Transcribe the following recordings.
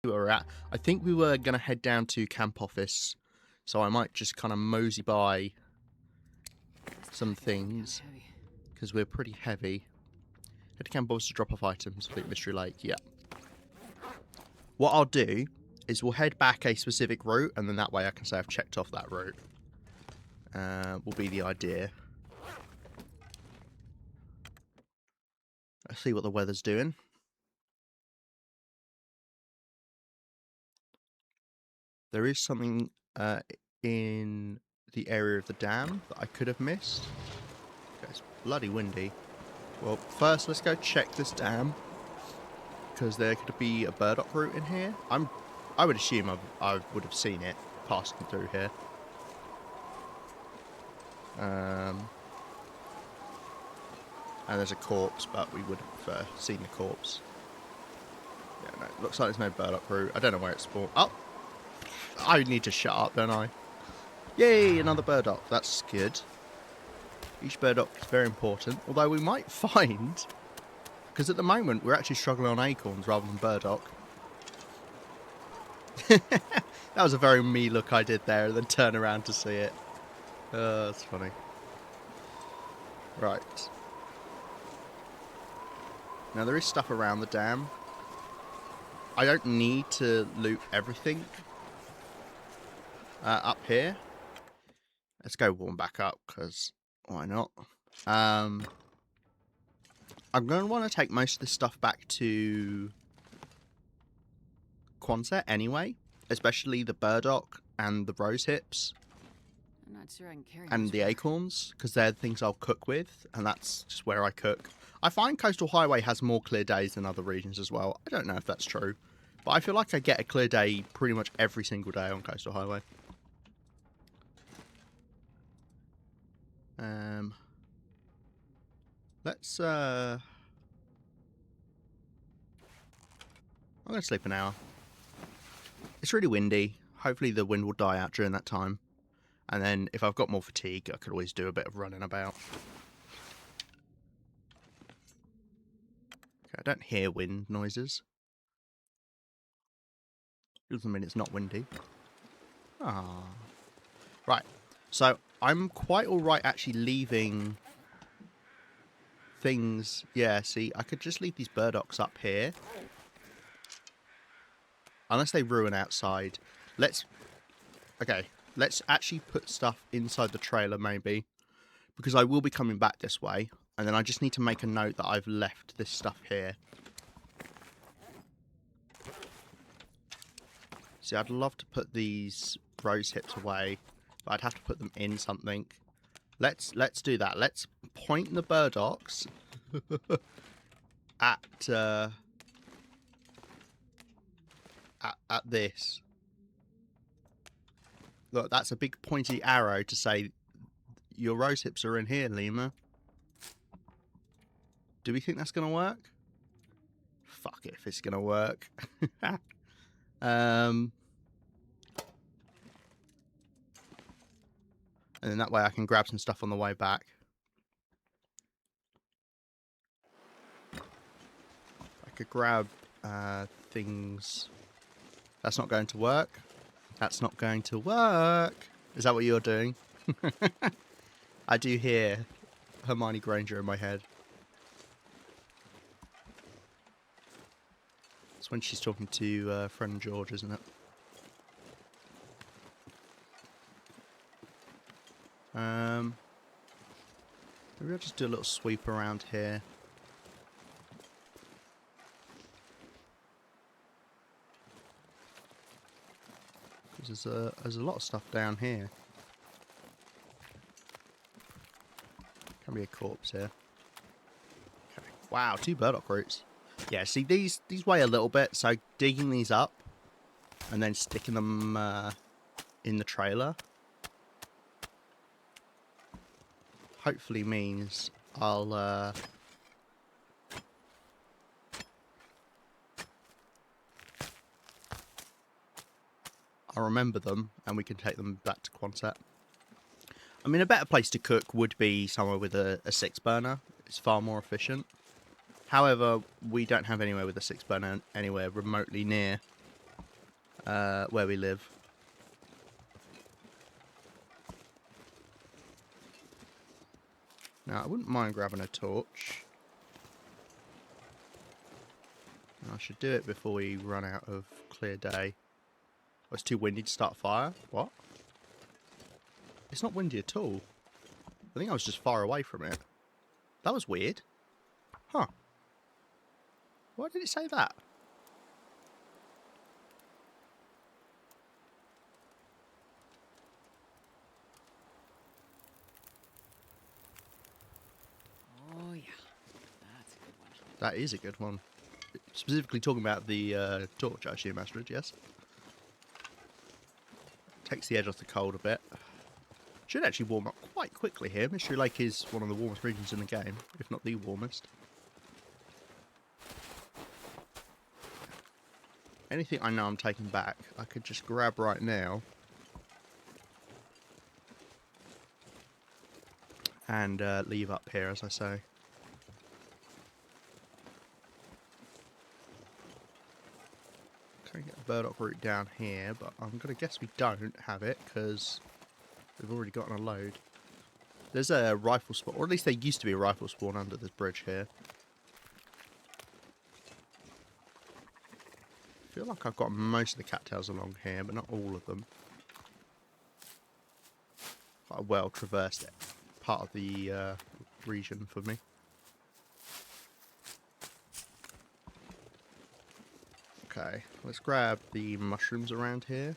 where we're at. I think we were going to head down to camp office, so I might just kind of mosey by some things, because we're pretty heavy. Head to camp office to drop off items, Fleet Mystery Lake, yeah. What I'll do is we'll head back a specific route, and then that way I can say I've checked off that route. Will be the idea. Let's see what the weather's doing. There is something in the area of the dam that I could have missed. Okay, it's bloody windy. Well, first let's go check this dam, because there could be a burdock route in here. I would assume I would have seen it passing through here. And there's a corpse, but we would have seen the corpse. Yeah, no, looks like there's no burdock route. I don't know where it's spawned. Oh! I need to shut up, don't I? Yay, another burdock. That's good. Each burdock is very important. Although we might find... Because at the moment, we're actually struggling on acorns rather than burdock. That was a very me look I did there, and then turn around to see it. That's funny. Right. Now, there is stuff around the dam. I don't need to loot everything up here. Let's go warm back up, because why not? I'm going to want to take most of this stuff back to Quonset anyway, especially the burdock and the rose hips. I'm not sure I can carry and the acorns, because they're the things I'll cook with, and that's just where I cook. I find Coastal Highway has more clear days than other regions as well. I don't know if that's true, but I feel like I get a clear day pretty much every single day on Coastal Highway. Let's I'm gonna sleep an hour. It's really windy. Hopefully the wind will die out during that time. And then if I've got more fatigue, I could always do a bit of running about. Okay, I don't hear wind noises. Doesn't mean it's not windy. Ah. Right. So I'm quite alright actually leaving things. Yeah, see, I could just leave these burdocks up here. Unless they ruin outside. Okay, let's actually put stuff inside the trailer maybe. Because I will be coming back this way. And then I just need to make a note that I've left this stuff here. See, I'd love to put these rose hips away. But I'd have to put them in something. Let's do that. Let's point the burdocks at this. Look, that's a big pointy arrow to say your rose hips are in here, Lemur. Do we think that's gonna work? Fuck it if it's gonna work. And then that way I can grab some stuff on the way back. I could grab things. That's not going to work. That's not going to work. Is that what you're doing? I do hear Hermione Granger in my head. It's when she's talking to friend George, isn't it? Maybe I'll just do a little sweep around here. There's a lot of stuff down here. Can be a corpse here. Okay. Wow, 2 burdock roots. Yeah, see these weigh a little bit, so digging these up and then sticking them in the trailer hopefully means I'll remember them and we can take them back to Quonset. I mean, a better place to cook would be somewhere with a 6-burner. It's far more efficient. However, we don't have anywhere with a 6-burner anywhere remotely near. where we live. Now, I wouldn't mind grabbing a torch. I should do it before we run out of clear day. Oh, it's too windy to start a fire? What? It's not windy at all. I think I was just far away from it. That was weird. Huh. Why did it say that? Oh yeah, that's a good one. That is a good one. Specifically talking about the torch, I assume, Astrid, yes? Takes the edge off the cold a bit. Should actually warm up quite quickly here. Mystery Lake is one of the warmest regions in the game, if not the warmest. Anything I know I'm taking back, I could just grab right now. And leave up here, as I say. Can get a burdock root down here, but I'm going to guess we don't have it, because we've already gotten a load. There's a rifle spawn, or at least there used to be a rifle spawn under this bridge here. I feel like I've got most of the cattails along here, but not all of them. Quite a well traversed part of the region for me. Okay, let's grab the mushrooms around here.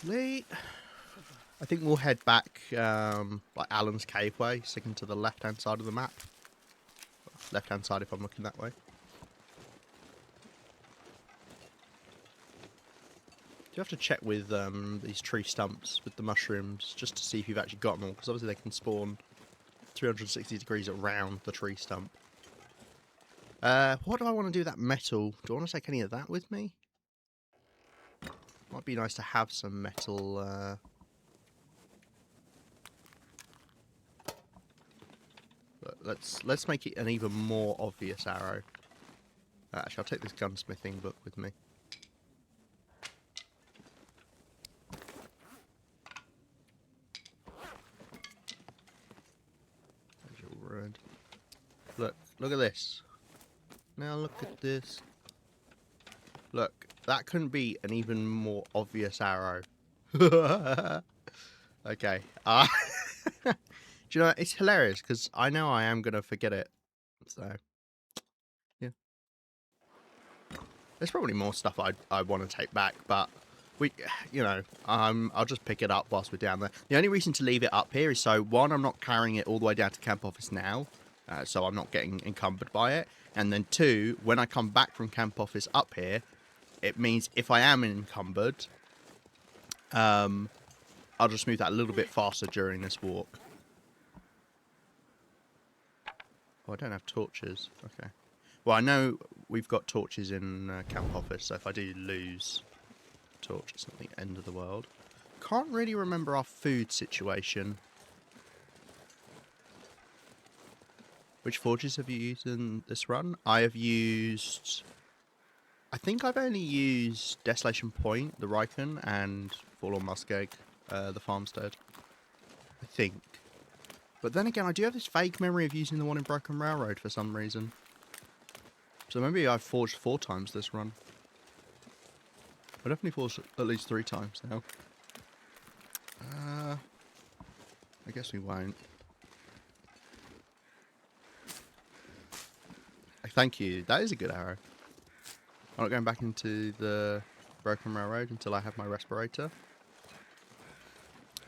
Late. I think we'll head back, like Alan's Cave way, sticking to the left-hand side of the map. Left-hand side if I'm looking that way. You have to check with these tree stumps with the mushrooms, just to see if you've actually got them all, because obviously they can spawn 360 degrees around the tree stump. What do I want to do with that metal? Do I want to take any of that with me? Might be nice to have some metal, but let's make it an even more obvious arrow. Actually, I'll take this gunsmithing book with me. There's your ruined. Look at this. Now look at this. Look, that couldn't be an even more obvious arrow. Okay. Do you know, it's hilarious, because I know I am going to forget it. So, yeah. There's probably more stuff I want to take back, but I'll just pick it up whilst we're down there. The only reason to leave it up here is so, one, I'm not carrying it all the way down to camp office now, so I'm not getting encumbered by it. And then two, when I come back from camp office up here, it means if I am encumbered, I'll just move that a little bit faster during this walk. Oh, I don't have torches. Okay. Well, I know we've got torches in camp office, so if I do lose a torch, it's not the end of the world. Can't really remember our food situation. Which forges have you used in this run? I have used... I think I've only used Desolation Point, the Riken, and Forlorn Muskeg, the Farmstead. I think. But then again, I do have this vague memory of using the one in Broken Railroad for some reason. So maybe I've forged 4 times this run. I definitely forged at least 3 times now. I guess we won't. Thank you. That is a good arrow. I'm not going back into the Broken Railroad until I have my respirator.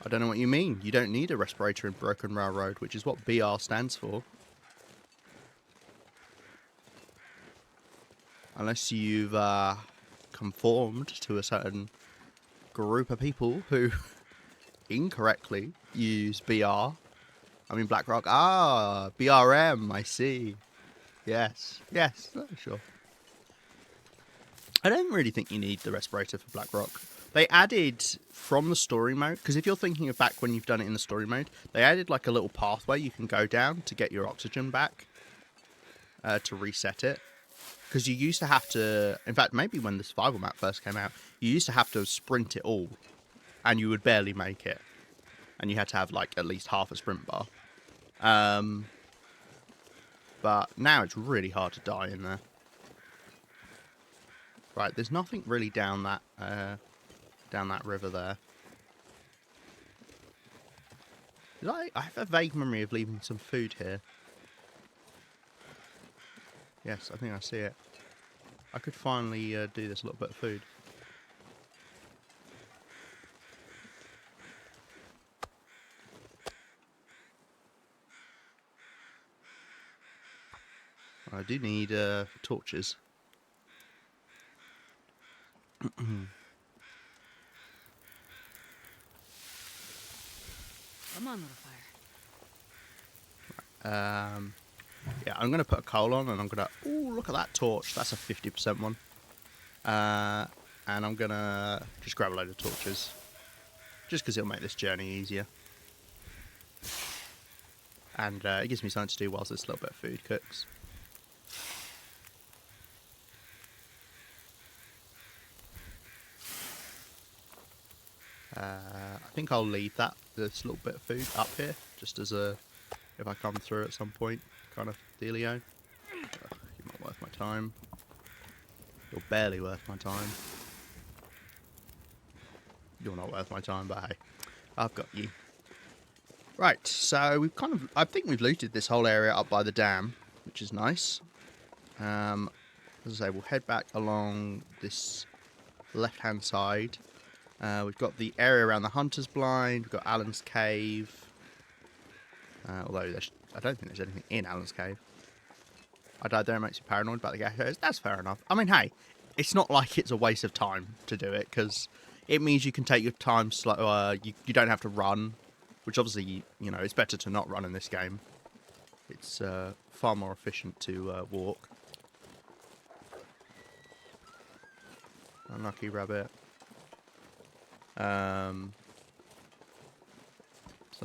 I don't know what you mean. You don't need a respirator in Broken Railroad, which is what BR stands for. Unless you've conformed to a certain group of people who incorrectly use BR I mean Black Rock. Ah, BRM, I see. Yes, yes, sure. I don't really think you need the respirator for Black Rock. They added from the story mode, because if you're thinking of back when you've done it in the story mode, they added like a little pathway you can go down to get your oxygen back, to reset it. Because you used to have to, in fact, maybe when the survival map first came out, you used to have to sprint it all, and you would barely make it. And you had to have like at least half a sprint bar. But now it's really hard to die in there. Right, there's nothing really down that river there. I have a vague memory of leaving some food here. Yes, I think I see it. I could finally do this little bit of food. I do need torches. Come on, little fire. Yeah, I'm going to put a coal on and I'm going to... Ooh, look at that torch. That's a 50% one. And I'm going to just grab a load of torches. Just because it'll make this journey easier. And it gives me something to do whilst this little bit of food cooks. I think I'll leave this little bit of food up here, just as a, if I come through at some point, kind of dealio. You're not worth my time. You're barely worth my time. You're not worth my time, but hey, I've got you. Right, so we've I think we've looted this whole area up by the dam, which is nice. As I say, we'll head back along this left-hand side. We've got the area around the Hunter's Blind. We've got Alan's Cave. Although I don't think there's anything in Alan's Cave. I died there, it makes me paranoid about the geckos. That's fair enough. I mean, hey, it's not like it's a waste of time to do it, because it means you can take your time slow. You don't have to run, which obviously, you know, it's better to not run in this game. It's far more efficient to walk. Unlucky rabbit. So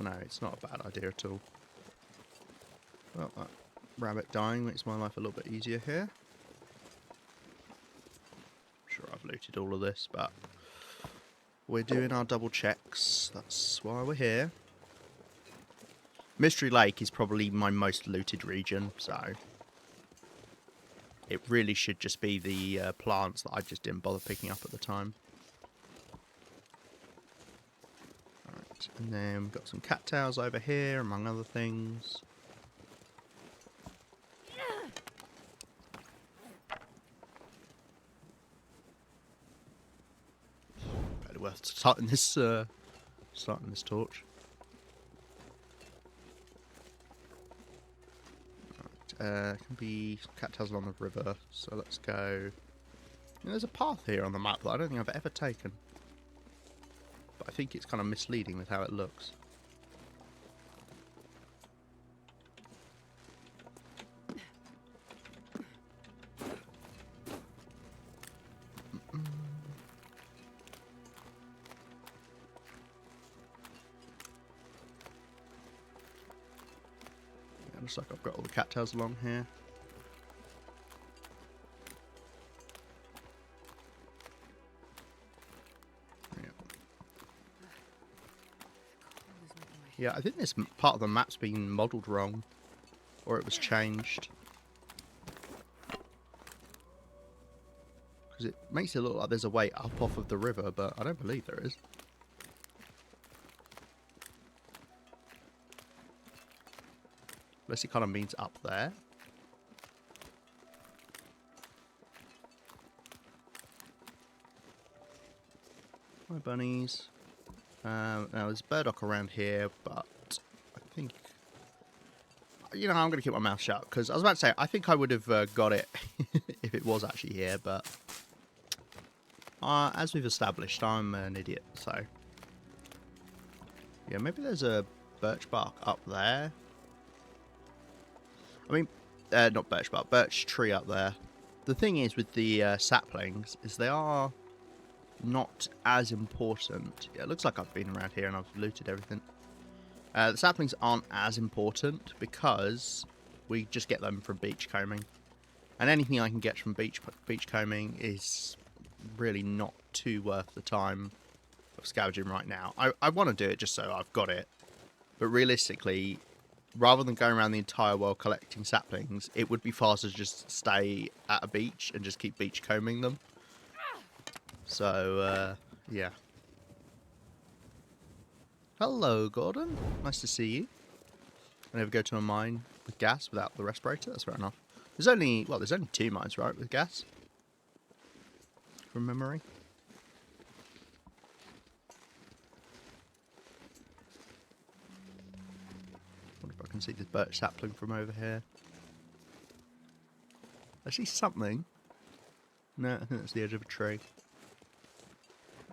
no, it's not a bad idea at all. Well, that rabbit dying makes my life a little bit easier here. I'm sure I've looted all of this, but we're doing our double checks. That's why we're here. Mystery Lake is probably my most looted region, so it really should just be the plants that I just didn't bother picking up at the time. Right, and then we've got some cattails over here, among other things. Better worth starting this torch. Can be cattails along the river, so let's go. There's a path here on the map that I don't think I've ever taken, but I think it's kind of misleading with how it looks. Looks like I've got all the cattails along here. Yeah, I think this part of the map's been modelled wrong, or it was changed. Because it makes it look like there's a way up off of the river, but I don't believe there is. Unless it kind of means up there. Hi bunnies. Now there's burdock around here, but I think, you know, I'm going to keep my mouth shut, because I was about to say, I think I would have got it if it was actually here, but as we've established, I'm an idiot, so yeah, maybe there's a birch bark up there. I mean, not birch bark, birch tree up there. The thing is with the saplings is they are not as important. Yeah, it looks like I've been around here and I've looted everything. The saplings aren't as important because we just get them from beach combing. And anything I can get from beach combing is really not too worth the time of scavenging right now. I want to do it just so I've got it. But realistically, rather than going around the entire world collecting saplings, it would be faster to just stay at a beach and just keep beach combing them. So, yeah. Hello, Gordon. Nice to see you. I never go to a mine with gas without the respirator. That's fair enough. There's only 2 mines, right, with gas? From memory. Wonder if I can see this birch sapling from over here. I see something. No, I think that's the edge of a tree.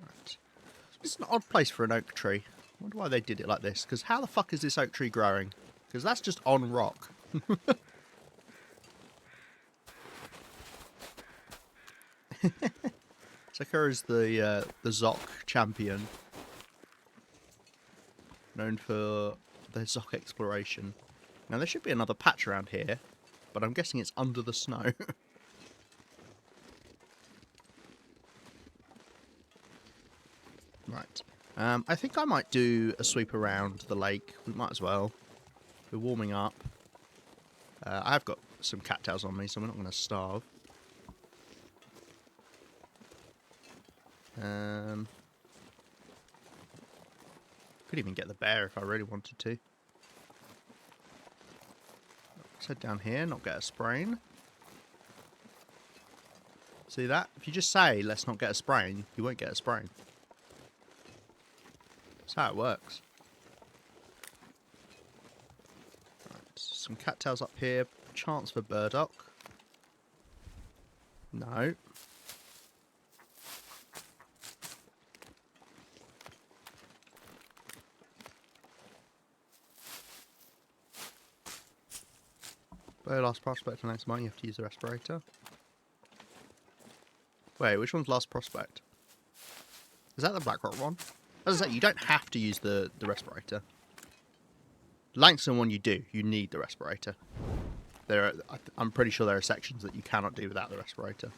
Right. It's an odd place for an oak tree. I wonder why they did it like this. Because how the fuck is this oak tree growing? Because that's just on rock. Sakura is the Zoc champion. Known for the Zoc exploration. Now there should be another patch around here. But I'm guessing it's under the snow. Right. I think I might do a sweep around the lake. We might as well. We're warming up. I have got some cattails on me, so we're not going to starve. Could even get the bear if I really wanted to. Let's head down here, not get a sprain. See that? If you just say, let's not get a sprain, you won't get a sprain. That's how it works. Right, some cattails up here. Chance for burdock. No. Very last prospect for next mine, you have to use the respirator. Wait, which one's last prospect? Is that the Blackrock one? As I say, you don't have to use the respirator. Langston one you do. You need the respirator. I'm pretty sure there are sections that you cannot do without the respirator.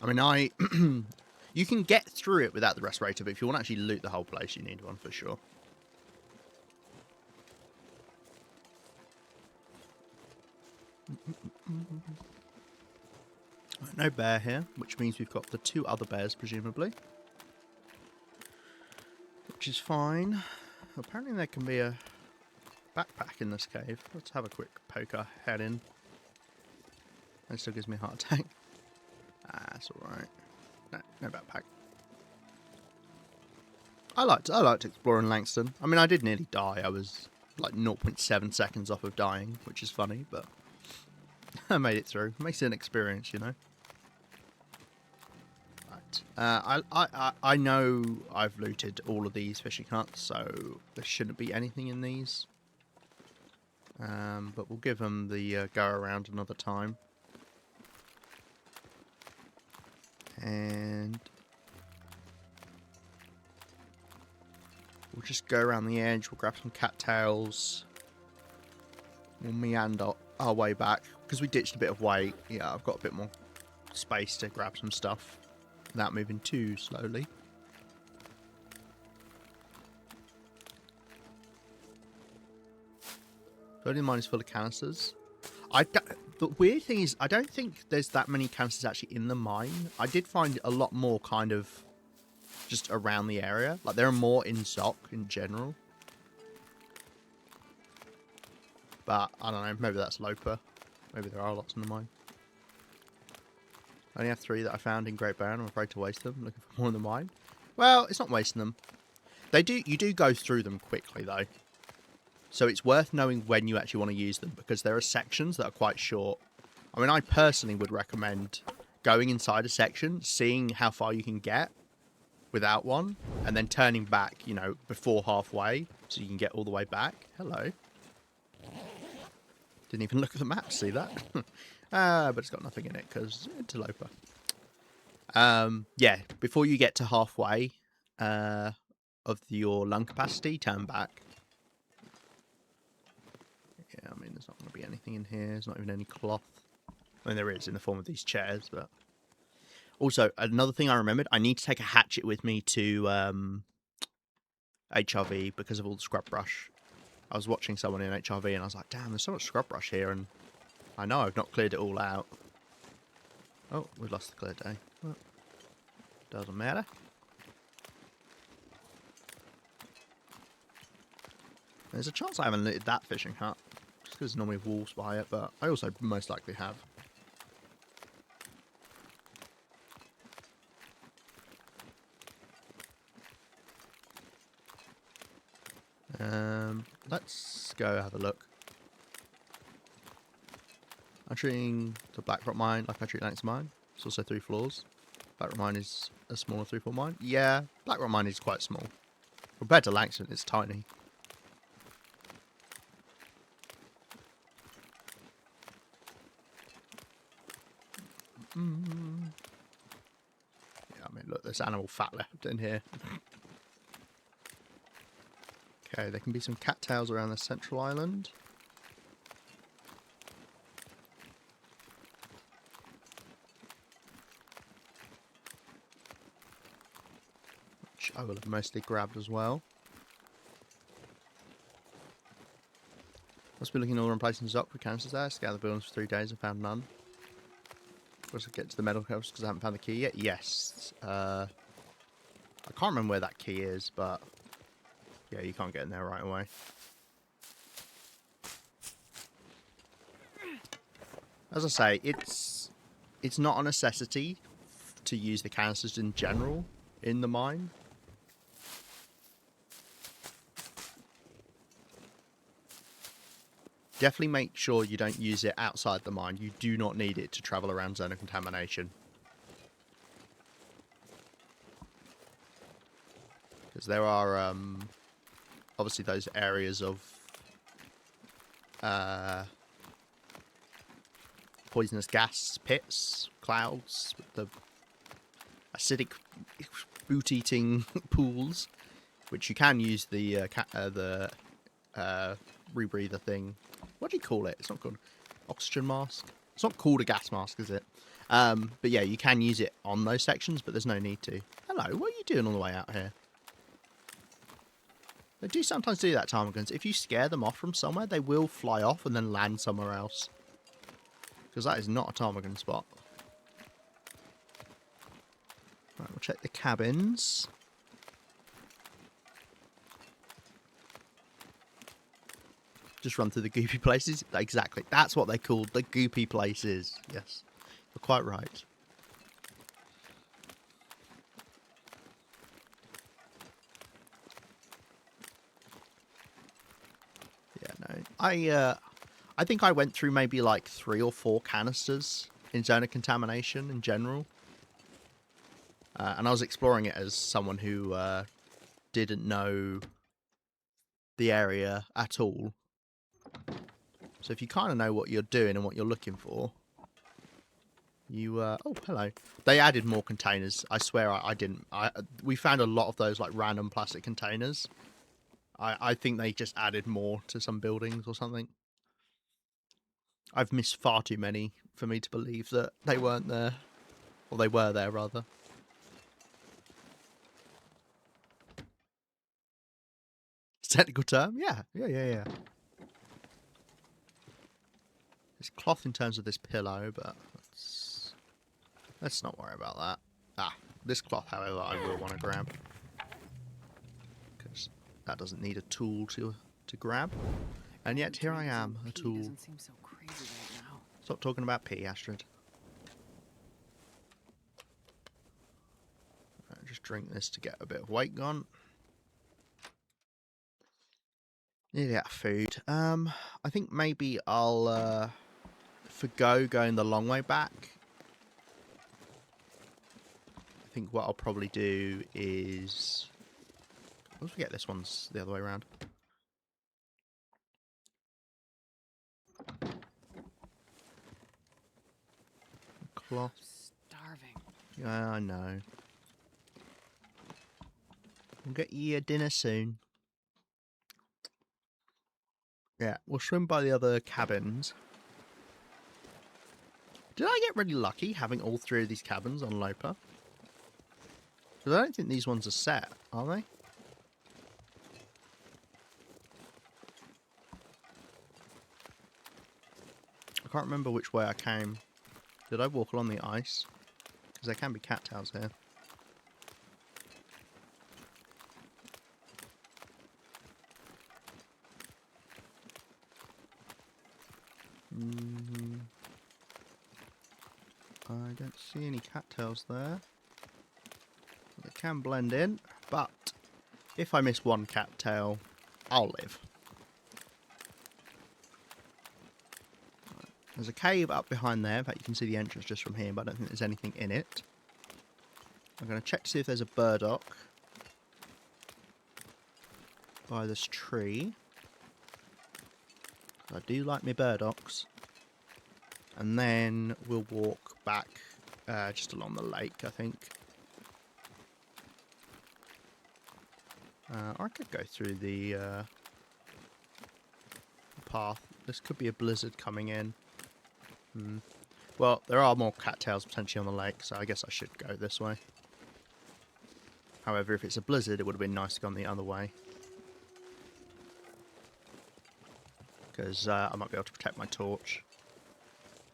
I mean, you can get through it without the respirator, but if you want to actually loot the whole place, you need one for sure. No bear here, which means we've got the 2 other bears, presumably. Which is fine. Apparently there can be a backpack in this cave. Let's have a quick poke our head in. That still gives me a heart attack. Ah, that's alright. No backpack. I liked exploring Langston. I mean, I did nearly die. I was like 0.7 seconds off of dying, which is funny, but I made it through. Makes it an experience, you know. I know I've looted all of these fishing huts, so there shouldn't be anything in these. But we'll give them the go around another time. And we'll just go around the edge, we'll grab some cattails. We'll meander our way back, because we ditched a bit of weight. Yeah, I've got a bit more space to grab some stuff without moving too slowly. Loading mine is full of canisters. The weird thing is, I don't think there's that many canisters actually in the mine. I did find a lot more kind of just around the area. Like, there are more in Zoc in general. But, I don't know, maybe that's Loper. Maybe there are lots in the mine. I only have 3 that I found in Great Barren. I'm afraid to waste them. I'm looking for more in the mine. Well, it's not wasting them. You do go through them quickly, though. So it's worth knowing when you actually want to use them, because there are sections that are quite short. I mean, I personally would recommend going inside a section, seeing how far you can get, without one, and then turning back, you know, before halfway, so you can get all the way back. Hello. Didn't even look at the map, see that? But it's got nothing in it, because Interloper. Yeah, before you get to halfway of your lung capacity, turn back. Yeah, I mean, there's not going to be anything in here. There's not even any cloth. I mean, there is in the form of these chairs, but... Also, another thing I remembered, I need to take a hatchet with me to HRV because of all the scrub brush. I was watching someone in HRV and I was like, damn, there's so much scrub brush here, and I know I've not cleared it all out. Oh, we lost the clear day. Well, doesn't matter. There's a chance I haven't looted that fishing hut, just because there's normally wolves by it, but I also most likely have. Let's go have a look. I'm treating the Blackrock mine like I treat Langston mine. It's also 3 floors. Blackrock mine is a smaller 3-floor mine. Yeah, Blackrock mine is quite small. Compared to Langston, it's tiny. Yeah, I mean, look, there's animal fat left in here. Okay, there can be some cattails around the central island. Which I will have mostly grabbed as well. Must be looking all around places up for canisters there. Scoured the buildings for 3 days and found none. Of course, I get to the medical house because I haven't found the key yet. Yes. I can't remember where that key is, but yeah, you can't get in there right away. As I say, it's not a necessity to use the canisters in general in the mine. Definitely make sure you don't use it outside the mine. You do not need it to travel around zone of contamination. Because there are obviously those areas of poisonous gas pits, clouds, the acidic boot-eating pools, which you can use the rebreather thing. What do you call it? It's not called oxygen mask. It's not called a gas mask, is it? But yeah, you can use it on those sections, but there's no need to. Hello, what are you doing on the way out here? They do sometimes do that, ptarmigans. If you scare them off from somewhere, they will fly off and then land somewhere else. Because that is not a ptarmigan spot. Right, we'll check the cabins. Just run through the goopy places. Exactly. That's what they're called. The goopy places. Yes. You're quite right. Yeah, no. I think I went through maybe like 3 or 4 canisters in zone of contamination in general. And I was exploring it as someone who didn't know the area at all. So if you kind of know what you're doing and what you're looking for, you... oh, hello. They added more containers. I swear I didn't... we found a lot of those like random plastic containers. I think they just added more to some buildings or something. I've missed far too many for me to believe that they weren't there. Or they were there, rather. Technical term? Yeah. There's cloth in terms of this pillow, but let's not worry about that. Ah, this cloth, however, I will want to grab. Because that doesn't need a tool to grab. And yet, here I am, a tool. Doesn't seem so crazy right now. Stop talking about pee, Astrid. Right, just drink this to get a bit of weight gone. Nearly out of food. I think maybe I'll forgo going the long way back. I think what I'll probably do is... Let's forget this one's the other way around. Cloth. Starving. Yeah, I know. We'll get you your dinner soon. Yeah, we'll swim by the other cabins. Did I get really lucky having all three of these cabins on Loper? Because I don't think these ones are set, are they? I can't remember which way I came. Did I walk along the ice? Because there can be cattails here. I don't see any cattails there. They can blend in, but if I miss one cattail, I'll live. There's a cave up behind there. In fact, you can see the entrance just from here, but I don't think there's anything in it. I'm going to check to see if there's a burdock by this tree. I do like my burdocks. And then we'll walk back just along the lake, I think. Or I could go through the path. This could be a blizzard coming in. Well, there are more cattails potentially on the lake, so I guess I should go this way. However, if it's a blizzard, it would have been nice to go the other way. Because I might be able to protect my torch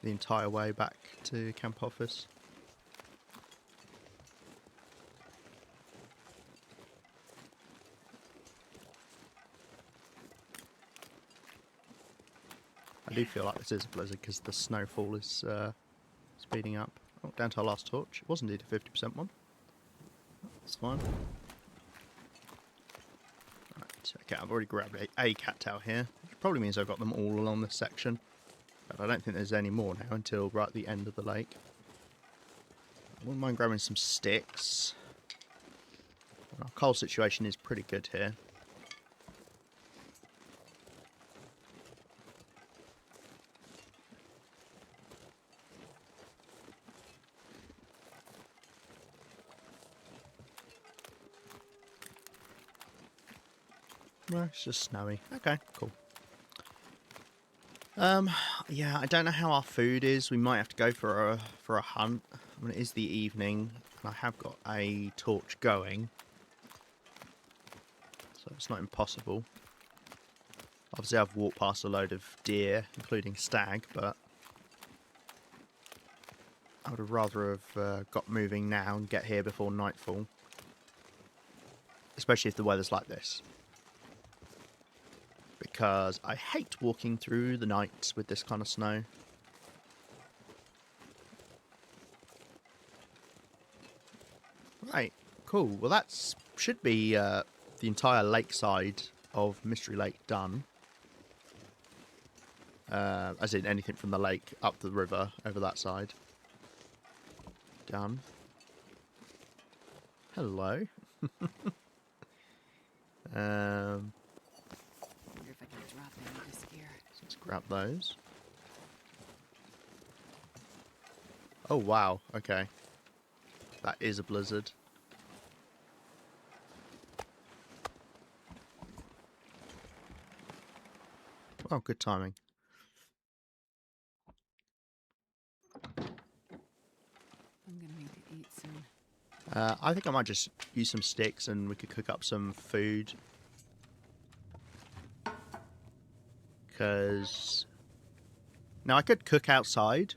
the entire way back to camp office. I do feel like this is a blizzard because the snowfall is speeding up. Oh, down to our last torch. It was indeed a 50% one. That's fine. Right, okay, I've already grabbed a cattail here, which probably means I've got them all along this section. But I don't think there's any more now until right at the end of the lake. I wouldn't mind grabbing some sticks. Our coal situation is pretty good here. No, it's just snowy. Okay, cool. Yeah, I don't know how our food is. We might have to go for a hunt. I mean, it is the evening, and I have got a torch going, so it's not impossible. Obviously, I've walked past a load of deer, including stag, but I would have rather have got moving now and get here before nightfall, especially if the weather's like this. Because I hate walking through the night with this kind of snow. Right, cool. Well, that should be the entire lakeside of Mystery Lake done. As in anything from the lake up the river over that side. Done. Hello. If I can drop any of this gear. Let's grab those. Oh wow, okay. That is a blizzard. Oh, good timing. I'm gonna need to eat soon. I think I might just use some sticks and we could cook up some food. Because now I could cook outside,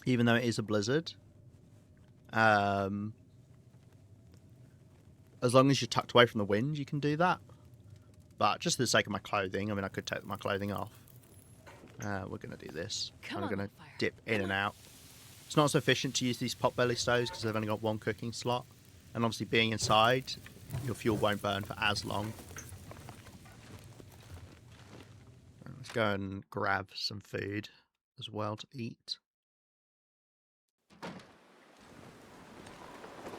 even though it is a blizzard. As long as you're tucked away from the wind, you can do that. But just for the sake of my clothing, I mean, I could take my clothing off. We're going to do this. I'm going to dip in and out. It's not so efficient to use these potbelly stoves because they've only got one cooking slot. And obviously being inside, your fuel won't burn for as long. Let's go and grab some food as well to eat.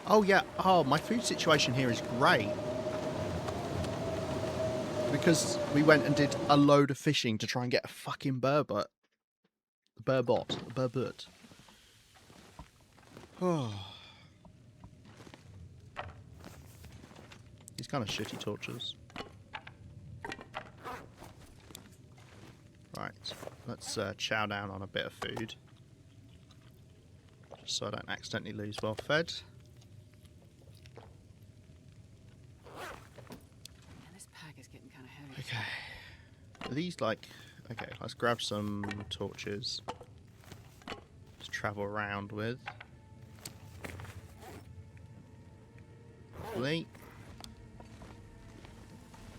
Oh, yeah. Oh, my food situation here is great. Because we went and did a load of fishing to try and get a fucking burbot. Burbot. Oh. These kind of shitty torches. Right, let's chow down on a bit of food. Just so I don't accidentally lose well fed. And this pack is getting kind of heavy. Okay. Are these like... Okay, let's grab some torches. Just travel around with. Lovely.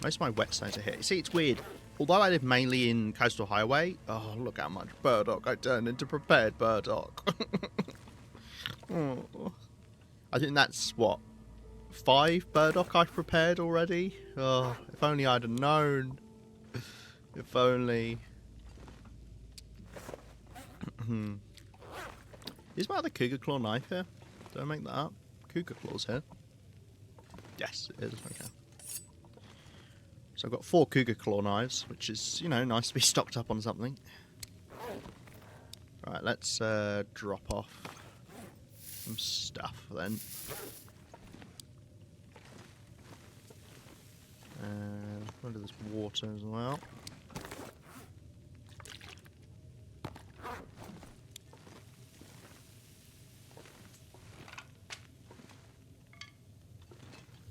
Most of my whetstones are here. See, it's weird. Although I live mainly in Coastal Highway, oh, look how much burdock I turned into prepared burdock. Oh. I think that's, what, 5 burdock I've prepared already? Oh, if only I'd have known. If only. Is my other cougar claw knife here? Did I make that up? Cougar claws here. Yes, it is. Okay. So I've got 4 cougar claw knives, which is, you know, nice to be stocked up on something. Right, let's drop off some stuff then. Under this water as well.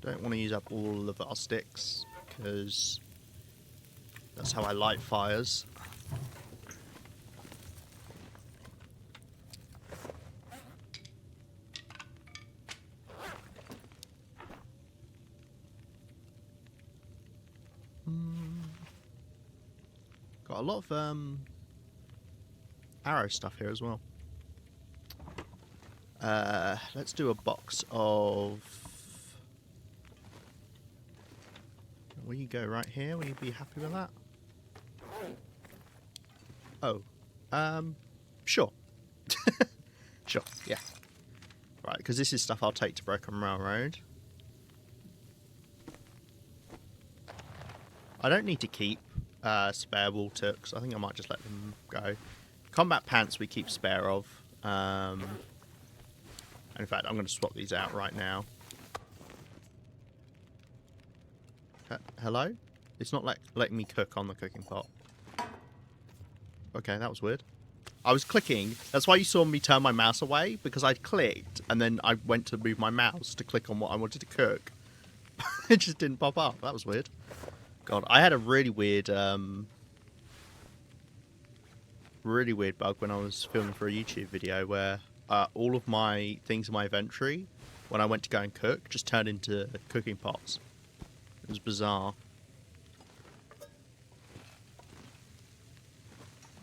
Don't want to use up all of our sticks, because that's how I light fires. Got a lot of arrow stuff here as well. Let's do a box of... Will you go right here? Will you be happy with that? Oh. Sure. Sure, yeah. Right, because this is stuff I'll take to Broken Railroad. I don't need to keep spare wool tooks. I think I might just let them go. Combat pants we keep spare of. And in fact, I'm going to swap these out right now. Hello? It's not letting me cook on the cooking pot. Okay, that was weird. I was clicking. That's why you saw me turn my mouse away, because I clicked, and then I went to move my mouse to click on what I wanted to cook. It just didn't pop up. That was weird. God, I had a really weird bug when I was filming for a YouTube video where all of my things in my inventory, when I went to go and cook, just turned into cooking pots. It was bizarre.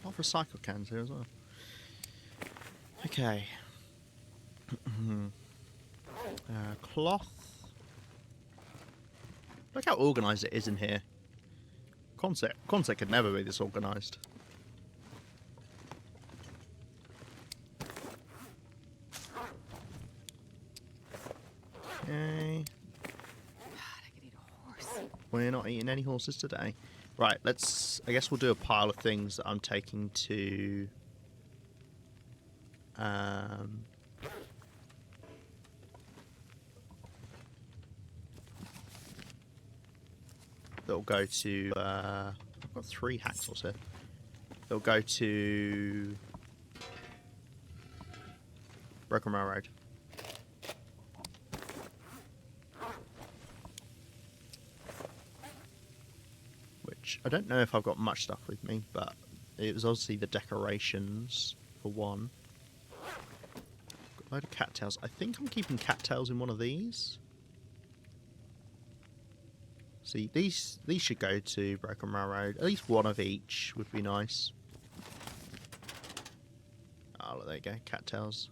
A lot of recycle cans here as well. Okay. Cloth. Look how organised it is in here. Concept could never be this organised. Okay. I could eat a horse. We're not eating any horses today. Right, let's... I guess we'll do a pile of things that I'm taking to... that'll go to... I've got 3 hacksaws here. They'll go to... Broken Railroad. Which, I don't know if I've got much stuff with me, but it was obviously the decorations, for one. Got a load of cattails. I think I'm keeping cattails in one of these. See, these should go to Broken Railroad. At least one of each would be nice. Oh, there you go, cattails.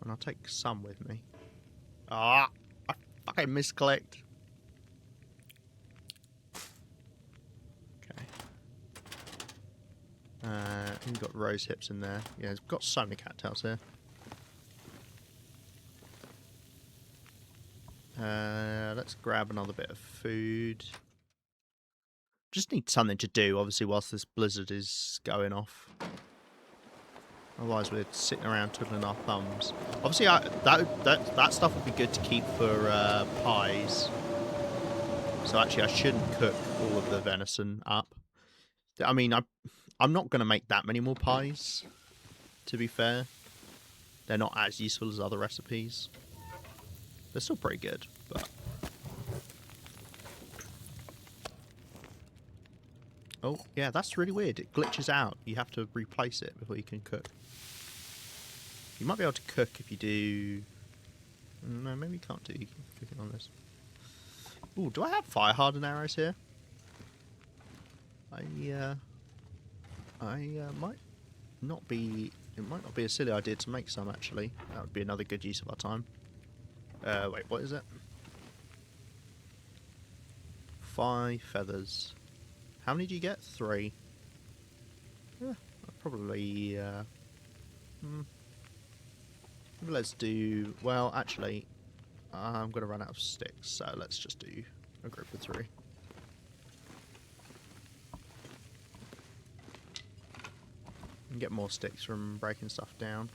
And I'll take some with me. Ah, I fucking misclicked. Okay. We've got rose hips in there. Yeah, it's got so many cattails here. Let's grab another bit of food. Just need something to do, obviously, whilst this blizzard is going off. Otherwise, we're sitting around twiddling our thumbs. Obviously, that stuff would be good to keep for pies. So actually, I shouldn't cook all of the venison up. I mean, I'm not going to make that many more pies, to be fair. They're not as useful as other recipes. They're still pretty good, but... Oh, yeah, that's really weird. It glitches out. You have to replace it before you can cook. You might be able to cook if you do... No, maybe you can't do cooking on this. Ooh, do I have fire hardened arrows here? I might not be... It might not be a silly idea to make some, actually. That would be another good use of our time. Wait, what is it? 5 feathers. How many do you get? 3. Yeah, probably... Let's do... Well, actually, I'm going to run out of sticks, so let's just do a group of 3. And get more sticks from breaking stuff down.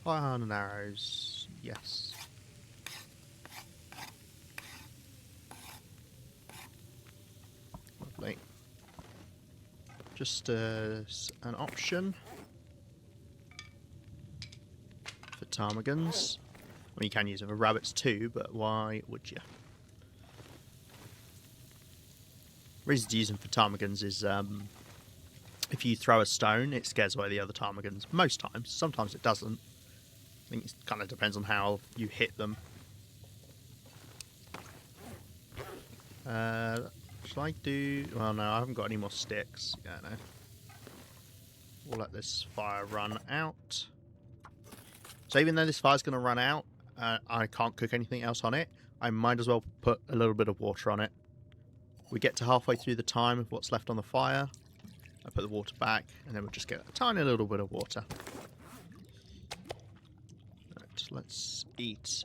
Fire and arrows, yes. Lovely. Just an option for ptarmigans. Well, you can use them for rabbits too, but why would you? The reason to use them for ptarmigans is if you throw a stone, it scares away the other ptarmigans. Most times. Sometimes it doesn't. I think it kind of depends on how you hit them. Shall I do... Well, no, I haven't got any more sticks. Yeah, no. We'll let this fire run out. So even though this fire's going to run out, I can't cook anything else on it. I might as well put a little bit of water on it. We get to halfway through the time of what's left on the fire. I put the water back, and then we'll just get a tiny little bit of water. Right, let's eat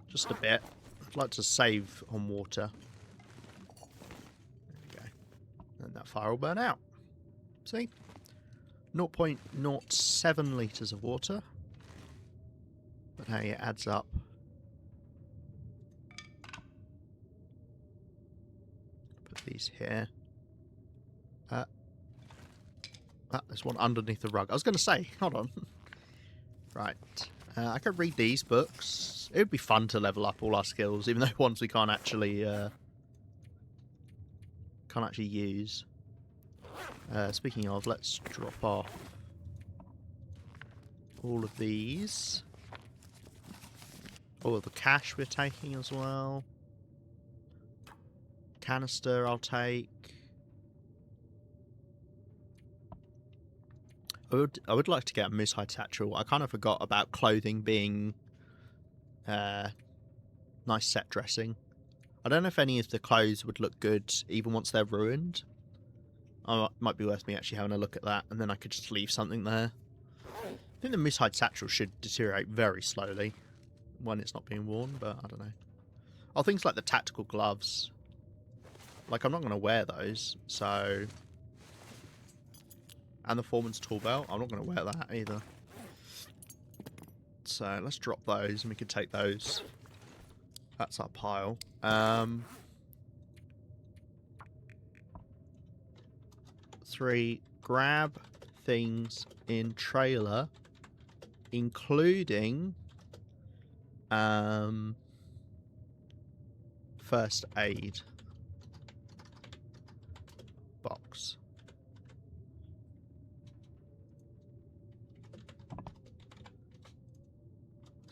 just a bit. I'd like to save on water. There we go. And that fire will burn out. See? 0.07 litres of water. But hey, it adds up. Put these here. There's one underneath the rug. I was going to say, hold on. Right. I could read these books. It would be fun to level up all our skills, even though ones we can't actually use. Speaking of, let's drop off all of these. All of the cash we're taking as well. Canister I'll take. I would like to get a moose-hide satchel. I kind of forgot about clothing being nice set dressing. I don't know if any of the clothes would look good even once they're ruined. Might be worth me actually having a look at that, and then I could just leave something there. I think the moose-hide satchel should deteriorate very slowly when it's not being worn, but I don't know. Oh, things like the tactical gloves. Like, I'm not going to wear those, so... And the foreman's tool belt. I'm not going to wear that either. So let's drop those and we can take those. That's our pile. 3, grab things in trailer, including first aid box.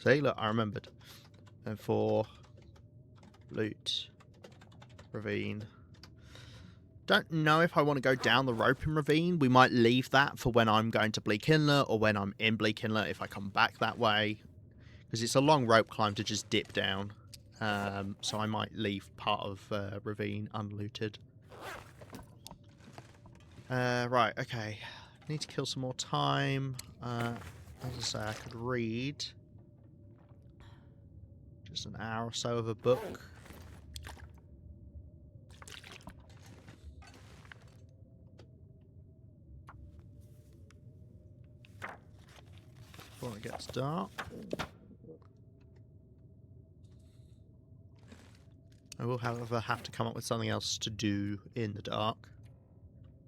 See, look, I remembered. And 4, loot, ravine. Don't know if I want to go down the rope in ravine. We might leave that for when I'm going to Bleak Inlet or when I'm in Bleak Inlet if I come back that way. Because it's a long rope climb to just dip down. So I might leave part of ravine unlooted. Right, okay. Need to kill some more time. As I say, I could read just an hour or so of a book. Before it gets dark. I will, however, have to come up with something else to do in the dark.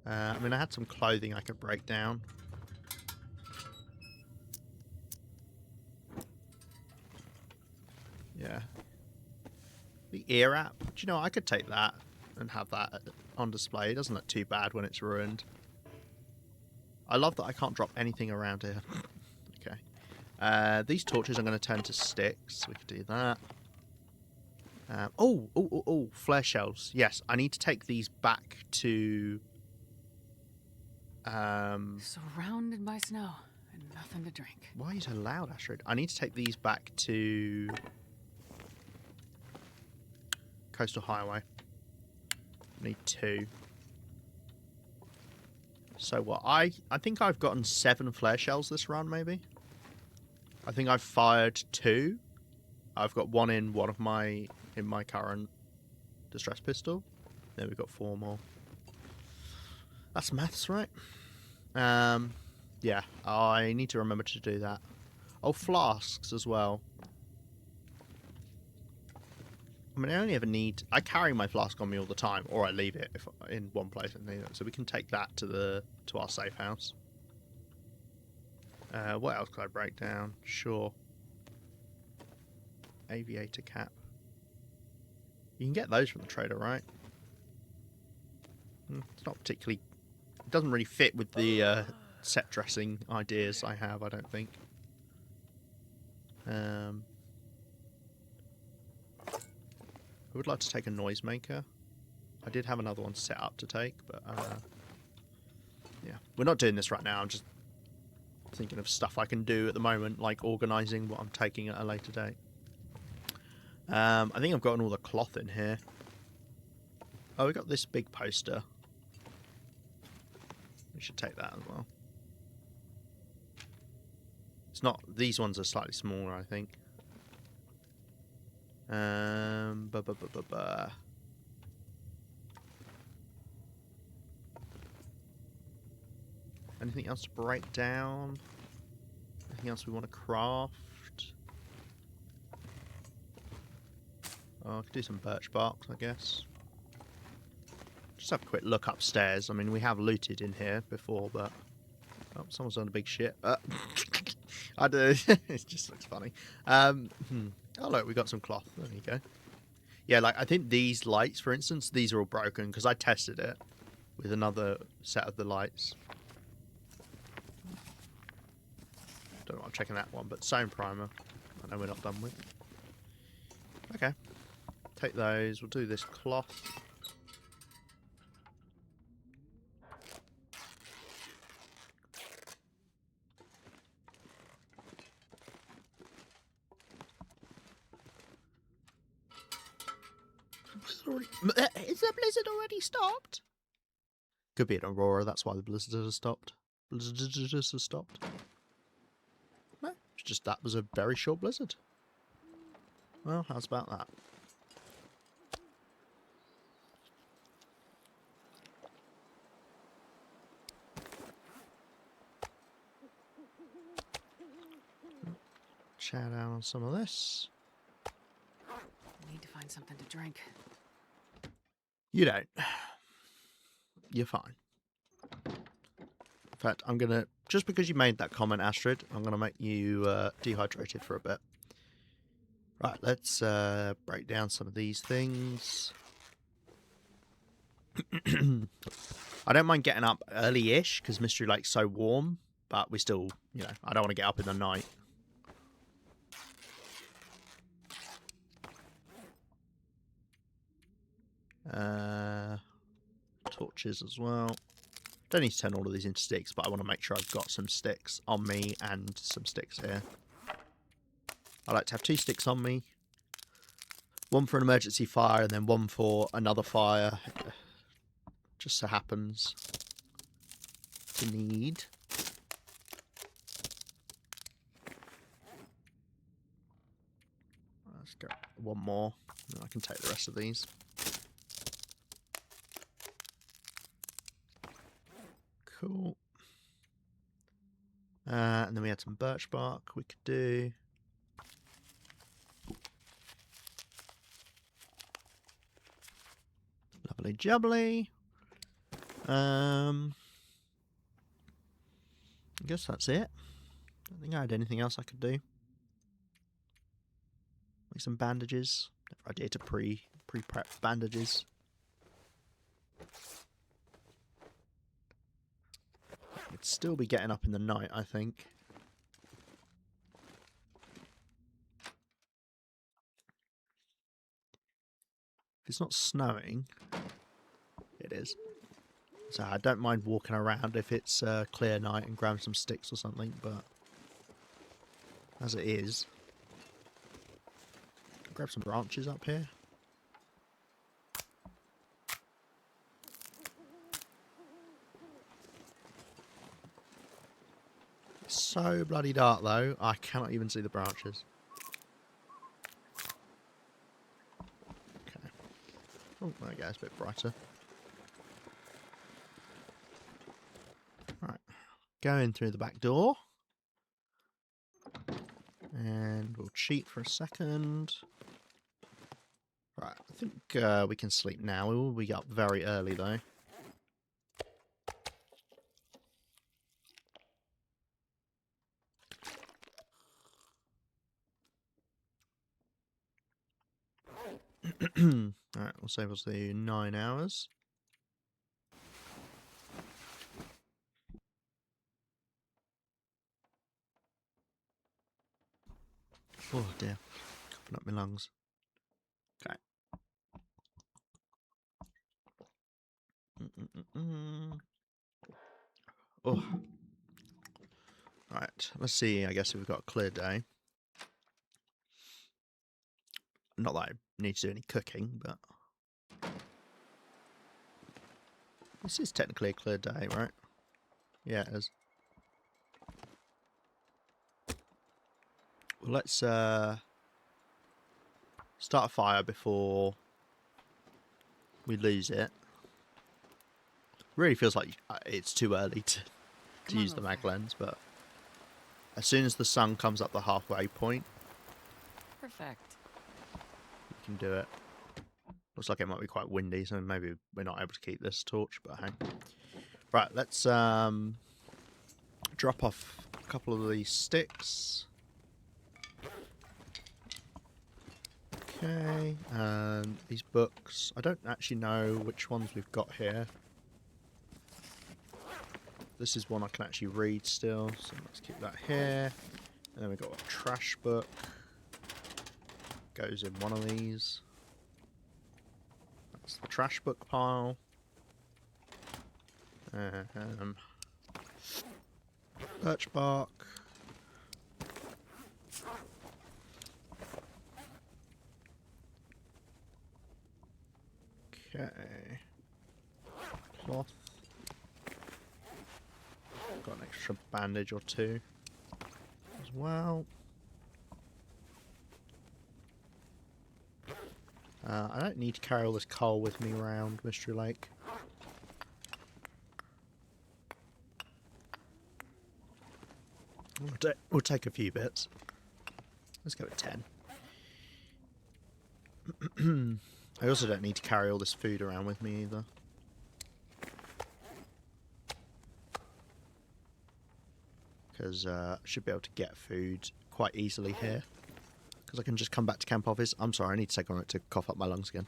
I mean, I had some clothing I could break down. Yeah. The ear app. Do you know, I could take that and have that on display. It doesn't look too bad when it's ruined. I love that I can't drop anything around here. Okay. These torches I'm going to turn to sticks. We could do that. Oh, flare shells. Yes, I need to take these back to... Surrounded by snow and nothing to drink. Why are you so loud, Astrid? I need to take these back to... Coastal Highway. I need 2. So what? I think I've gotten 7 flare shells this run, maybe? I think I've fired 2. I've got 1 in one of my... in my current distress pistol. Then we've got 4 more. That's maths, right? Yeah, I need to remember to do that. Oh, flasks as well. I mean, I only ever need... I carry my flask on me all the time, or I leave it if in one place and need it. So we can take that to our safe house. What else could I break down? Sure. Aviator cap. You can get those from the trader, right? It's not particularly... It doesn't really fit with the set dressing ideas I have, I don't think. I would like to take a noisemaker. I did have another one set up to take, but yeah. We're not doing this right now. I'm just thinking of stuff I can do at the moment, like organising what I'm taking at a later date. I think I've gotten all the cloth in here. Oh, we got this big poster. We should take that as well. It's not... These ones are slightly smaller, I think. Anything else to break down? Anything else we want to craft? Oh, I could do some birch bark, I guess. Just have a quick look upstairs. I mean, we have looted in here before, but... Oh, someone's done a big shit. I do. It just looks funny. Oh, look, we got some cloth. There you go. Yeah, like, I think these lights, for instance, these are all broken, because I tested it with another set of the lights. Don't know, I'm checking that one, but same primer. I know we're not done with. Okay. Take those. We'll do this cloth. Is the blizzard already stopped? Could be an aurora, that's why the blizzard has stopped. Blizzard has stopped. No, it's just that was a very short blizzard. Well, how's about that? Chow down on some of this. I need to find something to drink. You don't. You're fine. In fact, I'm going to... Just because you made that comment, Astrid, I'm going to make you dehydrated for a bit. Right, let's break down some of these things. I don't mind getting up early-ish, because Mystery Lake's so warm, but we still, you know, I don't want to get up in the night. Torches as well. Don't need to turn all of these into sticks, but I want to make sure I've got some sticks on me and some sticks here. I like to have 2 sticks on me. One for an emergency fire and then one for another fire. Just so happens. to need. Let's go one more, and I can take the rest of these. Cool. And then we had some birch bark we could do. Lovely jubbly. I guess that's it. I don't think I had anything else I could do. Make some bandages. Never idea to pre-prep bandages. It'd still be getting up in the night, I think. If it's not snowing, it is. So I don't mind walking around if it's a clear night and grab some sticks or something, but as it is, grab some branches up here. It's so bloody dark though, I cannot even see the branches. Okay. Oh, there we go, it's a bit brighter. Right, going through the back door. And we'll cheat for a second. Right, I think we can sleep now. We will be up very early though. Alright, we'll save us the 9 hours. Oh dear, coughing up my lungs. Okay. Oh. Right, let's see, I guess if we've got a clear day. Not that I need to do any cooking, but... This is technically a clear day, right? Yeah, it is. Well, let's start a fire before we lose it. Really feels like it's too early to use the mag lens, but as soon as the sun comes up the halfway point, Perfect. you can do it. Looks like it might be quite windy, so maybe we're not able to keep this torch, but hey. Right, let's drop off a couple of these sticks. Okay, and these books. I don't actually know which ones we've got here. This is one I can actually read still, so let's keep that here. And then we've got a trash book. Goes in one of these. That's the trash book pile. Birch bark. Okay. Cloth. Got an extra bandage or two as well. I don't need to carry all this coal with me around Mystery Lake. We'll take a few bits. Let's go with 10. I also don't need to carry all this food around with me either. Because I should be able to get food quite easily here. Because I can just come back to camp office. I'm sorry, I need to take a minute to cough up my lungs again.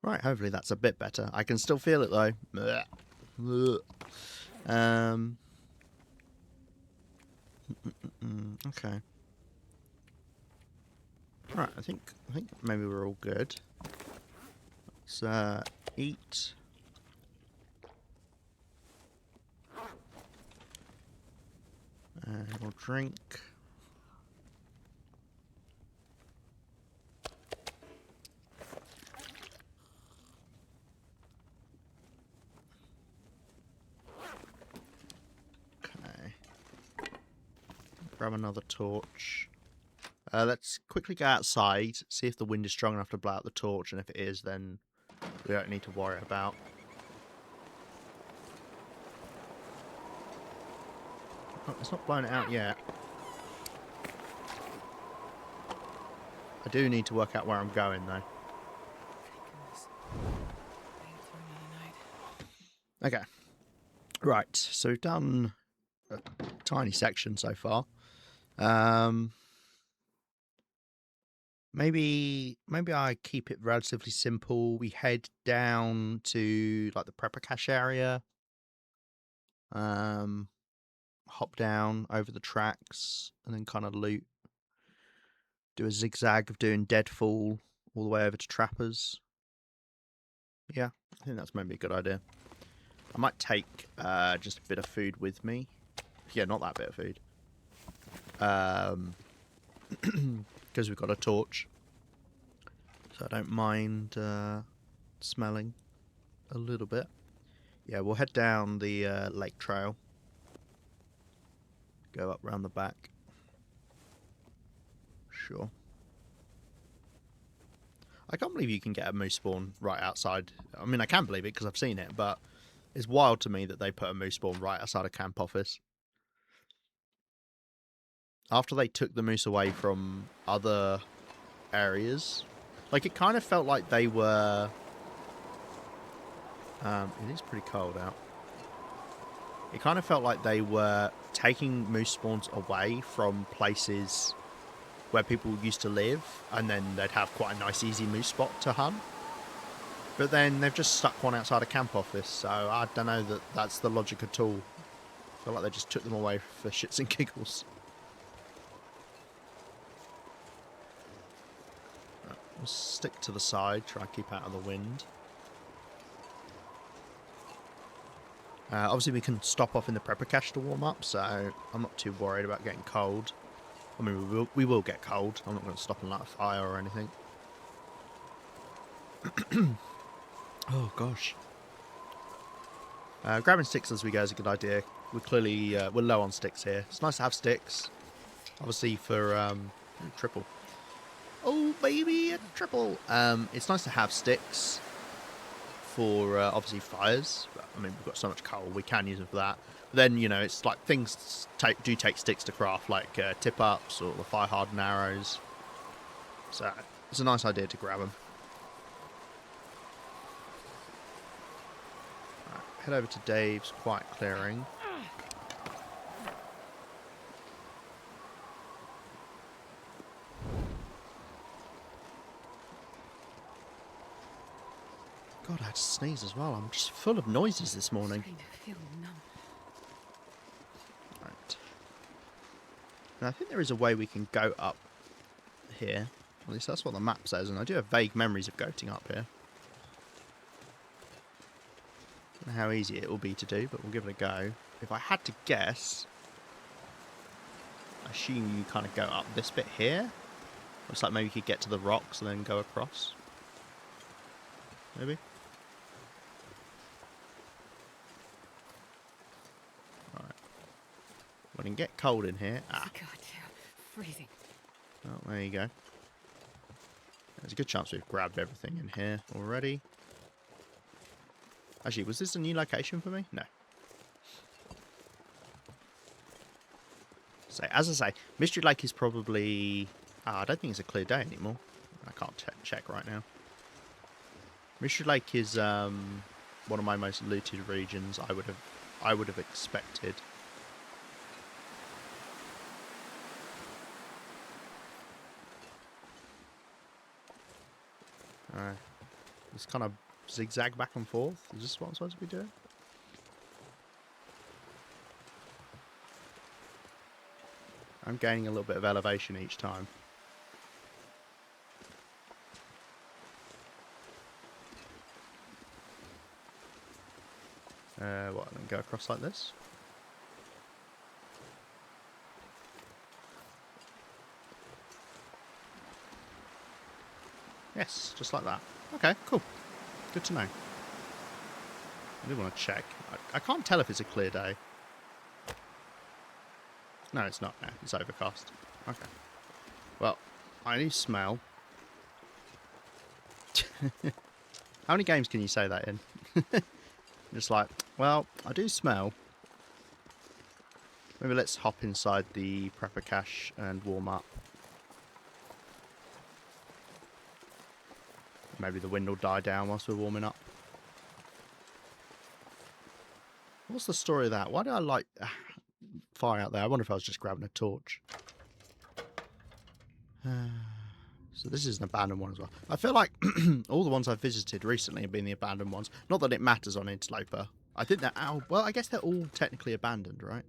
Right, hopefully that's a bit better. I can still feel it though. Okay. Right, I think maybe we're all good. Let's eat. And we'll drink. Grab another torch. Let's quickly go outside, see if the wind is strong enough to blow out the torch, and if it is, then we don't need to worry about. Oh, it's not blowing it out yet. I do need to work out where I'm going, though. Okay. Right, so we've done a tiny section so far. Maybe I keep it relatively simple. We head down to like the prepper cache area. Hop down over the tracks and then kind of loot. Do a zigzag of doing Deadfall all the way over to Trappers. Yeah, I think that's maybe a good idea. I might take just a bit of food with me. Yeah, not that bit of food. Because we've got a torch. So I don't mind smelling a little bit. Yeah, we'll head down the lake trail. Go up round the back. Sure. I can't believe you can get a moose spawn right outside. I mean, I can believe it because I've seen it, but it's wild to me that they put a moose spawn right outside a camp office. After they took the moose away from other areas, like it kind of felt like they were... it is pretty cold out. It kind of felt like they were taking moose spawns away from places where people used to live, and then they'd have quite a nice easy moose spot to hunt. But then they've just stuck one outside a camp office, so I don't know that that's the logic at all. I feel like they just took them away for shits and giggles. Right, we'll stick to the side, try and keep out of the wind. Obviously we can stop off in the prepper cache to warm up, so I'm not too worried about getting cold. I mean, we will get cold. I'm not going to stop and light a fire or anything. Oh, gosh. Grabbing sticks as we go is a good idea. We're clearly we're low on sticks here. It's nice to have sticks. Obviously for... triple. Oh, baby, a triple. It's nice to have sticks for, obviously, fires. But, I mean, we've got so much coal. We can use them for that. Then, you know, it's like things do take sticks to craft, like tip-ups or the fire-hardened arrows. So, it's a nice idea to grab them. Right, head over to Dave's quiet clearing. God, I had to sneeze as well. I'm just full of noises this morning. Right. Now, I think there is a way we can go up here. At least that's what the map says, and I do have vague memories of goating up here. I don't know how easy it will be to do, but we'll give it a go. If I had to guess, I assume you kind of go up this bit here. Looks like maybe you could get to the rocks and then go across. Maybe? Alright. When it get cold in here... Ah. God, yeah. Freezing. Oh, there you go. There's a good chance we've grabbed everything in here already. Actually, was this a new location for me? No. So, as I say, Mystery Lake is probably... I don't think it's a clear day anymore. I can't check right now. Mystery Lake is one of my most looted regions. I would have expected. Alright. Just kind of zigzag back and forth. Is this what I'm supposed to be doing? I'm gaining a little bit of elevation each time. What, then go across like this? Yes, just like that. Okay, cool. Good to know. I do want to check. I can't tell if it's a clear day. No, it's not now. It's overcast. Okay. Well, I do smell. How many games can you say that in? Just like, well, I do smell. Maybe let's hop inside the prepper cache and warm up. Maybe the wind will die down whilst we're warming up. What's the story of that? Why do I light fire out there? I wonder if I was just grabbing a torch. So this is an abandoned one as well. I feel like all the ones I've visited recently have been the abandoned ones. Not that it matters on Interloper. I think that, well, I guess they're all technically abandoned, right?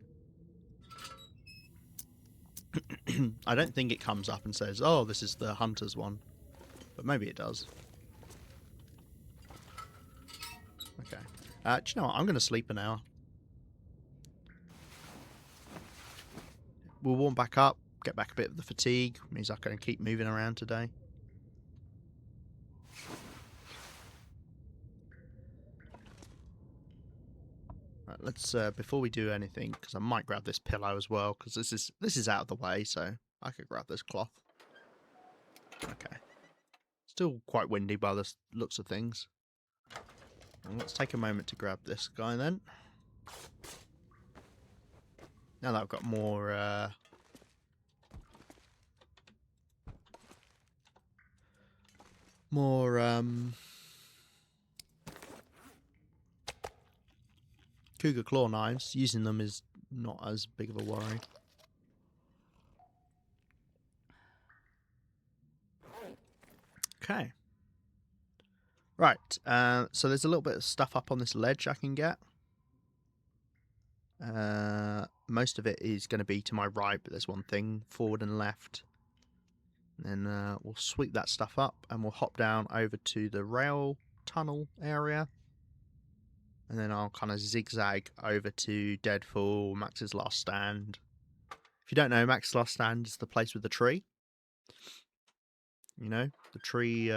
I don't think it comes up and says, oh, this is the hunter's one. But maybe it does. Okay. Do you know what? I'm going to sleep an hour. We'll warm back up, get back a bit of the fatigue. Means I can keep moving around today. Right, let's before we do anything, because I might grab this pillow as well, because this is out of the way, so I could grab this cloth. Okay. Still quite windy by the looks of things. And let's take a moment to grab this guy then. Now that I've got more cougar claw knives, using them is not as big of a worry. Okay. Right, so there's a little bit of stuff up on this ledge I can get. Most of it is going to be to my right, but there's one thing forward and left. And then we'll sweep that stuff up and we'll hop down over to the rail tunnel area. And then I'll kind of zigzag over to Deadfall, Max's Last Stand. If you don't know, Max's Last Stand is the place with the tree. You know, the tree...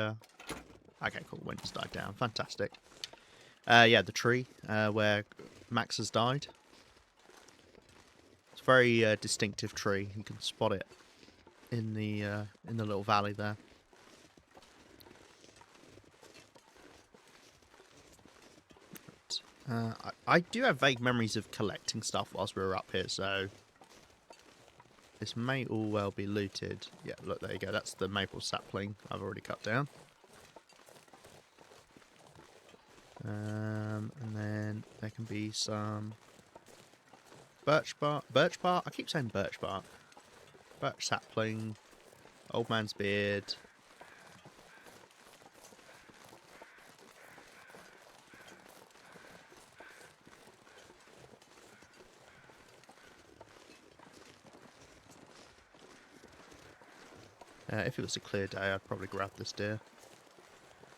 Okay, cool, wind has died down. Fantastic. Yeah, the tree where Max has died. It's a very distinctive tree. You can spot it in the little valley there. I do have vague memories of collecting stuff whilst we were up here, so this may all well be looted. Yeah, look, there you go. That's the maple sapling I've already cut down. And then there can be some birch bark. I keep saying birch bark. Birch sapling. Old man's beard. If it was a clear day, I'd probably grab this deer.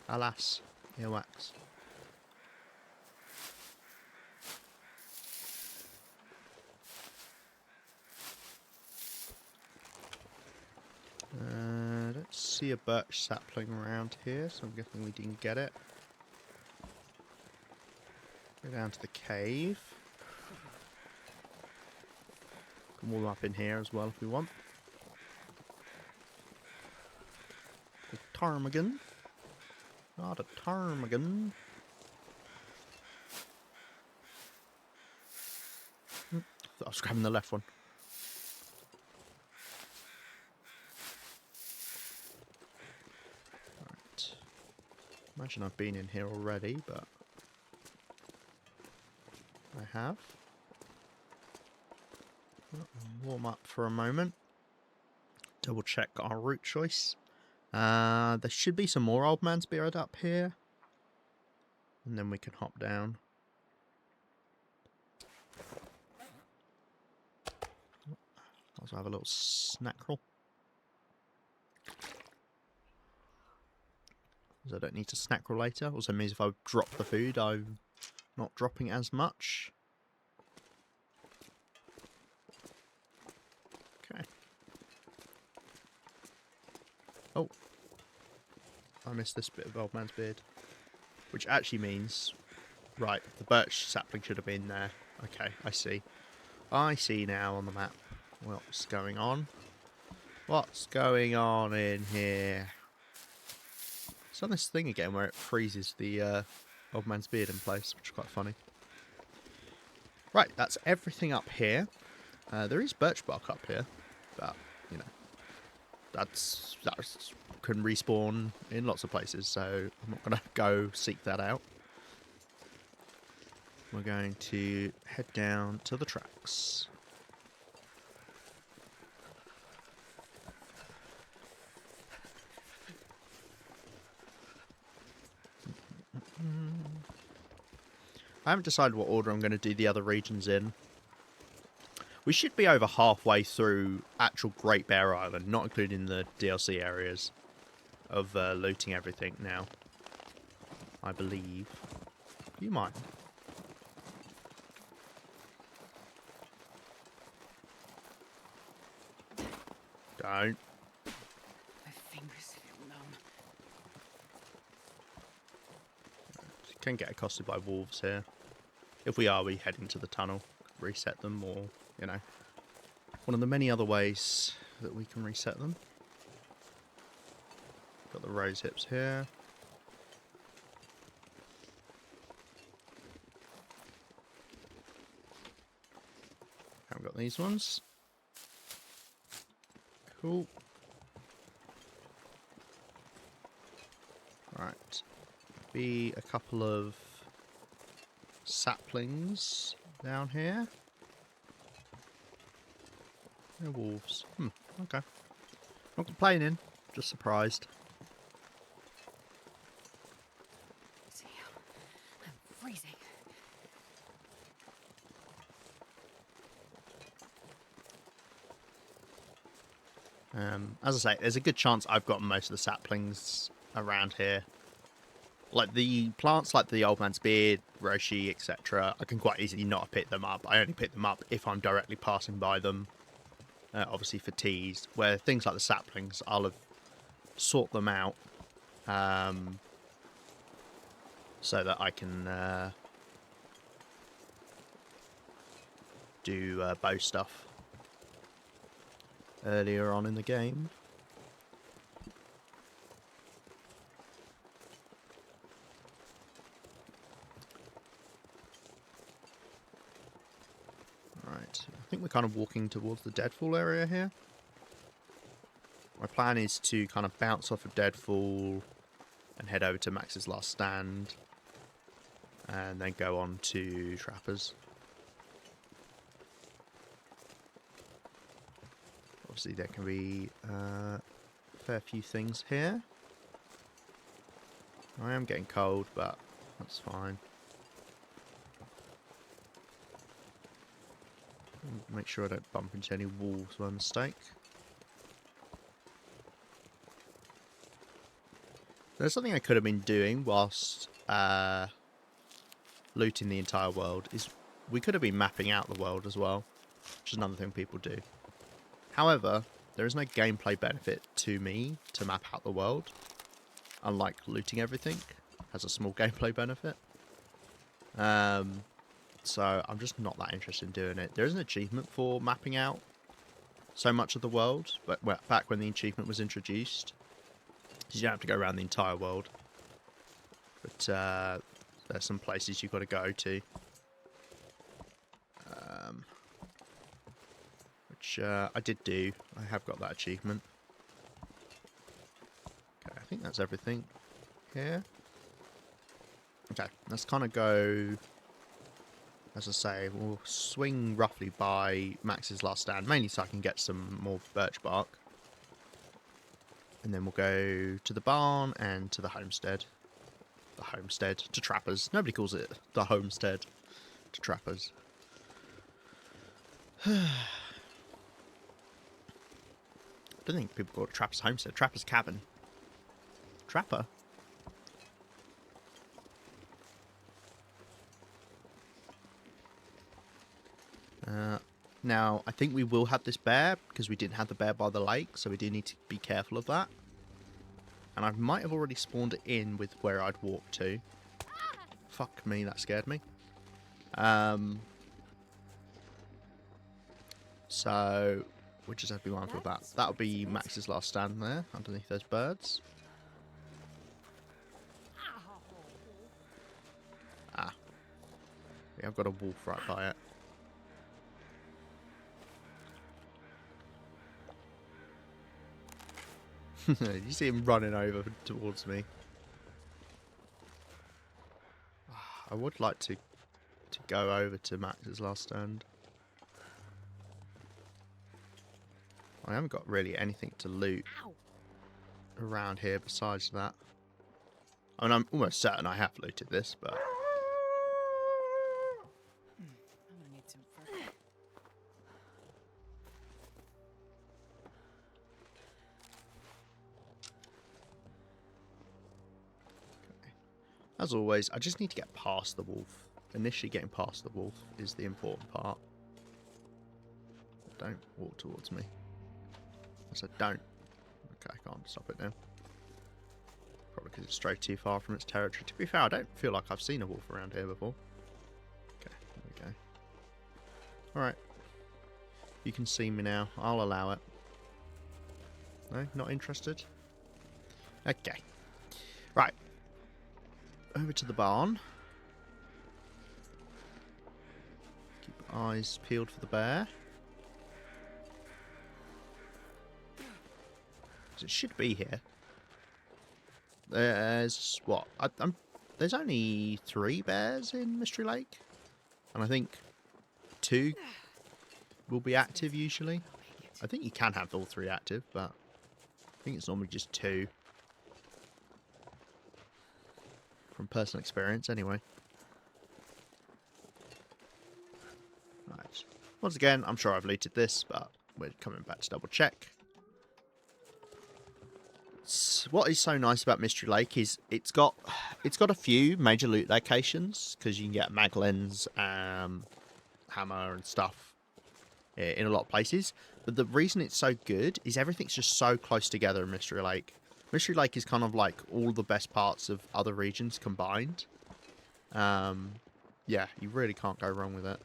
Alas, earwax. Don't see a birch sapling around here, so I'm guessing we didn't get it. Go down to the cave. Can warm up in here as well if we want. The ptarmigan. Not a ptarmigan. I was grabbing the left one. Right. Imagine I've been in here already, but I have. Warm up for a moment. Double check our route choice. There should be some more old man's beard up here. And then we can hop down. Also have a little snack roll. Because I don't need to snack roll later. Also means if I drop the food, I'm not dropping as much. Okay. Oh. I missed this bit of old man's beard. Which actually means... Right, the birch sapling should have been there. Okay, I see. I see now on the map. What's going on? What's going on in here? It's on this thing again where it freezes the old man's beard in place, which is quite funny. Right, that's everything up here. There is birch bark up here, but, you know, that's can respawn in lots of places, so I'm not going to go seek that out. We're going to head down to the tracks. I haven't decided what order I'm going to do the other regions in. We should be over halfway through actual Great Bear Island, not including the DLC areas of looting everything now. I believe. Do you mind? Don't. My fingers feel numb. Can get accosted by wolves here. If we are, we head into the tunnel, reset them, or, you know, one of the many other ways that we can reset them. Got the rose hips here. Haven't got these ones. Cool. Right. Be a couple of saplings down here. No wolves. Okay. Not complaining, just surprised. See, I'm freezing. As I say, there's a good chance I've got most of the saplings around here. Like the plants like the old man's beard, Roshi, etc. I can quite easily not pick them up. I only pick them up if I'm directly passing by them. Obviously for teas. Where things like the saplings, I'll have sought them out. So that I can do bow stuff earlier on in the game. Right, I think we're kind of walking towards the Deadfall area here. My plan is to kind of bounce off of Deadfall and head over to Max's Last Stand, and then go on to Trappers. Obviously there can be a fair few things here. I am getting cold, but that's fine. Make sure I don't bump into any wolves by mistake. There's something I could have been doing whilst looting the entire world, is we could have been mapping out the world as well, which is another thing people do. However, there is no gameplay benefit to me to map out the world, unlike looting everything has a small gameplay benefit. So I'm just not that interested in doing it. There is an achievement for mapping out so much of the world, but back when the achievement was introduced, you don't have to go around the entire world. But there's some places you've got to go to. Which I did do. I have got that achievement. Okay, I think that's everything here. Okay, let's kind of go, as I say, we'll swing roughly by Max's Last Stand, mainly so I can get some more birch bark. And then we'll go to the barn and to the homestead. The homestead to Trappers. Nobody calls it the homestead to Trappers. I don't think people call it Trapper's homestead. Trapper's cabin. Trapper? Now, I think we will have this bear, because we didn't have the bear by the lake, so we do need to be careful of that. And I might have already spawned it in with where I'd walked to. Fuck me, that scared me. So we just have to be mindful of that. That'll be Max's last stand there, underneath those birds. Ah. We have got a wolf right by it. You see him running over towards me. I would like to go over to Max's last stand. I haven't got really anything to loot around here besides that. I mean, I'm almost certain I have looted this, but... I'm gonna need some fur. As always, I just need to get past the wolf. Initially getting past the wolf is the important part. Don't walk towards me. I said don't. Okay, I can't stop it now. Probably because it's strayed too far from its territory. To be fair, I don't feel like I've seen a wolf around here before. Okay, there we go. Alright. You can see me now. I'll allow it. No? Not interested? Okay. Right. Over to the barn. Keep eyes peeled for the bear. It should be here. There's what? There's only 3 bears in Mystery Lake, and I think 2 will be active usually. I think you can have all 3 active, but I think it's normally just 2. From personal experience, anyway. Right. Once again, I'm sure I've looted this, but we're coming back to double check. What is so nice about Mystery Lake is it's got a few major loot locations, because you can get mag lens, hammer and stuff in a lot of places. But the reason it's so good is everything's just so close together in Mystery Lake. Mystery Lake is kind of like all the best parts of other regions combined. Yeah, you really can't go wrong with it.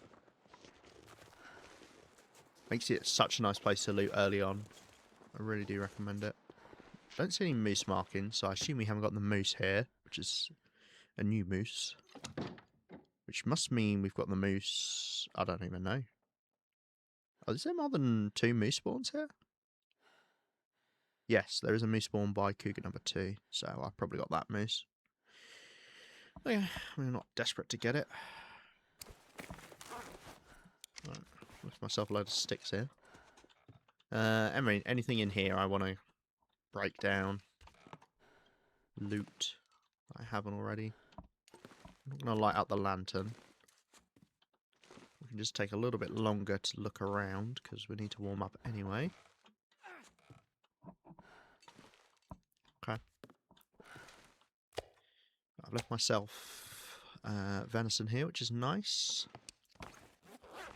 Makes it such a nice place to loot early on. I really do recommend it. Don't see any moose markings, so I assume we haven't got the moose here, which is a new moose. Which must mean we've got the moose... I don't even know. Oh, is there more than 2 moose spawns here? Yes, there is a moose spawn by Cougar number 2, so I've probably got that moose. Okay, we're not desperate to get it. Right, left myself a load of sticks here. Emery, anything in here I want to break down, loot I haven't already. I'm not going to light up the lantern. We can just take a little bit longer to look around because we need to warm up anyway. Okay. I've left myself venison here, which is nice.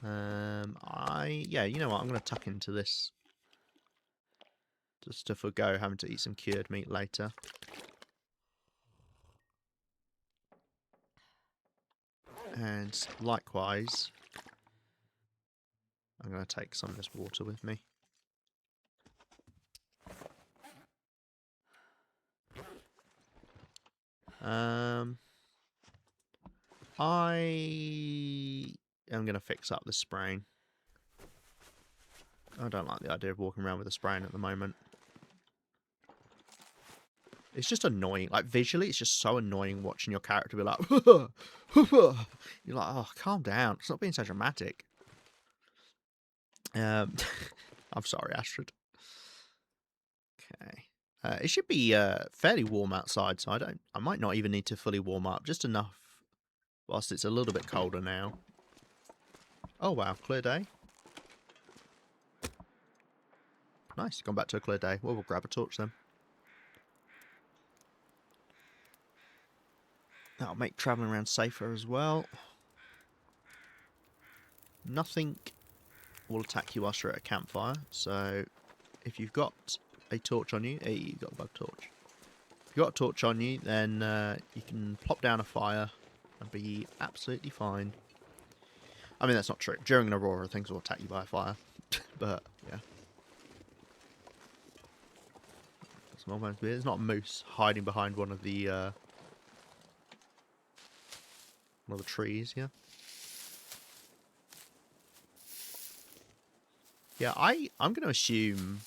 Yeah, you know what? I'm going to tuck into this. Just to forgo having to eat some cured meat later. And likewise, I'm going to take some of this water with me. I am going to fix up the spraying. I don't like the idea of walking around with a spraying at the moment. It's just annoying. Like, visually, it's just so annoying watching your character be like... You're like, oh, calm down. It's not being so dramatic. I'm sorry, Astrid. Okay. It should be fairly warm outside, so I might not even need to fully warm up. Just enough whilst it's a little bit colder now. Oh, wow. Clear day. Nice. Gone back to a clear day. Well, we'll grab a torch then. That'll make travelling around safer as well. Nothing will attack you whilst you're at a campfire. So, if you've got a torch on you... Hey, you've got a bug torch. If you've got a torch on you, then you can plop down a fire and be absolutely fine. I mean, that's not true. During an aurora, things will attack you by fire. But yeah. Small man's beard. There's not a moose hiding behind one of the trees, yeah. Yeah, I'm going to assume,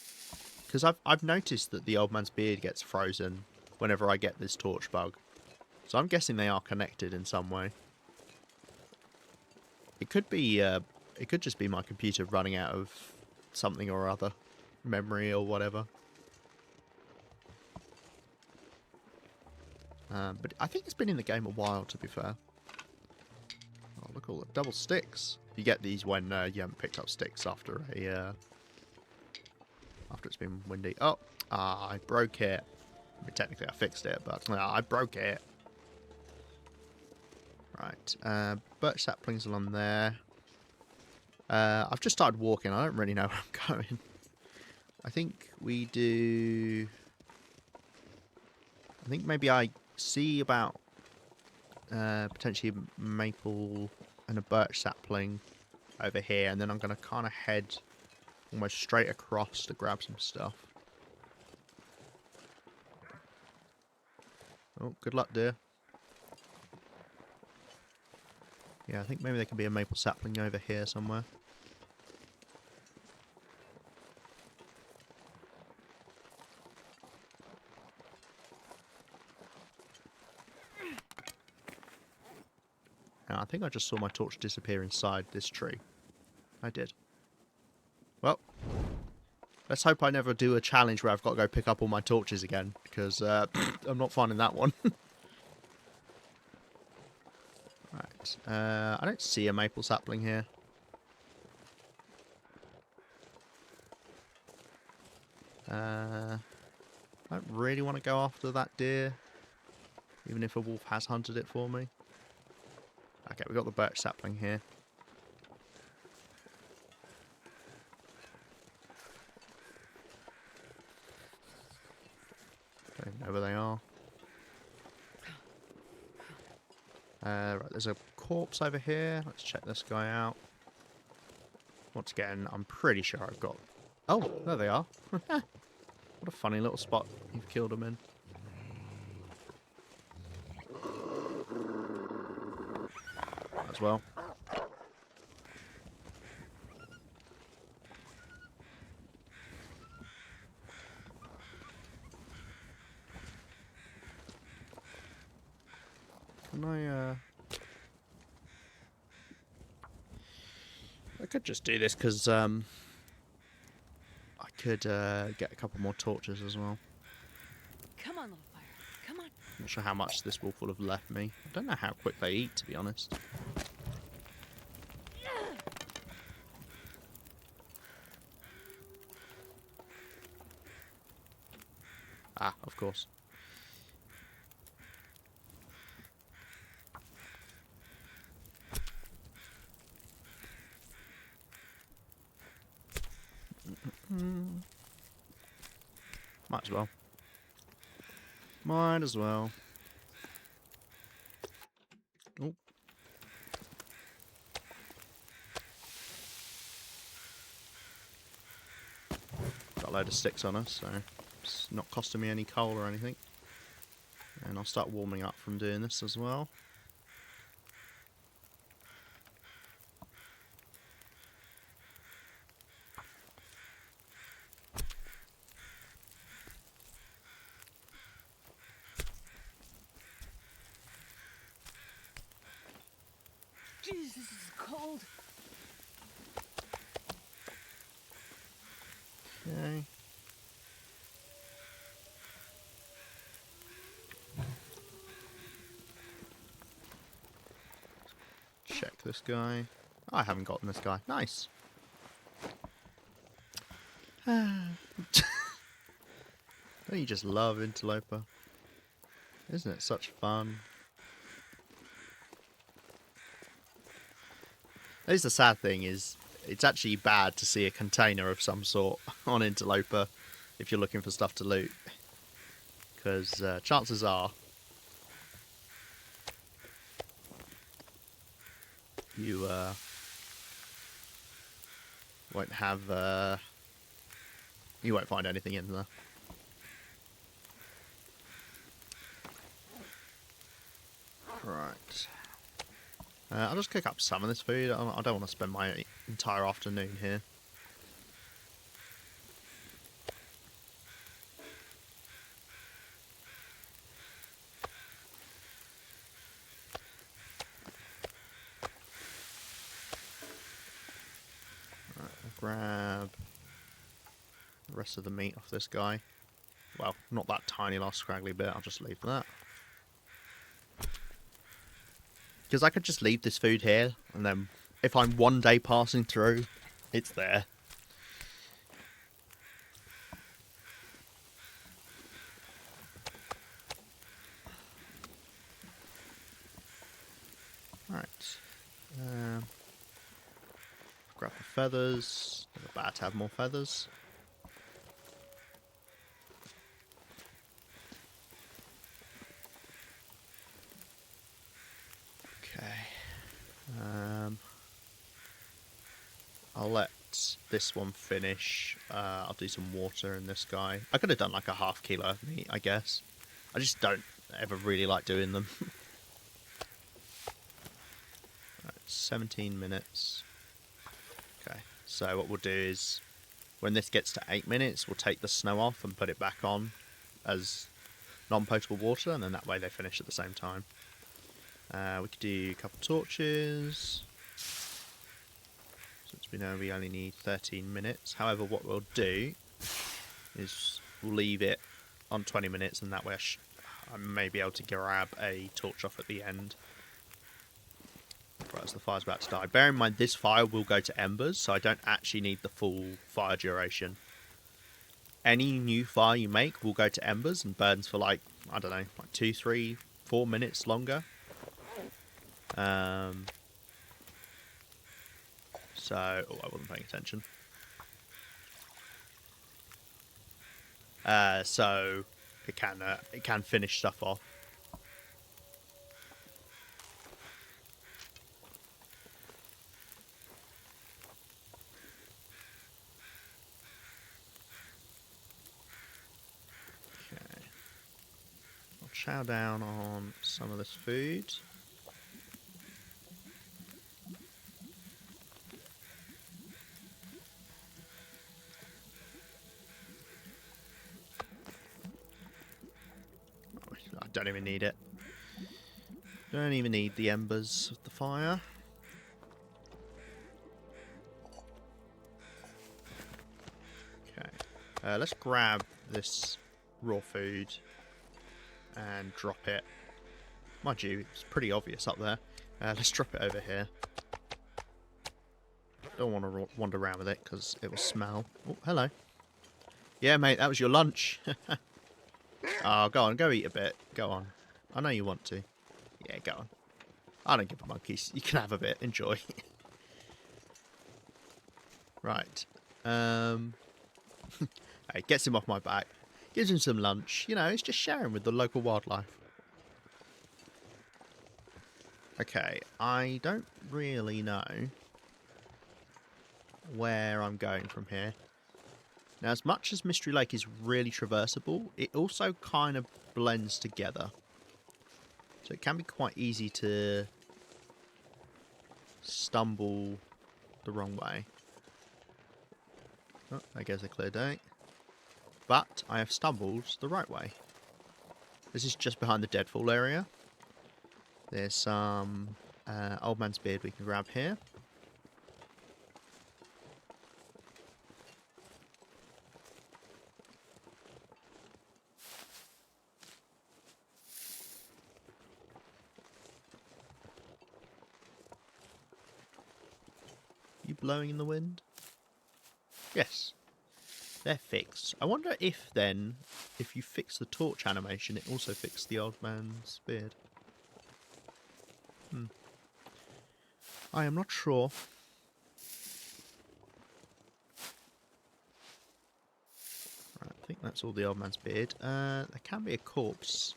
because I've noticed that the old man's beard gets frozen whenever I get this torch bug, so I'm guessing they are connected in some way. It could be, it could just be my computer running out of something or other, memory or whatever. But I think it's been in the game a while, to be fair. Oh, look at all the double sticks. You get these when you haven't picked up sticks after a after it's been windy. Oh, I broke it. I mean, technically I fixed it, but I broke it. Right, birch saplings along there. I've just started walking. I don't really know where I'm going. I think we do... I think maybe I see about potentially a maple and a birch sapling over here, and then I'm going to kind of head almost straight across to grab some stuff. Oh, good luck, dear. Yeah, I think maybe there could be a maple sapling over here somewhere. Now, I think I just saw my torch disappear inside this tree. I did. Well, let's hope I never do a challenge where I've got to go pick up all my torches again, because I'm not finding that one. Right, I don't see a maple sapling here. I don't really want to go after that deer, even if a wolf has hunted it for me. Okay, we've got the birch sapling here. Don't even know where they are. Right, there's a corpse over here. Let's check this guy out. Once again, I'm pretty sure I've got... Oh, there they are. What a funny little spot you've killed them in. As well. Can I could just do this because I could get a couple more torches as well. Come on, little fire. Come on. Not sure how much this wolf will have left me. I don't know how quick they eat, to be honest. Ah, of course. Might as well. Might as well. Oh. Got a load of sticks on us, so it's not costing me any coal or anything. And I'll start warming up from doing this as well. Jeez, this is cold. Okay. Check this guy. Oh, I haven't gotten this guy. Nice. Don't you just love Interloper? Isn't it such fun? That is the sad thing, is it's actually bad to see a container of some sort on Interloper if you're looking for stuff to loot. Because chances are Won't have, you won't find anything in there. Right. I'll just cook up some of this food. I don't want to spend my entire afternoon here. Right, I'll grab the rest of the meat off this guy. Well, not that tiny last scraggly bit. I'll just leave that. Because I could just leave this food here, and then if I'm one day passing through, it's there. Right. Grab the feathers. Never bad to have more feathers. Okay. I'll let this one finish. I'll do some water in this guy. I could have done like a half kilo of meat, I guess. I just don't ever really like doing them. Right, 17 minutes. Okay, so what we'll do is, when this gets to 8 minutes, we'll take the snow off and put it back on as non-potable water, and then that way they finish at the same time. We could do a couple torches, since we know we only need 13 minutes. However, what we'll do is we'll leave it on 20 minutes, and that way I may be able to grab a torch off at the end. Right, so the fire's about to die. Bear in mind, this fire will go to embers, so I don't actually need the full fire duration. Any new fire you make will go to embers and burns for like, I don't know, like 2, 3, 4 minutes longer. So, oh, I wasn't paying attention. So it can finish stuff off. Okay, I'll chow down on some of this food. I don't even need it. Don't even need the embers of the fire. Okay, let's grab this raw food and drop it. Mind you, it's pretty obvious up there. Let's drop it over here. Don't want to wander around with it because it will smell. Oh, hello. Yeah, mate, that was your lunch. Oh, go on, go eat a bit. Go on. I know you want to. Yeah, go on. I don't give a monkeys. You can have a bit. Enjoy. Right. Hey, gets him off my back. Gives him some lunch. You know, it's just sharing with the local wildlife. Okay, I don't really know where I'm going from here. Now, as much as Mystery Lake is really traversable, it also kind of blends together. So it can be quite easy to stumble the wrong way. Oh, I guess a clear day. But I have stumbled the right way. This is just behind the Deadfall area. There's some Old Man's Beard we can grab here. You blowing in the wind? Yes. They're fixed. I wonder if then, if you fix the torch animation, it also fixed the Old Man's Beard. I am not sure. Right, I think that's all the Old Man's Beard. There can be a corpse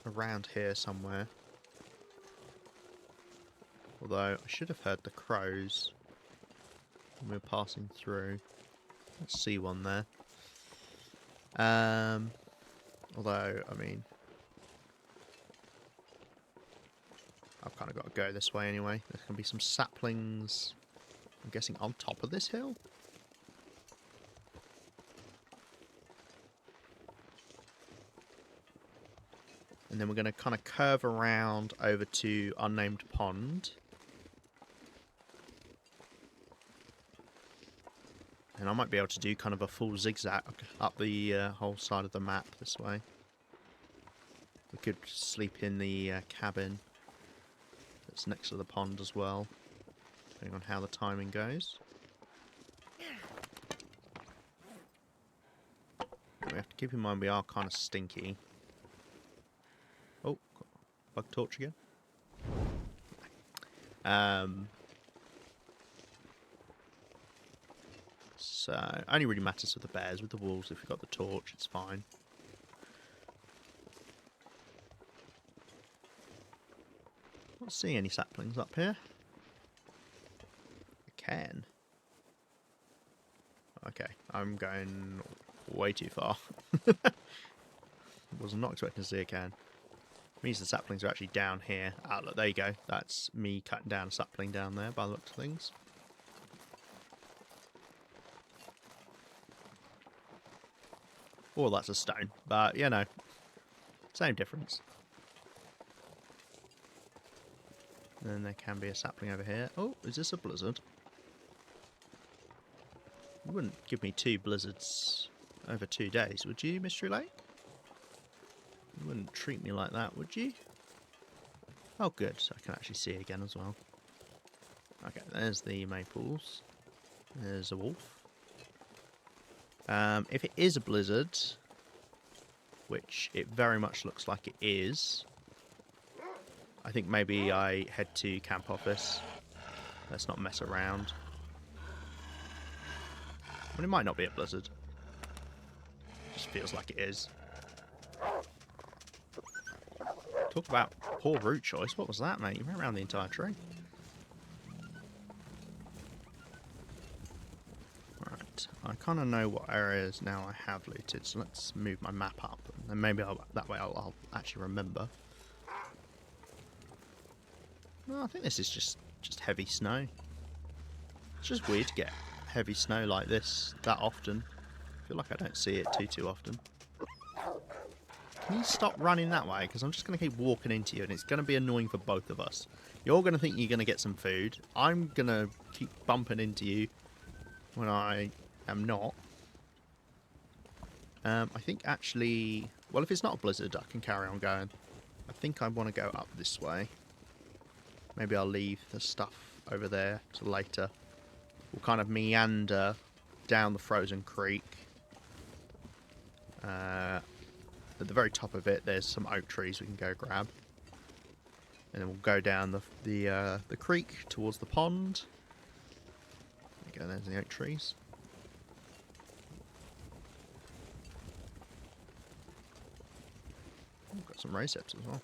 around here somewhere. Although, I should have heard the crows. We're passing through. Let's see one there. Although, I mean, I've kind of got to go this way anyway. There's going to be some saplings, I'm guessing, on top of this hill? And then we're going to kind of curve around over to Unnamed Pond. And I might be able to do kind of a full zigzag up the whole side of the map this way. We could sleep in the cabin that's next to the pond as well, depending on how the timing goes. We have to keep in mind we are kind of stinky. Oh, bug torch again. So, only really matters with the bears. With the wolves, if we've got the torch, it's fine. Not seeing any saplings up here. I can. Okay, I'm going way too far. Was not expecting to see a can. Means the saplings are actually down here. Ah, look, there you go. That's me cutting down a sapling down there by the looks of things. Or that's a stone, but you know, same difference. And then there can be a sapling over here. Oh, is this a blizzard? You wouldn't give me 2 blizzards over 2 days, would you, Mystery Lake? You wouldn't treat me like that, would you? Oh, good. So I can actually see again as well. Okay, there's the maples. There's a wolf. If it is a blizzard, which it very much looks like it is, I think maybe I head to camp office. Let's not mess around. I mean, it might not be a blizzard. It just feels like it is. Talk about poor route choice. What was that, mate? You went around the entire tree. Right. I kind of know what areas now I have looted, so let's move my map up. And maybe that way I'll actually remember. No, I think this is just heavy snow. It's just weird to get heavy snow like this that often. I feel like I don't see it too often. Can you stop running that way? Because I'm just going to keep walking into you and it's going to be annoying for both of us. You're going to think you're going to get some food. I'm going to keep bumping into you when I am not. I think actually... Well, if it's not a blizzard, I can carry on going. I think I want to go up this way. Maybe I'll leave the stuff over there till later. We'll kind of meander down the frozen creek. At the very top of it, there's some oak trees we can go grab. And then we'll go down the creek towards the pond. There you go, there's the oak trees. We've got some raceps as well.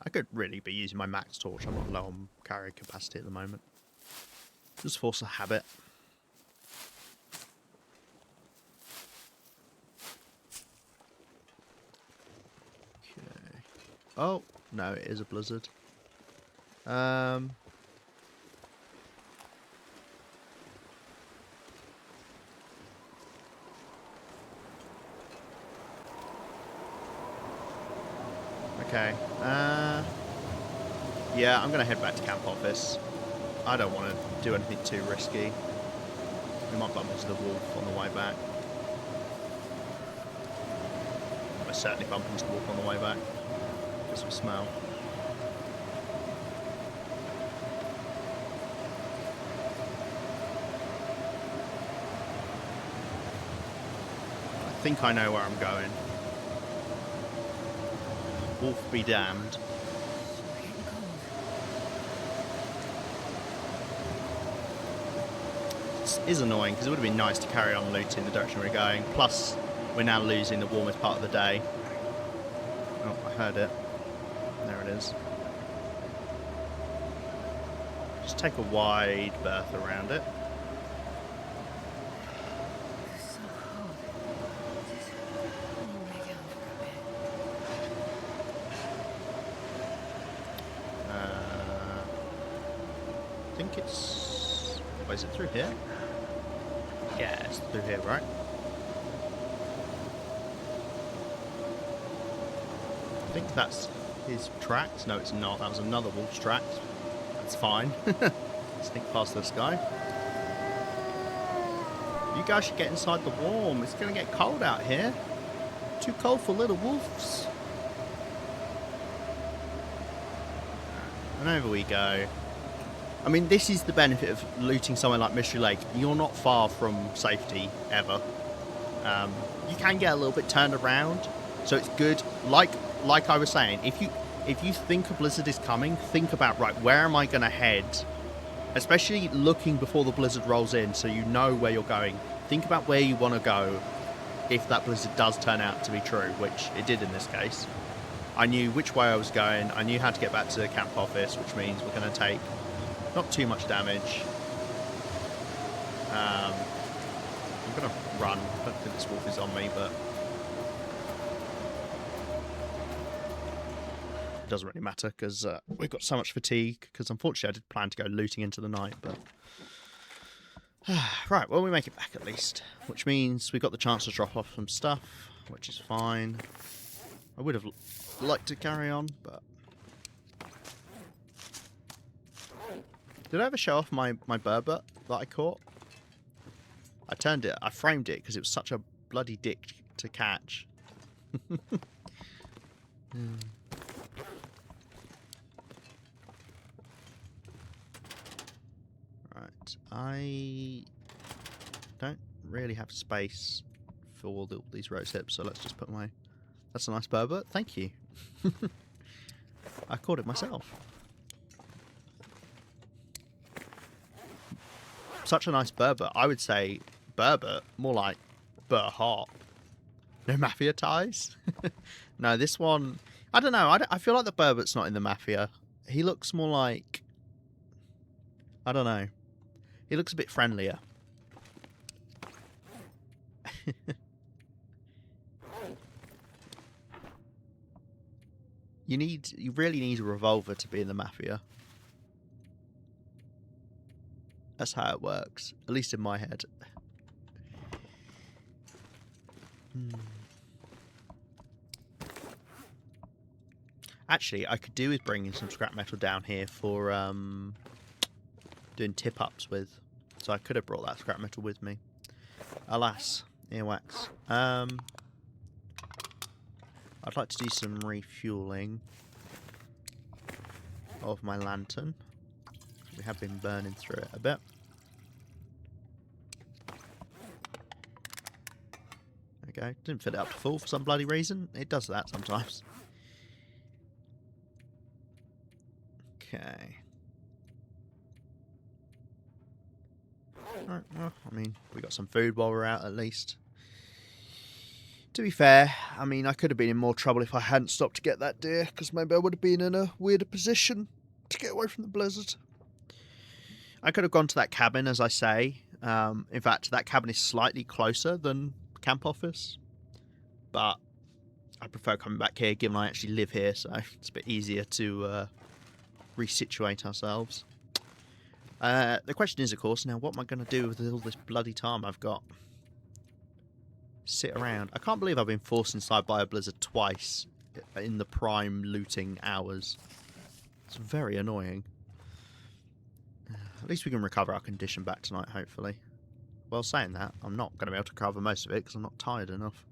I could really be using my max torch. I'm not low on carry capacity at the moment. Just force a habit. Okay. Oh, no, it is a blizzard. Okay. Yeah, I'm going to head back to camp office. I don't want to do anything too risky. We might bump into the wolf on the way back. We'll certainly bump into the wolf on the way back. Because we smell. I think I know where I'm going. Wolf be damned. It is annoying because it would have been nice to carry on looting the direction we're going. Plus, we're now losing the warmest part of the day. Oh, I heard it. There it is. Just take a wide berth around it. It's so cold. Just lay down for a bit. I think it's... Oh, is it through here? Yeah, it's through here, right? I think that's his tracks. No, it's not. That was another wolf's tracks. That's fine. Sneak past this guy. You guys should get inside the warm. It's going to get cold out here. Too cold for little wolves. And over we go. I mean, this is the benefit of looting somewhere like Mystery Lake. You're not far from safety, ever. You can get a little bit turned around, so it's good. Like I was saying, if you think a blizzard is coming, think about, right, where am I going to head? Especially looking before the blizzard rolls in, so you know where you're going. Think about where you want to go if that blizzard does turn out to be true, which it did in this case. I knew which way I was going. I knew how to get back to the camp office, which means we're going to take not too much damage. I'm going to run. I don't think this wolf is on me, but it doesn't really matter because we've got so much fatigue. Because unfortunately, I did plan to go looting into the night, but right. Well, we make it back at least, which means we got the chance to drop off some stuff, which is fine. I would have liked to carry on, but did I ever show off my burbot that I caught? I framed it because it was such a bloody dick to catch. Right, I don't really have space for all these rose hips, so let's just put my... That's a nice burbot, thank you. I caught it myself. Such a nice burbot. I would say burbot, more like hop. No mafia ties? No, this one... I don't know. I feel like the burbot's not in the mafia. He looks more like... I don't know. He looks a bit friendlier. You really need a revolver to be in the mafia. That's how it works, at least in my head. Actually, I could do with bringing some scrap metal down here for doing tip-ups with. So I could have brought that scrap metal with me. Alas, earwax. I'd like to do some refueling of my lantern. We have been burning through it a bit. There we go. Didn't fit it up to full for some bloody reason. It does that sometimes. Okay. Alright, well, I mean, we got some food while we're out at least. To be fair, I mean, I could have been in more trouble if I hadn't stopped to get that deer, because maybe I would have been in a weirder position to get away from the blizzard. I could have gone to that cabin, as I say. In fact, that cabin is slightly closer than camp office, but I prefer coming back here, given I actually live here, so it's a bit easier to resituate ourselves. The question is, of course, now what am I going to do with all this bloody time I've got? Sit around. I can't believe I've been forced inside by a blizzard twice in the prime looting hours. It's very annoying. At least we can recover our condition back tonight, hopefully. Well, saying that, I'm not going to be able to cover most of it because I'm not tired enough.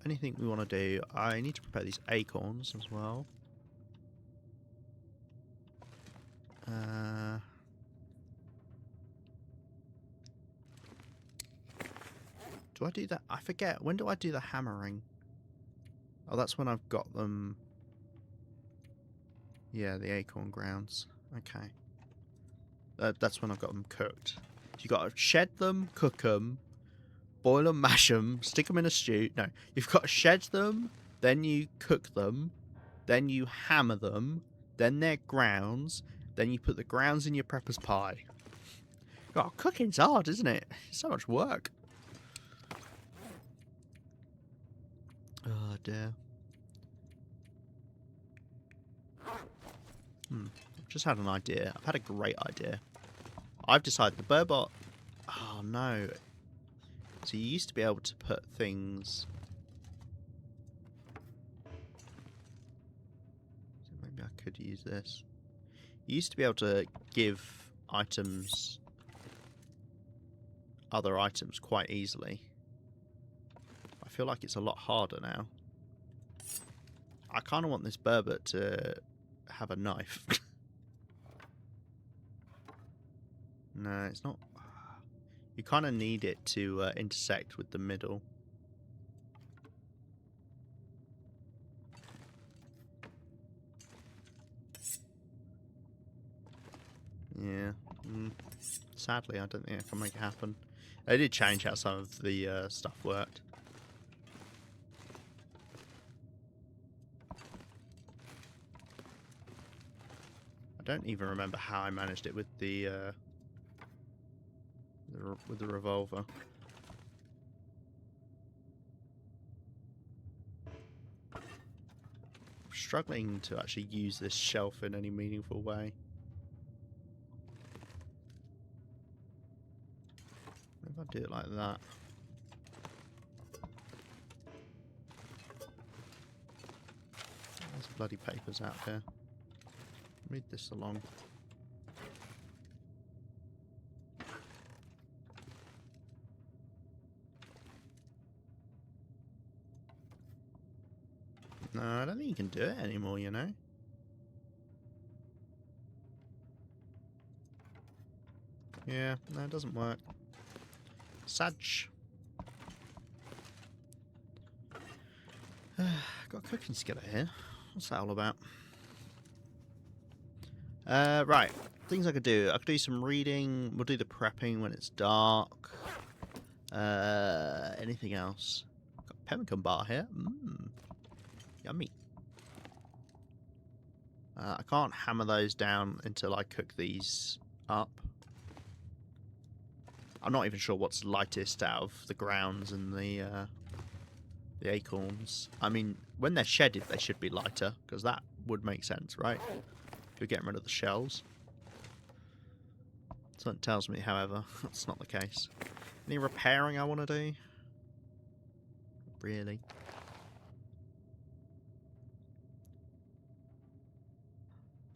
Anything we want to do? I need to prepare these acorns as well. Do I do that? I forget. When do I do the hammering? Oh, that's when I've got them. Yeah, the acorn grounds. Okay. That's when I've got them cooked. So you've got to shed them, cook them, boil them, mash them, stick them in a stew. No, you've got to shed them, then you cook them, then you hammer them, then they're grounds, then you put the grounds in your prepper's pie. Oh, cooking's hard, isn't it? It's so much work. Oh dear. I've just had an idea. I've had a great idea. I've decided the Burbot... Oh no. So you used to be able to put things... So maybe I could use this. You used to be able to give items... other items quite easily. I feel like it's a lot harder now. I kind of want this Burbot to have a knife. No, it's not. You kind of need it to intersect with the middle. Yeah. Sadly, I don't think I can make it happen. They did change how some of the stuff worked. I don't even remember how I managed it with the revolver. I'm struggling to actually use this shelf in any meaningful way. If I do it like that. There's bloody papers out there. Read this along. No, I don't think you can do it anymore, you know? Yeah, no, it doesn't work. Sadge. Got a cooking skillet here. What's that all about? Right. Things I could do. I could do some reading. We'll do the prepping when it's dark. Anything else? Got a pemmican bar here. Yummy. I can't hammer those down until I cook these up. I'm not even sure what's lightest out of the grounds and the acorns. I mean, when they're shedded, they should be lighter, because that would make sense, right? If you're getting rid of the shells. Something tells me, however, that's not the case. Any repairing I want to do? Really?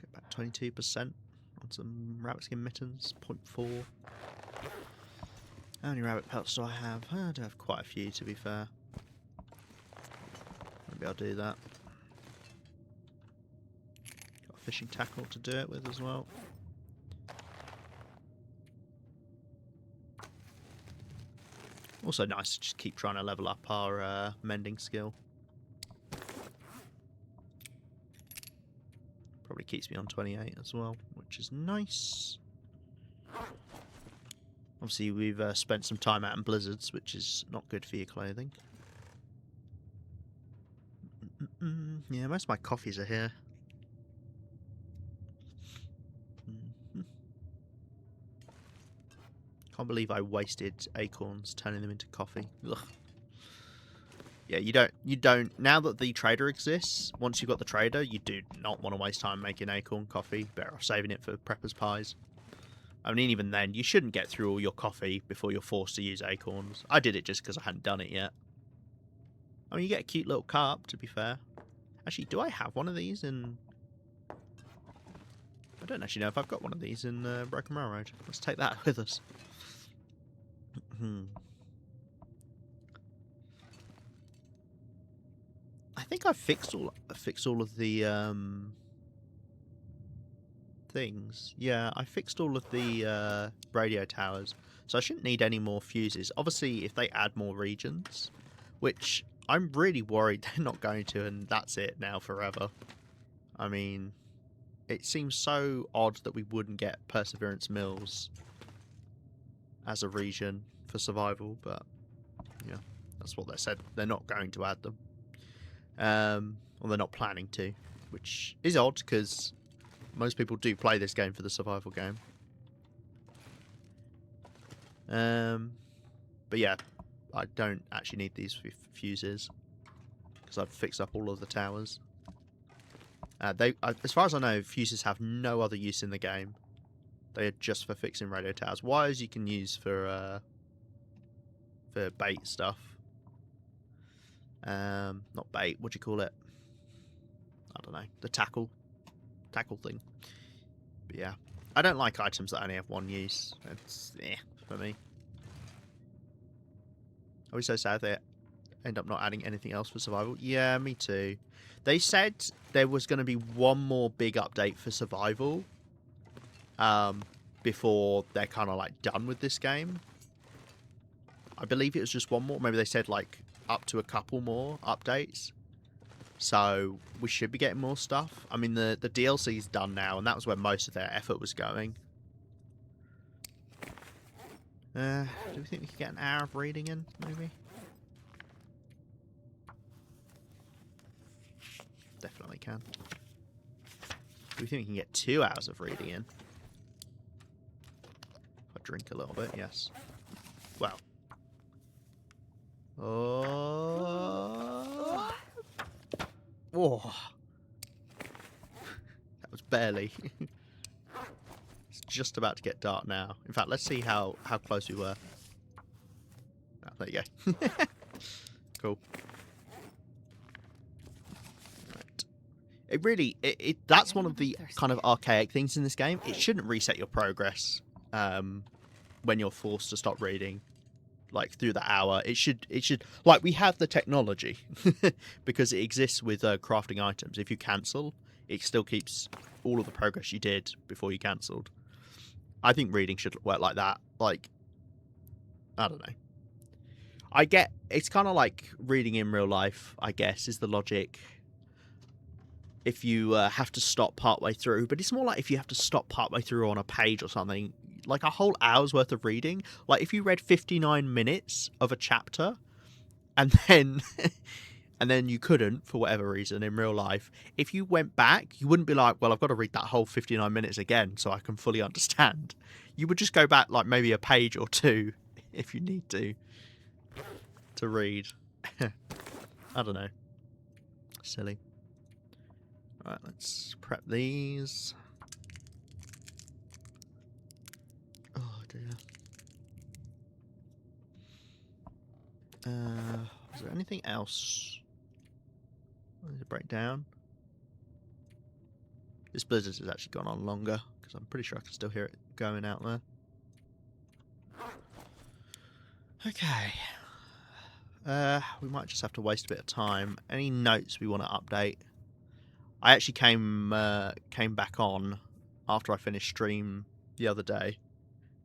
Get back 22% on some rabbit skin mittens. 0.4. How many rabbit pelts do I have? I do have quite a few, to be fair. Maybe I'll do that. Got a fishing tackle to do it with as well. Also nice to just keep trying to level up our mending skill. Probably keeps me on 28 as well, which is nice. Obviously, we've spent some time out in blizzards, which is not good for your clothing. Yeah, most of my coffees are here. Can't believe I wasted acorns turning them into coffee. Ugh. Yeah, you don't. Now that the trader exists, once you've got the trader, you do not want to waste time making acorn coffee. Better off saving it for prepper's pies. I mean, even then, you shouldn't get through all your coffee before you're forced to use acorns. I did it just because I hadn't done it yet. I mean, you get a cute little cup, to be fair. Actually, do I have one of these in... I don't actually know if I've got one of these in Broken Railroad. Let's take that with us. I think I fixed all of the things. Yeah, I fixed all of the radio towers, so I shouldn't need any more fuses. Obviously, if they add more regions, which I'm really worried they're not going to, and that's it now forever. I mean, it seems so odd that we wouldn't get Perseverance Mills as a region for survival, but Yeah, that's what they said. They're not going to add them. Or they're not planning to, which is odd because most people do play this game for the survival game. But yeah, I don't actually need these fuses because I've fixed up all of the towers. As far as I know, fuses have no other use in the game. They are just for fixing radio towers. Wires you can use for bait stuff. Not bait. What do you call it? I don't know. The tackle thing. But yeah, I don't like items that only have one use. It's for me. Are we so sad they end up not adding anything else for survival? Yeah, me too. They said there was going to be one more big update for survival before they're kind of like done with this game. I believe it was just one more. Maybe they said like up to a couple more updates. So we should be getting more stuff. I mean, the DLC's done now, and that was where most of their effort was going. Do we think we could get an hour of reading in, maybe? Definitely can. Do we think we can get 2 hours of reading in? If I drink a little bit, yes. Well. Oh. Oh. That was barely. It's just about to get dark now. In fact, let's see how close we were. Oh, there you go. Cool. Right. It really, that's one of the kind of archaic things in this game. It shouldn't reset your progress when you're forced to stop reading. Like through the hour, it should like we have the technology because it exists with crafting items. If you cancel, it still keeps all of the progress you did before you cancelled. I think reading should work like that. Like, I don't know. I get it's kind of like reading in real life, I guess, is the logic. If you have to stop partway through, but it's more like if you have to stop partway through on a page or something. Like a whole hour's worth of reading. Like if you read 59 minutes of a chapter and then you couldn't for whatever reason in real life, if you went back, you wouldn't be like, well, I've got to read that whole 59 minutes again so I can fully understand. You would just go back like maybe a page or two if you need to read. I don't know. Silly. Alright, let's prep these. Oh dear. Is there anything else? I need to break down. This blizzard has actually gone on longer because I'm pretty sure I can still hear it going out there. Okay. We might just have to waste a bit of time. Any notes we want to update? I actually came back on after I finished stream the other day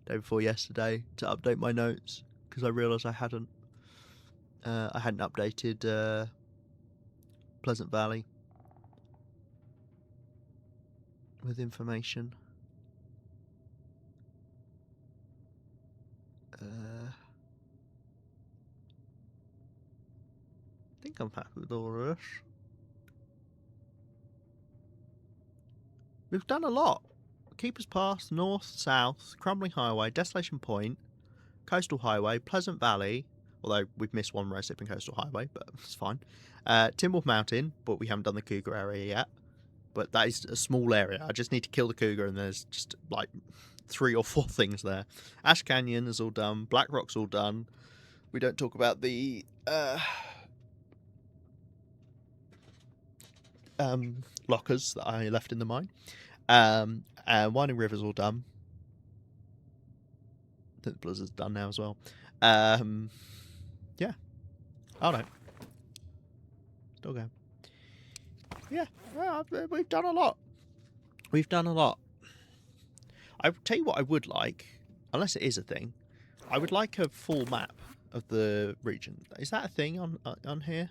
before yesterday, to update my notes because I realised I hadn't updated Pleasant Valley with information. I think I'm happy with all of this. We've done a lot. Keeper's Pass, North, South, Crumbling Highway, Desolation Point, Coastal Highway, Pleasant Valley, although we've missed one road in Coastal Highway, but it's fine. Timberwolf Mountain, but we haven't done the cougar area yet. But that is a small area. I just need to kill the cougar and there's just like 3 or 4 things there. Ash Canyon is all done. Black Rock's all done. We don't talk about the lockers that I left in the mine. And Winding River's all done. I think the Blizzard's done now as well. Yeah. Oh no. Still going. Yeah, well, we've done a lot. We've done a lot. I'll tell you what I would like, unless it is a thing, I would like a full map of the region. Is that a thing on here?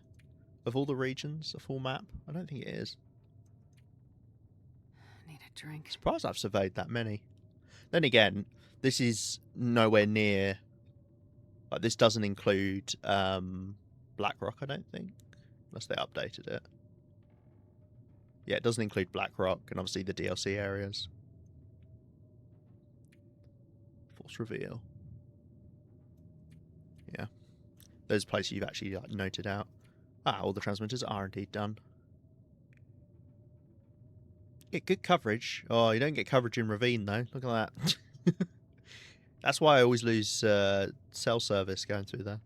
Of all the regions, a full map? I don't think it is. Need a drink. Surprised I've surveyed that many. Then again, this is nowhere near Like, this doesn't include Blackrock, I don't think. Unless they updated it. Yeah, it doesn't include Blackrock, and obviously the DLC areas. Force reveal. Yeah. Those places you've actually noted out. Ah, all the transmitters are indeed done. Get good coverage. Oh, you don't get coverage in Ravine, though. Look at that. That's why I always lose cell service going through there.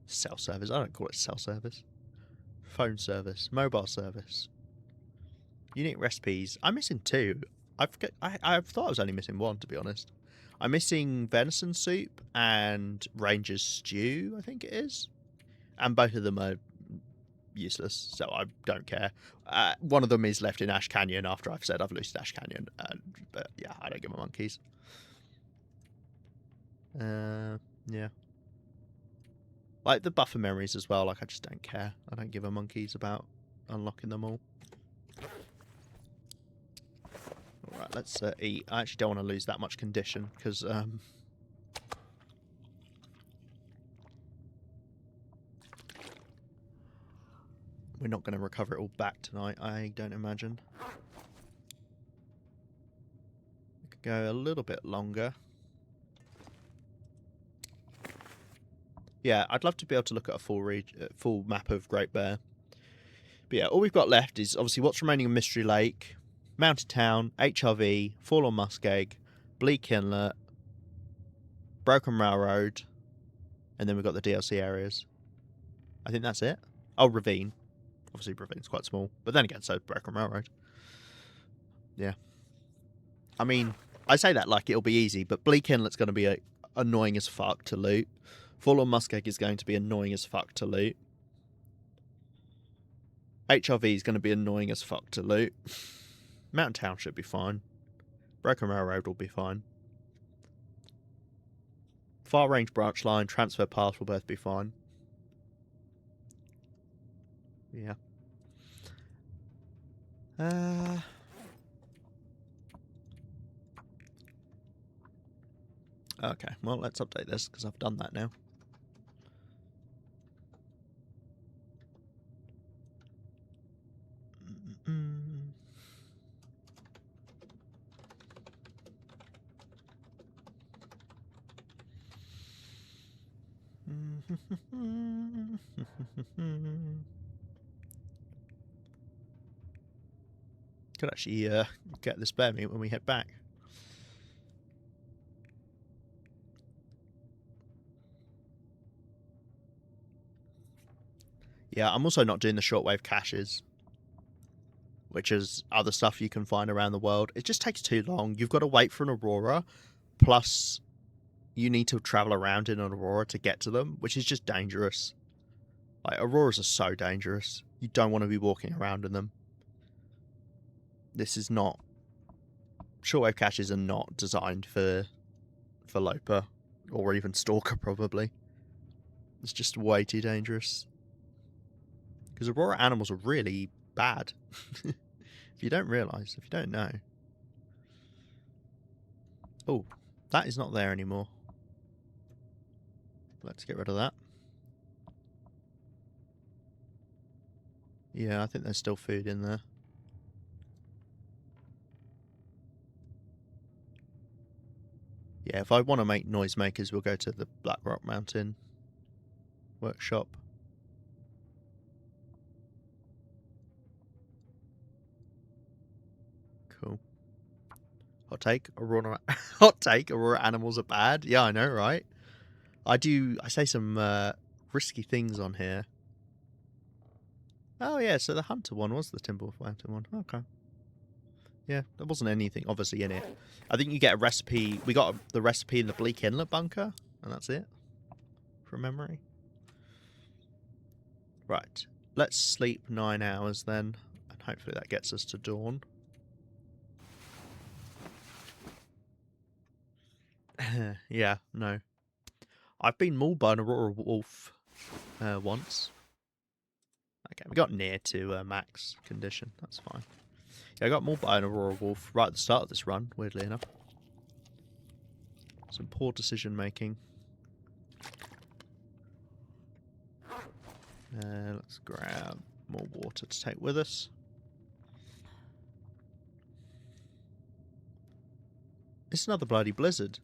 Cell service? I don't call it cell service. Phone service. Mobile service. Unique recipes. I'm missing 2. I thought I was only missing 1, to be honest. I'm missing venison soup and Ranger's stew, I think it is. And both of them are useless, so I don't care. One of them is left in Ash Canyon after I've said I've looted Ash Canyon. But yeah, I don't give my monkeys. Yeah. Like the buffer memories as well, like I just don't care. I don't give a monkeys about unlocking them all. Alright, let's eat. I actually don't want to lose that much condition, because we're not going to recover it all back tonight, I don't imagine. We could go a little bit longer. Yeah, I'd love to be able to look at a full map of Great Bear. But yeah, all we've got left is obviously what's remaining of Mystery Lake, Mountain Town, HRV, Forlorn Muskeg, Bleak Inlet, Broken Railroad, and then we've got the DLC areas. I think that's it. Oh, Ravine. Obviously, Ravine's quite small. But then again, so Broken Railroad. Yeah. I mean, I say that like it'll be easy, but Bleak Inlet's going to be annoying as fuck to loot. Forlorn Muskeg is going to be annoying as fuck to loot. HRV is going to be annoying as fuck to loot. Mountain Town should be fine. Broken Railroad will be fine. Far Range Branch Line, Transfer Path will both be fine. Yeah. Okay, well, let's update this, because I've done that now. Could actually get the spare meat when we head back. Yeah, I'm also not doing the shortwave caches, which is other stuff you can find around the world. It just takes too long. You've got to wait for an aurora, plus you need to travel around in an aurora to get to them, which is just dangerous. Like, auroras are so dangerous. You don't want to be walking around in them. This is not... Shortwave caches are not designed for Loper, or even Stalker, probably. It's just way too dangerous. Because aurora animals are really bad. If you don't realise, if you don't know. Oh, that is not there anymore. Let's get rid of that. Yeah, I think there's still food in there. Yeah, if I want to make noisemakers, we'll go to the Black Rock Mountain workshop. Cool. Hot take, Aurora. Hot take, Aurora animals are bad. Yeah, I know, right? I say some risky things on here. Oh yeah, so the Hunter one was the Timberwolf Mountain one. Okay. Yeah, there wasn't anything obviously in it. I think you get a recipe. We got the recipe in the Bleak Inlet bunker, and that's it. From memory. Right. Let's sleep 9 hours then, and hopefully that gets us to dawn. Yeah, no. I've been mauled by an Aurora Wolf once. Okay, we got near to max condition. That's fine. Yeah, I got mauled by an Aurora Wolf right at the start of this run, weirdly enough. Some poor decision making. Let's grab more water to take with us. It's another bloody blizzard.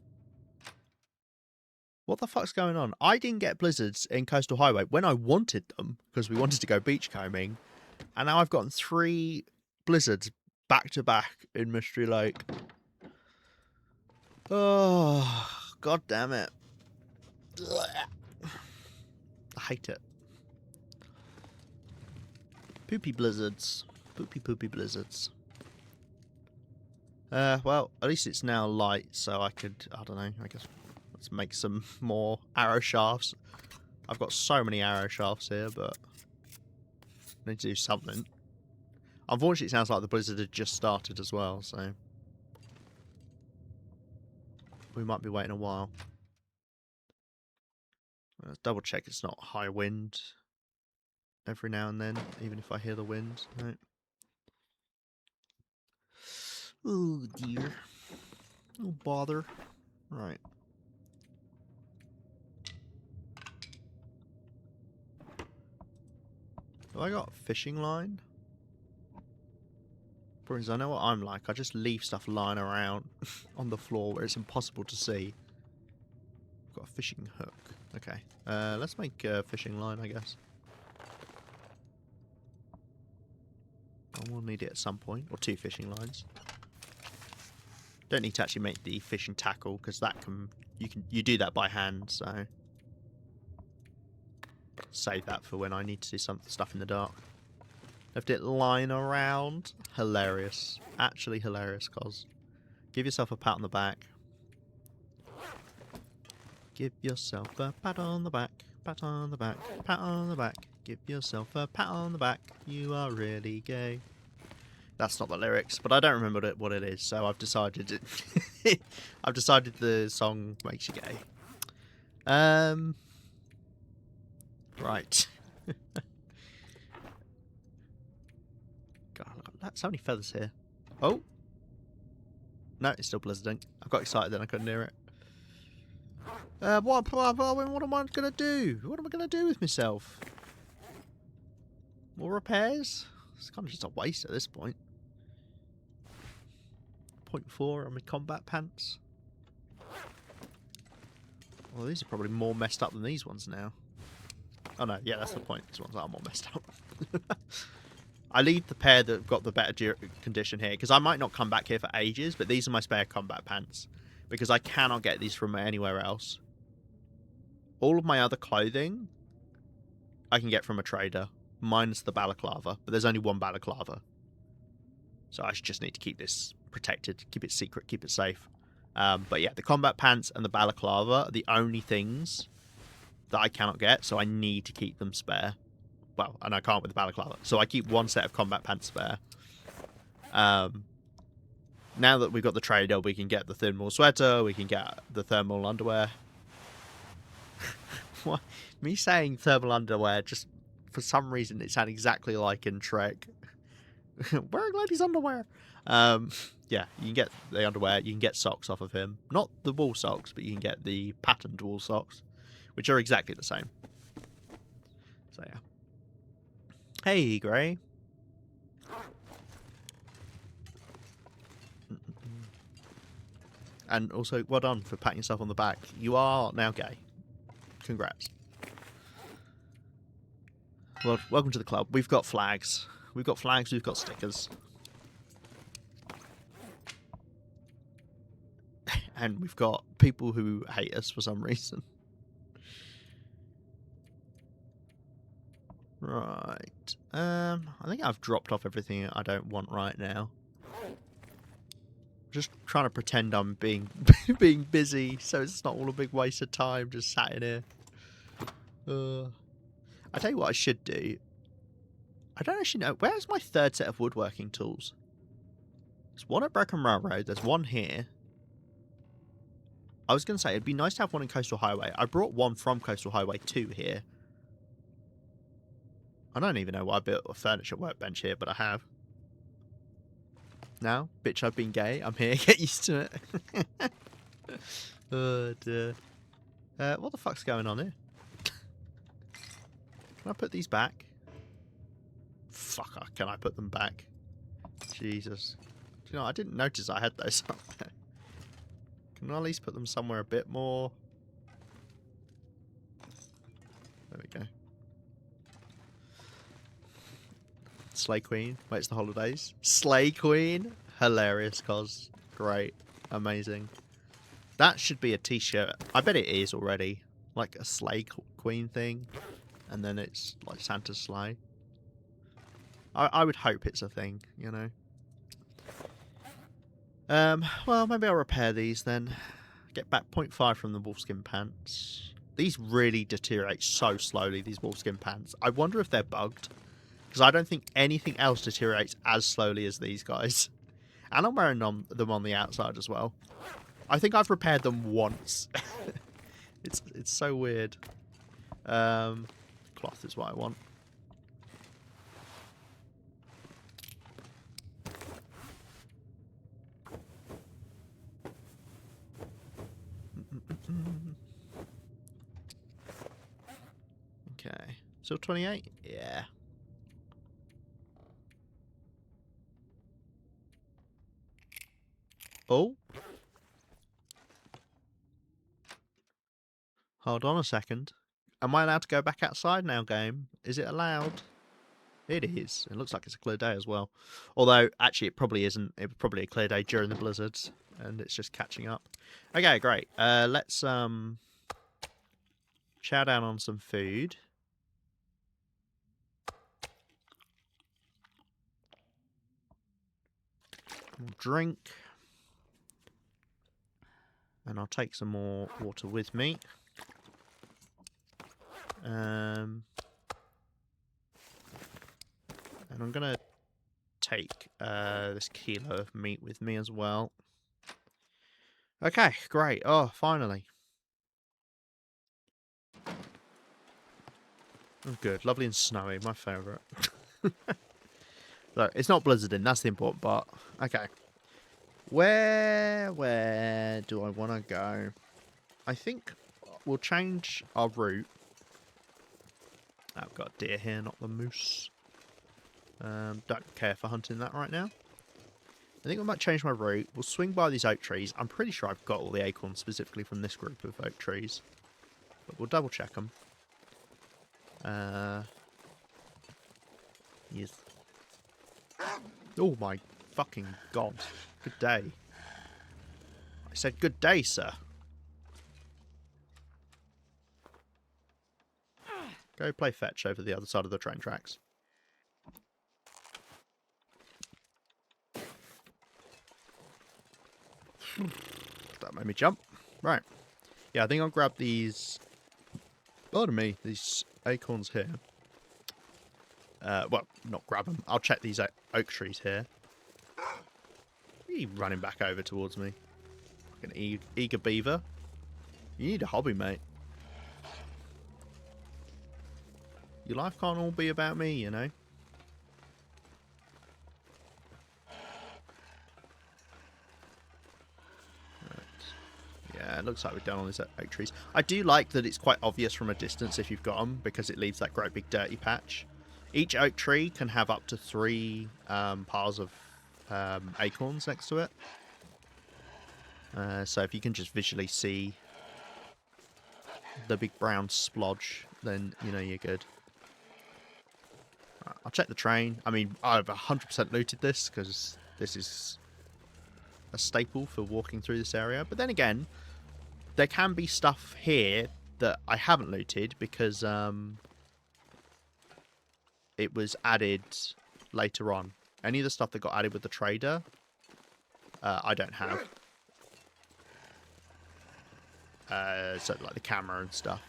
What the fuck's going on? I didn't get blizzards in Coastal Highway when I wanted them, because we wanted to go beachcombing. And now I've gotten 3 blizzards back to back in Mystery Lake. Oh, god damn it. I hate it. Poopy blizzards. Poopy blizzards. Well, at least it's now light, so I could, I don't know, I guess let's make some more arrow shafts. I've got so many arrow shafts here, but I need to do something. Unfortunately, it sounds like the blizzard had just started as well, so we might be waiting a while. Let's double check it's not high wind every now and then, even if I hear the wind. No. Oh dear. Oh bother. Right. Have I got fishing line? Because I know what I'm like. I just leave stuff lying around on the floor where it's impossible to see. I've got a fishing hook. Okay. Let's make a fishing line, I guess. I will need it at some point. Or 2 fishing lines. Don't need to actually make the fishing tackle, because that can you do that by hand, so save that for when I need to do some stuff in the dark. Left it lying around. Hilarious. Actually hilarious, cos. Give yourself a pat on the back. Give yourself a pat on the back. Pat on the back. Pat on the back. Give yourself a pat on the back. You are really gay. That's not the lyrics, but I don't remember what it is, so I've decided it. I've decided the song makes you gay. Right. God, look, so many feathers here. Oh. No, it's still blizzarding. I got excited then I couldn't hear it. What am I going to do? What am I going to do with myself? More repairs? It's kind of just a waste at this point. 0.4 on my combat pants. Well, these are probably more messed up than these ones now. Oh no, yeah, that's the point. These ones are more messed up. I leave the pair that have got the better condition here, because I might not come back here for ages, but these are my spare combat pants. Because I cannot get these from anywhere else. All of my other clothing I can get from a trader, minus the balaclava, but there's only one balaclava. So I just need to keep this protected, keep it secret, keep it safe. But yeah, the combat pants and the balaclava are the only things that I cannot get, so I need to keep them spare. Well, and I can't with the balaclava, so I keep one set of combat pants spare. Now that we've got the trader, we can get the thermal sweater, we can get the thermal underwear. What? Me saying thermal underwear, just for some reason it sounds exactly like in Trek. Wearing ladies' underwear. Yeah, you can get the underwear, you can get socks off of him. Not the wool socks, but you can get the patterned wool socks, which are exactly the same. So yeah. Hey, Grey. And also, well done for patting yourself on the back. You are now gay. Congrats. Well, welcome to the club. We've got flags. We've got flags, we've got stickers. And we've got people who hate us for some reason. Right. I think I've dropped off everything I don't want right now. Just trying to pretend I'm being being busy, so it's not all a big waste of time just sat in here. I tell you what I should do. I don't actually know. Where's my 3rd set of woodworking tools? There's one at Brecon Railroad. There's one here. I was going to say, it'd be nice to have one in Coastal Highway. I brought one from Coastal Highway 2 here. I don't even know why I built a furniture workbench here, but I have. Now, bitch, I've been gay. I'm here. Get used to it. Oh dear. What the fuck's going on here? Can I put these back? Fuck, can I put them back? Jesus. Do you know, I didn't notice I had those up there. Can I at least put them somewhere a bit more? There we go. Slay Queen. Wait, it's the holidays. Slay Queen. Hilarious, cos. Great. Amazing. That should be a t-shirt. I bet it is already. Like a Slay Queen thing. And then it's like Santa's sleigh. I would hope it's a thing, you know. Well, maybe I'll repair these then. Get back 0.5 from the wolfskin pants. These really deteriorate so slowly, these wolfskin pants. I wonder if they're bugged. Because I don't think anything else deteriorates as slowly as these guys. And I'm wearing them on the outside as well. I think I've repaired them once. It's so weird. Cloth is what I want. Okay. Still 28? Yeah. Oh. Hold on a second. Am I allowed to go back outside now, game? Is it allowed? It is. It looks like it's a clear day as well. Although, actually, it probably isn't. It was probably a clear day during the blizzards, and it's just catching up. Okay, great. Let's chow down on some food. Drink. And I'll take some more water with me. And I'm going to take this kilo of meat with me as well. Okay, great. Oh, finally. Oh, good. Lovely and snowy. My favourite. Look, it's not blizzarding. That's the important part. Okay. Where do I want to go? I think we'll change our route. Oh, I've got a deer here, not the moose. Don't care for hunting that right now. I think I might change my route. We'll swing by these oak trees. I'm pretty sure I've got all the acorns specifically from this group of oak trees. But we'll double check them. Yes. Oh my fucking god. Good day. I said good day, sir. Go play fetch over the other side of the train tracks. That made me jump. Right. Yeah, I think I'll grab these... Pardon me, these acorns here. Well, not grab them. I'll check these oak trees here. Are you running back over towards me? Like an eager beaver? You need a hobby, mate. Your life can't all be about me, you know? Yeah, it looks like we're done on these oak trees. I do like that it's quite obvious from a distance if you've got them, because it leaves that great big dirty patch. Each oak tree can have up to 3 piles of acorns next to it. So if you can just visually see the big brown splodge, then you know you're good. Right, I'll check the train. I mean, I've 100% looted this, because this is a staple for walking through this area. But then again, there can be stuff here that I haven't looted because it was added later on. Any of the stuff that got added with the trader, I don't have. So like the camera and stuff.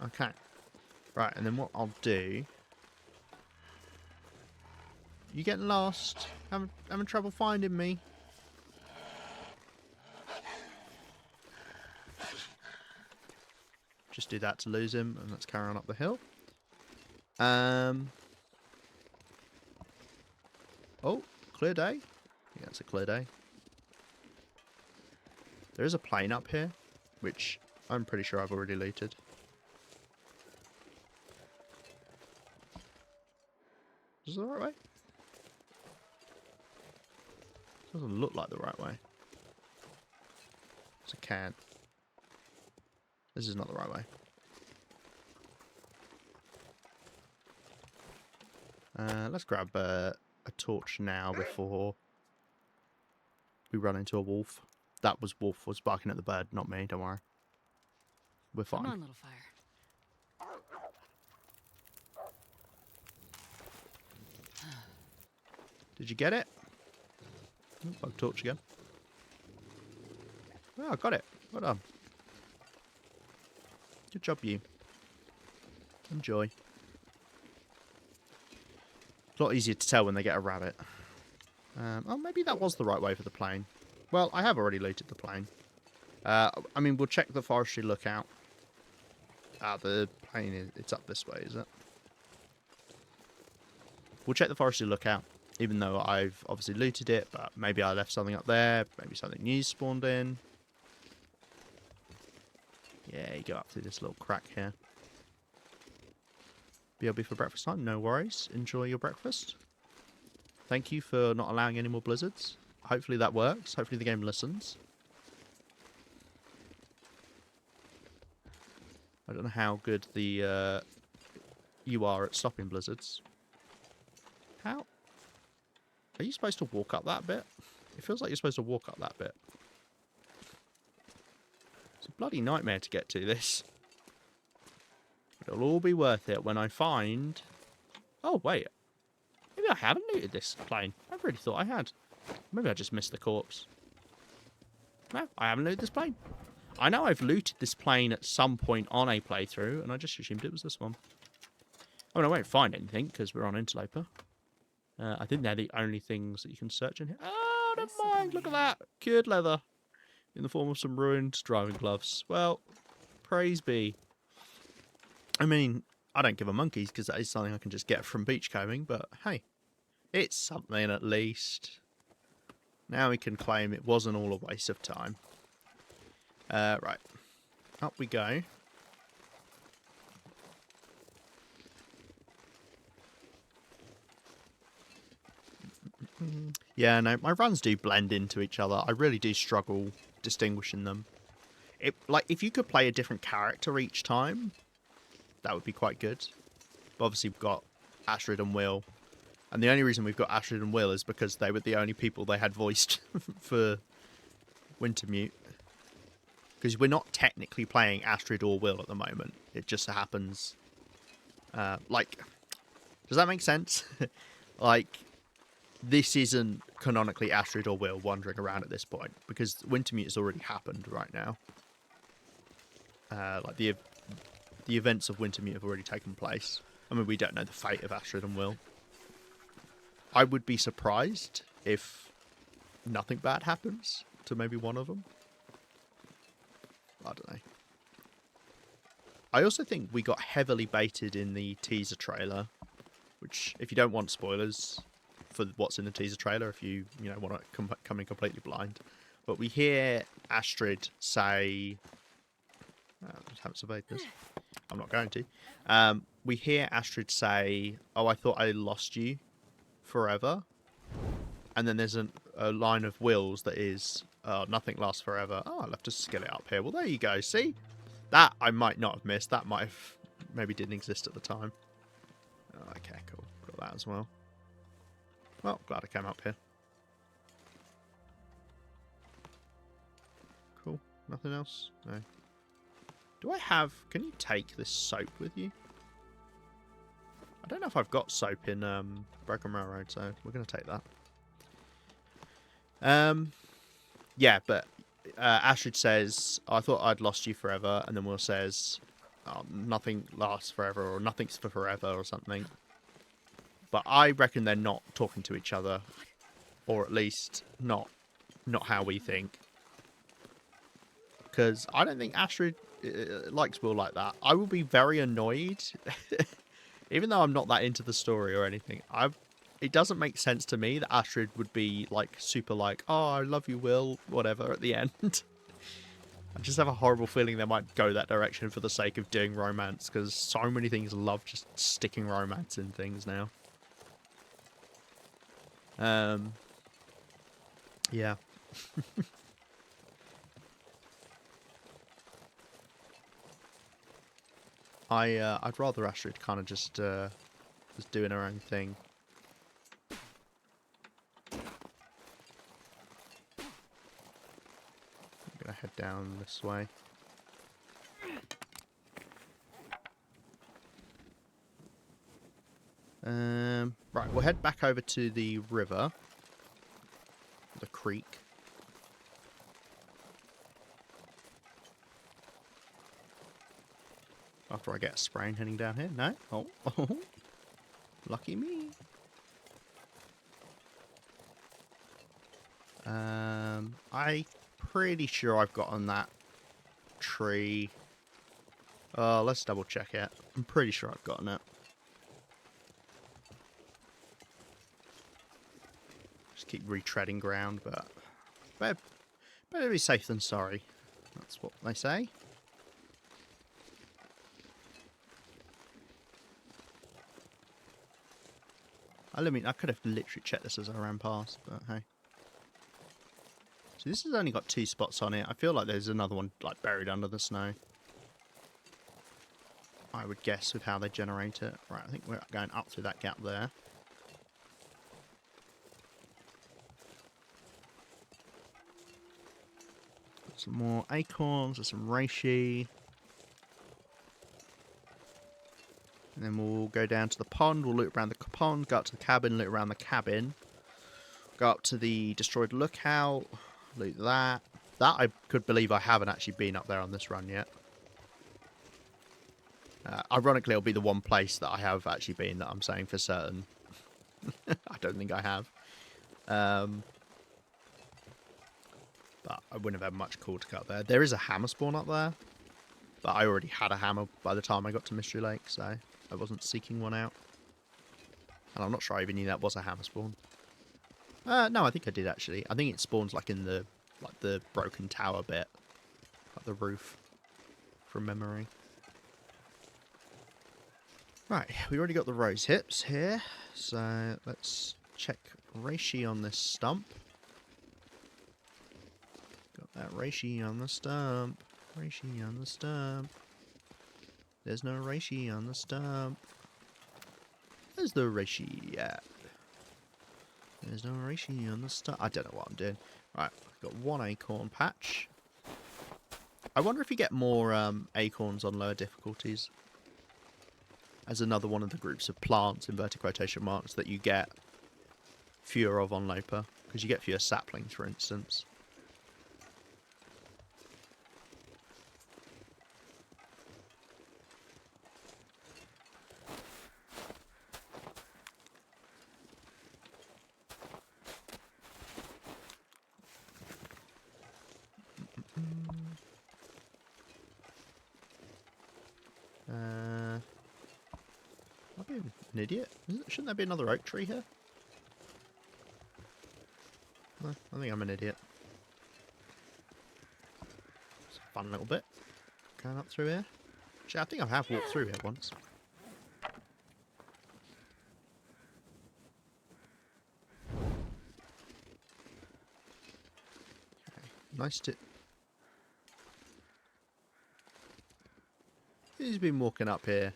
Okay. Right, and then what I'll do... You getting lost? Having trouble finding me? Just do that to lose him, and let's carry on up the hill. Oh, Clear day? Yeah, it's a clear day. There is a plane up here, which I'm pretty sure I've already looted. Is it the right way? Doesn't look like the right way. It's a can. This is not the right way. Let's grab a torch now before we run into a wolf. That was Wolf was barking at the bird, not me, don't worry. We're fine. Come on, little fire. Did you get it? Bug torch again. Oh, I got it. Well done. Good job, you. Enjoy. It's a lot easier to tell when they get a rabbit. Oh, maybe that was the right way for the plane. Well, I have already looted the plane. I mean, we'll check the forestry lookout. Ah, the plane, it's up this way, is it? We'll check the forestry lookout, even though I've obviously looted it, but maybe I left something up there, maybe something new spawned in. Yeah, you go up through this little crack here. BLB for breakfast time, no worries. Enjoy your breakfast. Thank you for not allowing any more blizzards. Hopefully that works. Hopefully the game listens. I don't know how good the you are at stopping blizzards. How? Are you supposed to walk up that bit? It feels like you're supposed to walk up that bit. It's a bloody nightmare to get to this. It'll all be worth it when I find... Oh, wait. Maybe I haven't looted this plane. I really thought I had. Maybe I just missed the corpse. No, I haven't looted this plane. I know I've looted this plane at some point on a playthrough, and I just assumed it was this one. I mean, I won't find anything, because we're on Interloper. I think they're the only things that you can search in here. Oh, never mind. Look at that. Cured leather. In the form of some ruined driving gloves. Well, praise be. I mean, I don't give a monkeys, because that is something I can just get from beachcombing, but hey. It's something at least. Now we can claim it wasn't all a waste of time. Right. Up we go. Yeah, no, my runs do blend into each other. I really do struggle distinguishing them. Like, if you could play a different character each time, that would be quite good. But obviously we've got Astrid and Will. And the only reason we've got Astrid and Will is because they were the only people they had voiced for Wintermute. Because we're not technically playing Astrid or Will at the moment. It just so happens... like... Does that make sense? Like... This isn't canonically Astrid or Will wandering around at this point, because Wintermute has already happened right now. Like the events of Wintermute have already taken place. I mean, we don't know the fate of Astrid and Will. I would be surprised if nothing bad happens to maybe one of them. I don't know. I also think we got heavily baited in the teaser trailer, which, if you don't want spoilers for what's in the teaser trailer, if you want to come in completely blind, but we hear Astrid say, I haven't surveyed this, I'm not going to, we hear Astrid say, oh, I thought I lost you forever, and then there's a line of Will's that is, oh, nothing lasts forever. Oh, I'll have to skill it up here. Well, there you go, see? That I might not have missed. That might have maybe didn't exist at the time. Oh, okay, cool, got that as well. Well, glad I came up here. Cool. Nothing else? No. Do I have... Can you take this soap with you? I don't know if I've got soap in Broken Railroad, so we're going to take that. Yeah, but Astrid says, oh, I thought I'd lost you forever, and then Will says, oh, nothing lasts forever, or nothing's for forever, or something. But I reckon they're not talking to each other, or at least not how we think. Because I don't think Astrid likes Will like that. I will be very annoyed, even though I'm not that into the story or anything. it doesn't make sense to me that Astrid would be like super like, oh, I love you, Will, whatever at the end. I just have a horrible feeling they might go that direction for the sake of doing romance, because so many things love just sticking romance in things now. Yeah. I'd rather Astrid kind of just was doing her own thing. I'm gonna head down this way. Right, we'll head back over to the river, the creek. After I get a sprain heading down here. No? Oh. Lucky me. I'm pretty sure I've got on that tree. Let's double check it. I'm pretty sure I've gotten it. Just keep retreading ground, but better be safe than sorry. That's what they say. I mean, I could have literally checked this as I ran past, but hey. So this has only got 2 spots on it. I feel like there's another one like buried under the snow. I would guess with how they generate it. Right, I think we're going up through that gap there. Got some more acorns, there's some reishi. And then we'll go down to the pond, we'll loot around the pond, go up to the cabin, loot around the cabin. Go up to the destroyed lookout, loot that. That I could believe I haven't actually been up there on this run yet. Ironically, it'll be the one place that I have actually been that I'm saying for certain. I don't think I have. But I wouldn't have had much call to go up there. There is a hammer spawn up there. But I already had a hammer by the time I got to Mystery Lake, so I wasn't seeking one out. And I'm not sure I even knew that was a hammer spawn. No, I think I did actually. I think it spawns like in the broken tower bit. Like the roof. From memory. Right, we already got the rose hips here. So let's check reishi on this stump. Got that reishi on the stump. Reishi on the stump. There's no reishi on the stump. Where's the reishi at? There's no reishi on the stump. I don't know what I'm doing. Right, I've got 1 acorn patch. I wonder if you get more acorns on lower difficulties. As another one of the groups of plants, inverted quotation marks, that you get fewer of on Loper. Because you get fewer saplings, for instance. Am I an idiot? Shouldn't there be another oak tree here? No, I think I'm an idiot. It's a fun little bit. Going up through here. Actually, I think I have walked through here once. Okay, nice to... Who's been walking up here?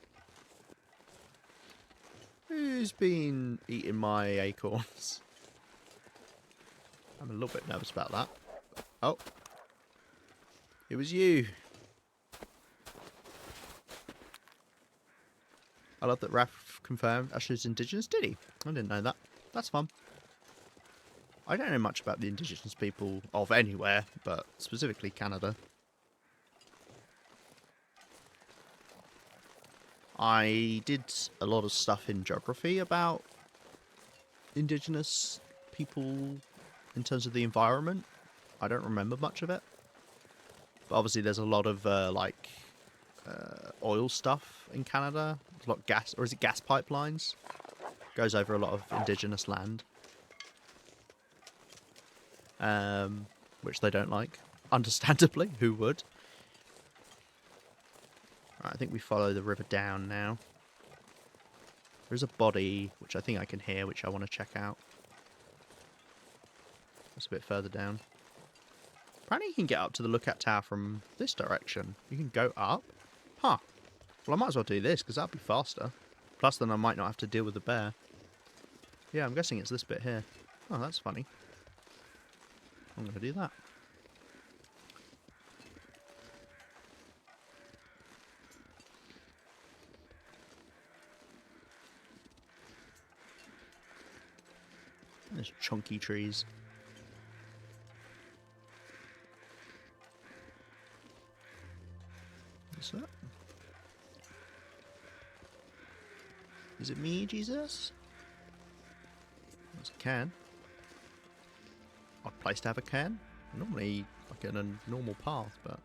Who's been eating my acorns? I'm a little bit nervous about that. Oh. It was you. I love that Raph confirmed Ashley's indigenous. Did he? I didn't know that. That's fun. I don't know much about the indigenous people of anywhere, but specifically Canada. I did a lot of stuff in geography about indigenous people in terms of the environment. I don't remember much of it. But obviously there's a lot of oil stuff in Canada. There's a lot of gas, or is it gas pipelines? Goes over a lot of indigenous land. Which they don't like. Understandably, who would? Right, I think we follow the river down now. There's a body, which I think I can hear, which I want to check out. That's a bit further down. Apparently you can get up to the lookout tower from this direction. You can go up. Huh. Well, I might as well do this, because that'll be faster. Plus, then I might not have to deal with the bear. Yeah, I'm guessing it's this bit here. Oh, that's funny. I'm going to do that. There's chunky trees. What's that? Is it me, Jesus? There's a can. Odd place to have a can. Normally, like in a normal path, but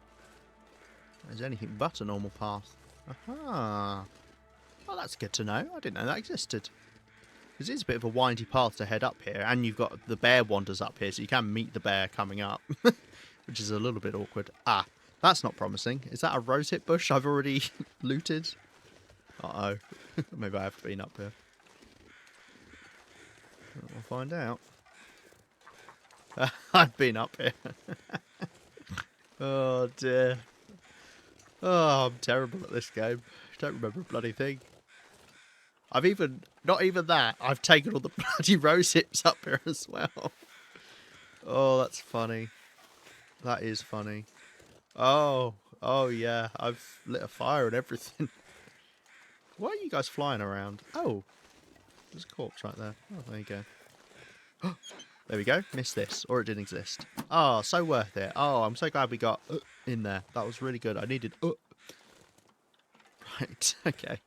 there's anything but a normal path. Aha! Well, that's good to know. I didn't know that existed. Because it's a bit of a windy path to head up here, and you've got the bear wanders up here, so you can meet the bear coming up, which is a little bit awkward. Ah, that's not promising. Is that a rosehip bush I've already looted? Uh-oh. Maybe I have been up here. We'll find out. I've been up here. Oh, dear. Oh, I'm terrible at this game. I don't remember a bloody thing. I've even, not even that, I've taken all the bloody rose hips up here as well. Oh, that's funny. That is funny. Oh, yeah, I've lit a fire and everything. Why are you guys flying around? Oh, there's a corpse right there. Oh, there you go. There we go. Missed this, or it didn't exist. Oh, so worth it. Oh, I'm so glad we got in there. That was really good. I needed Right, okay.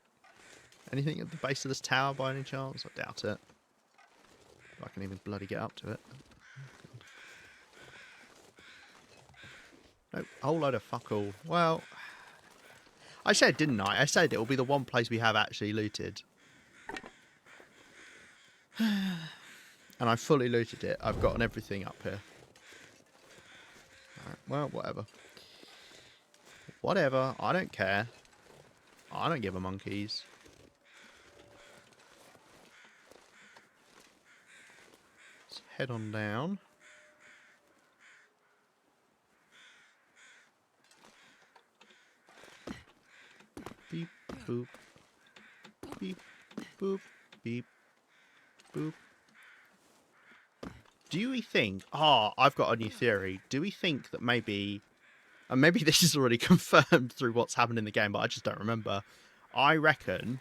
Anything at the base of this tower by any chance? I doubt it. If I can even bloody get up to it. Nope, a whole load of fuck all. Well, I said, didn't I? I said it will be the one place we have actually looted. And I fully looted it. I've gotten everything up here. Alright, well, whatever. Whatever, I don't care. I don't give a monkeys. Let's head on down. Beep, boop. Beep, boop, beep, boop. Do we think... Oh, I've got a new theory. Do we think that maybe... And maybe this is already confirmed through what's happened in the game, but I just don't remember. I reckon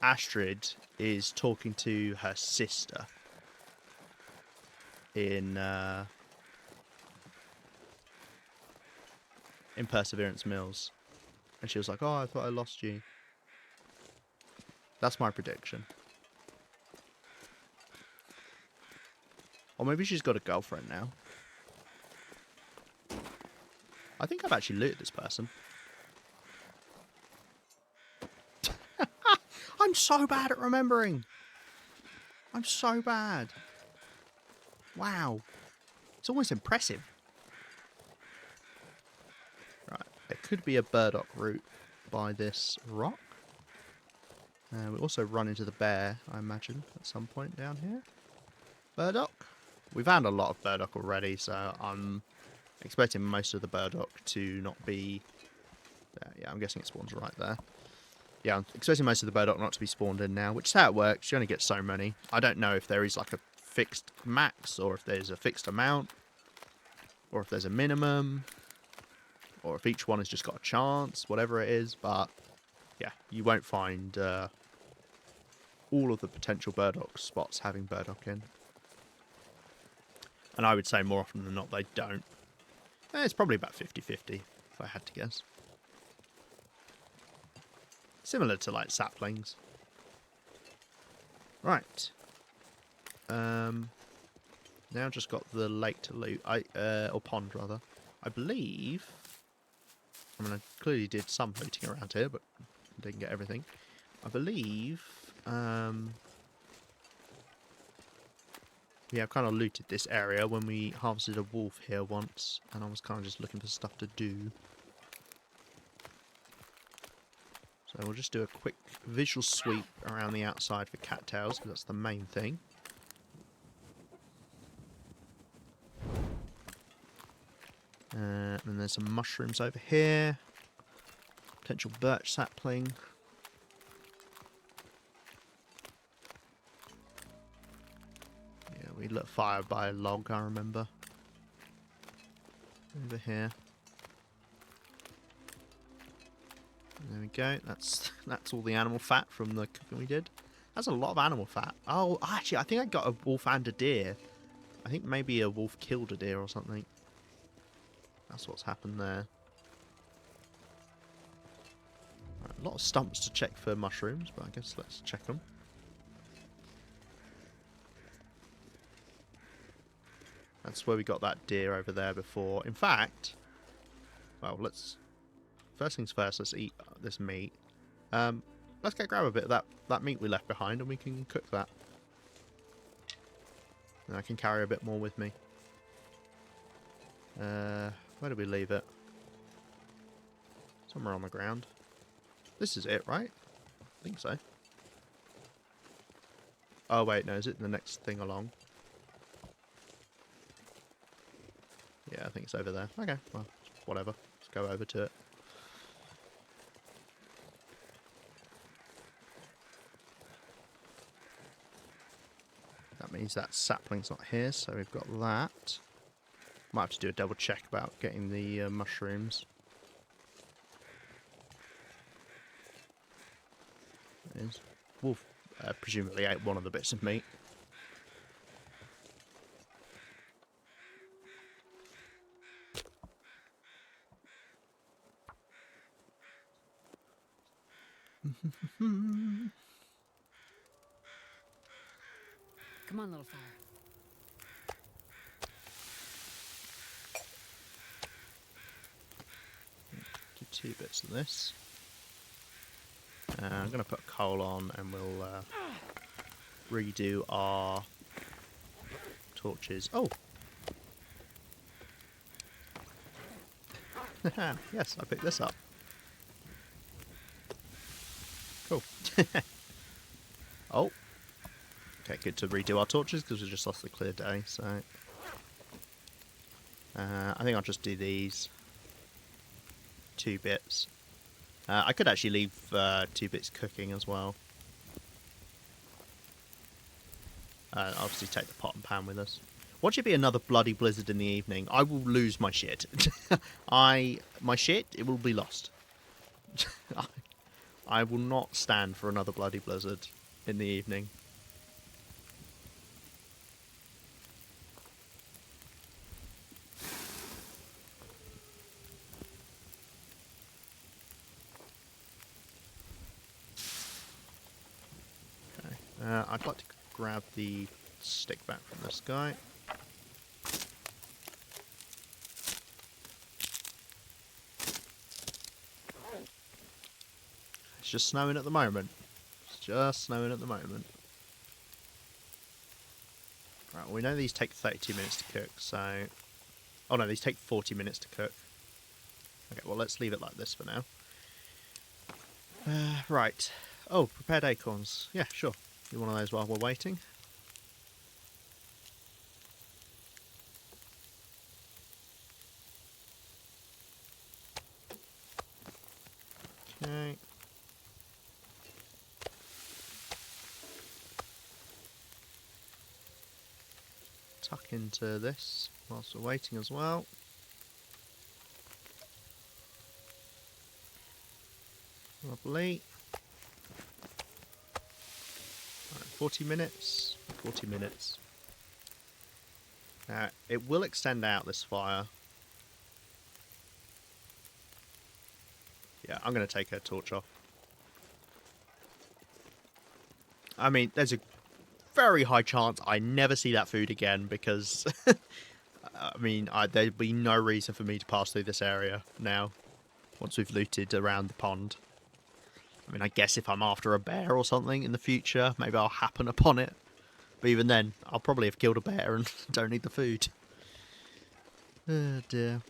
Astrid is talking to her sister in Perseverance Mills. And she was like, oh, I thought I lost you. That's my prediction. Or maybe she's got a girlfriend now. I think I've actually looted this person. I'm so bad at remembering. I'm so bad. Wow. It's almost impressive. Right. There could be a burdock route by this rock. We'll also run into the bear, I imagine, at some point down here. Burdock. We found a lot of burdock already, so I'm expecting most of the burdock to not be... Yeah, I'm guessing it spawns right there. Yeah, I'm expecting most of the burdock not to be spawned in now, which is how it works. You only get so many. I don't know if there is like a fixed max, or if there's a fixed amount, or if there's a minimum, or if each one has just got a chance, whatever it is. But yeah, you won't find all of the potential burdock spots having burdock in. And I would say more often than not they don't. It's probably about 50-50, if I had to guess. Similar to, like, saplings. Right. Now just got the lake to loot. Or pond, rather. I believe... I mean, I clearly did some looting around here, but didn't get everything. I believe... we have kind of looted this area when we harvested a wolf here once, and I was kind of just looking for stuff to do. So we'll just do a quick visual sweep around the outside for cattails, because that's the main thing. And there's some mushrooms over here. Potential birch sapling. Yeah, we lit fire by a log, I remember. Over here. There we go. That's all the animal fat from the cooking we did. That's a lot of animal fat. Oh, actually, I think I got a wolf and a deer. I think maybe a wolf killed a deer or something. That's what's happened there. Right, a lot of stumps to check for mushrooms, but I guess let's check them. That's where we got that deer over there before. In fact, well, let's... First things first, let's eat this meat. Let's go grab a bit of that meat we left behind and we can cook that. And I can carry a bit more with me. Where did we leave it? Somewhere on the ground. This is it, right? I think so. Oh wait, no, is it the next thing along? Yeah, I think it's over there. Okay, well, whatever. Let's go over to it. That means that sapling's not here, so we've got that. Might have to do a double check about getting the mushrooms. There's wolf presumably ate one of the bits of meat. Come on, little fire. Do 2 bits of this. I'm going to put coal on and we'll redo our torches. Oh! Yes, I picked this up. Cool. Oh! Okay, good to redo our torches because we just lost the clear day, so... I think I'll just do these 2 bits. I could actually leave 2 bits cooking as well. Obviously take the pot and pan with us. Watch it be another bloody blizzard in the evening. I will lose my shit. My shit, it will be lost. I will not stand for another bloody blizzard in the evening. I'd like to grab the stick back from this guy. It's just snowing at the moment. It's just snowing at the moment. Right, well, we know these take 32 minutes to cook, so... Oh no, these take 40 minutes to cook. Okay, well let's leave it like this for now. Right. Oh, prepared acorns. Yeah, sure. Do one of those while we're waiting. Okay. Tuck into this whilst we're waiting as well. Lovely. 40 minutes. 40 minutes. Now, it will extend out this fire. Yeah, I'm going to take her torch off. I mean, there's a very high chance I never see that food again because, I mean, there'd be no reason for me to pass through this area now, once we've looted around the pond. I mean, I guess if I'm after a bear or something in the future, maybe I'll happen upon it. But even then, I'll probably have killed a bear and don't need the food. Oh dear.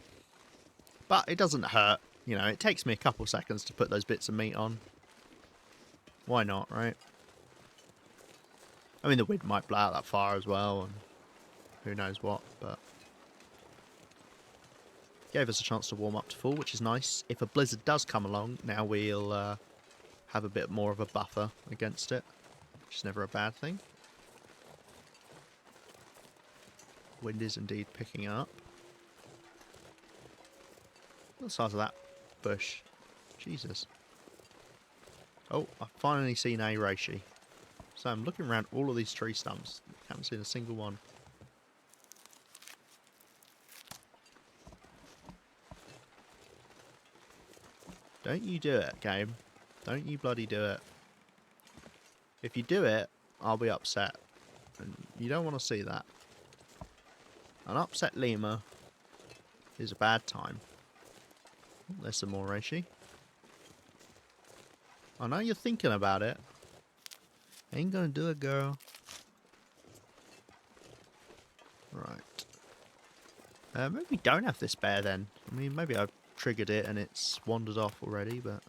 But it doesn't hurt. You know, it takes me a couple seconds to put those bits of meat on. Why not, right? I mean, the wind might blow out that far as well, and who knows what, but... Gave us a chance to warm up to full, which is nice. If a blizzard does come along, now we'll have a bit more of a buffer against it, which is never a bad thing. Wind is indeed picking up. What size of that bush? Jesus. Oh, I've finally seen a reishi. So I'm looking around all of these tree stumps. Haven't seen a single one. Don't you do it, game. Don't you bloody do it. If you do it, I'll be upset. And you don't want to see that. An upset lemur is a bad time. Oh, there's some more reishi. I know you're thinking about it. Ain't gonna do it, girl. Right. Maybe we don't have this bear then. I mean, maybe I've triggered it and it's wandered off already, but...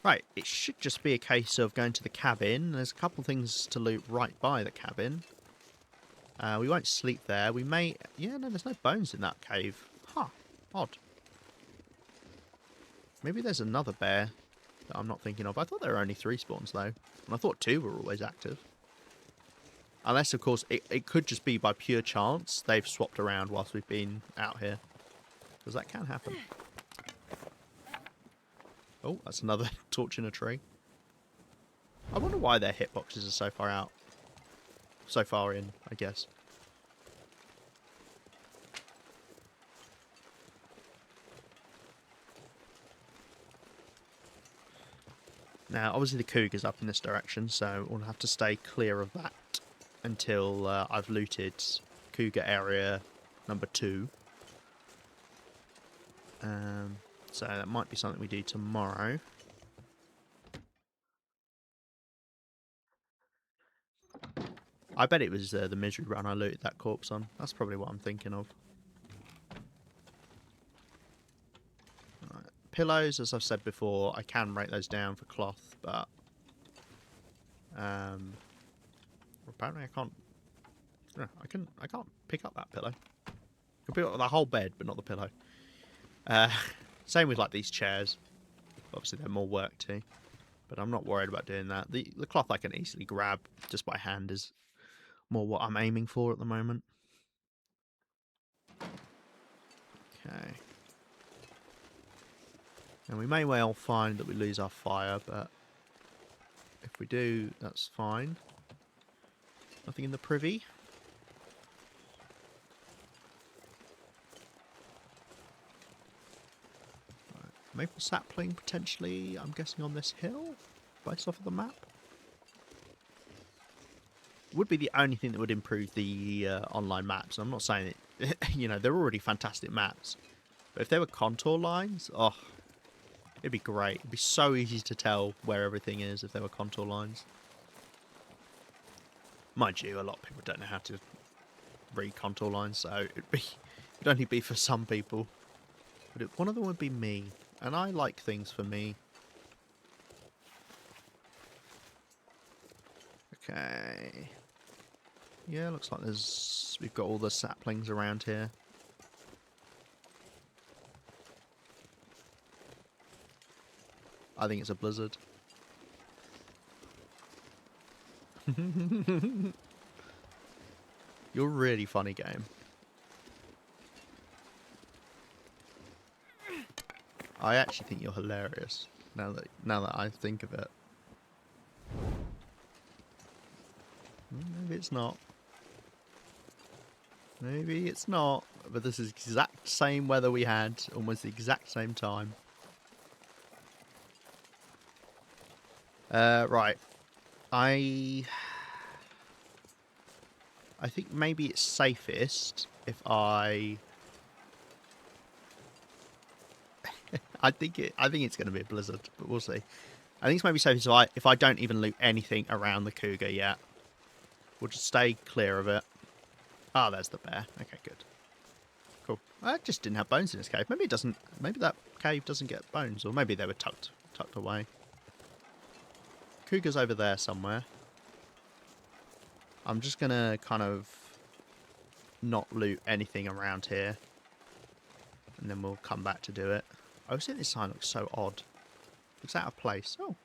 Right, it should just be a case of going to the cabin. There's a couple things to loot right by the cabin. We won't sleep there. We may... Yeah, no, there's no bones in that cave. Huh. Odd. Maybe there's another bear that I'm not thinking of. I thought there were only 3 spawns, though. And I thought 2 were always active. Unless, of course, it could just be by pure chance they've swapped around whilst we've been out here. Because that can happen. Oh, that's another torch in a tree. I wonder why their hitboxes are so far out. So far in, I guess. Now, obviously the cougar's up in this direction, so we'll have to stay clear of that until I've looted cougar area number 2. So that might be something we do tomorrow. I bet it was the misery run I looted that corpse on. That's probably what I'm thinking of. Right. Pillows, as I've said before, I can break those down for cloth, but apparently I can't. No, I can't pick up that pillow. I can pick up the whole bed, but not the pillow. Same with like these chairs. Obviously, they're more work too, but I'm not worried about doing that. The cloth I can easily grab just by hand is more what I'm aiming for at the moment. Okay. And we may well find that we lose our fire, but if we do, that's fine. Nothing in the privy. Right. Maple sapling, potentially, I'm guessing on this hill, based off of the map. Would be the only thing that would improve the online maps. I'm not saying it, you know, they're already fantastic maps. But if there were contour lines, oh, it'd be great. It'd be so easy to tell where everything is if there were contour lines. Mind you, a lot of people don't know how to read contour lines, so it'd only be for some people. But one of them would be me, and I like things for me. Okay. Yeah, looks like we've got all the saplings around here. I think it's a blizzard. You're really funny, game. I actually think you're hilarious now that I think of it. Maybe it's not. Maybe it's not. But this is the exact same weather we had, almost the exact same time. Right. I think maybe it's safest if I think it's going to be a blizzard, but we'll see. I think it's maybe safest if I don't even loot anything around the cougar yet. We'll just stay clear of it. Ah, there's the bear. Okay, good. Cool. I just didn't have bones in this cave. Maybe it doesn't. Maybe that cave doesn't get bones, or maybe they were tucked away. Cougar's over there somewhere. I'm just gonna kind of not loot anything around here, and then we'll come back to do it. I was saying this sign looks so odd. Looks out of place. Oh,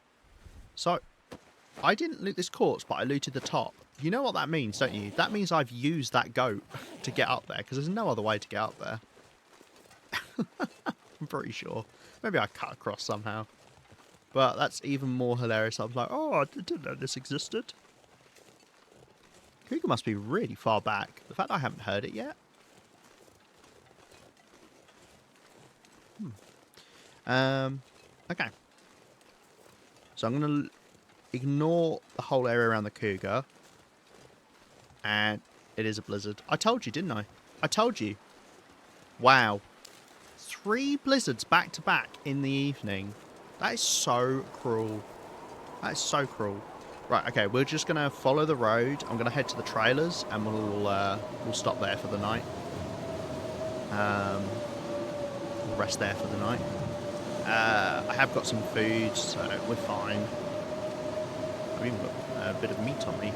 so I didn't loot this corpse, but I looted the top. You know what that means, don't you? That means I've used that goat to get up there, because there's no other way to get up there. I'm pretty sure. Maybe I cut across somehow. But that's even more hilarious. I was like, oh, I didn't know this existed. Cougar must be really far back. The fact that I haven't heard it yet. Okay. So I'm going to ignore the whole area around the cougar. And it is a blizzard. I told you, didn't I? I told you. Wow. 3 blizzards back to back in the evening. That is so cruel. That is so cruel. Right, okay, we're just going to follow the road. I'm going to head to the trailers and we'll stop there for the night. We'll rest there for the night. I have got some food, so we're fine. I've even got a bit of meat on me.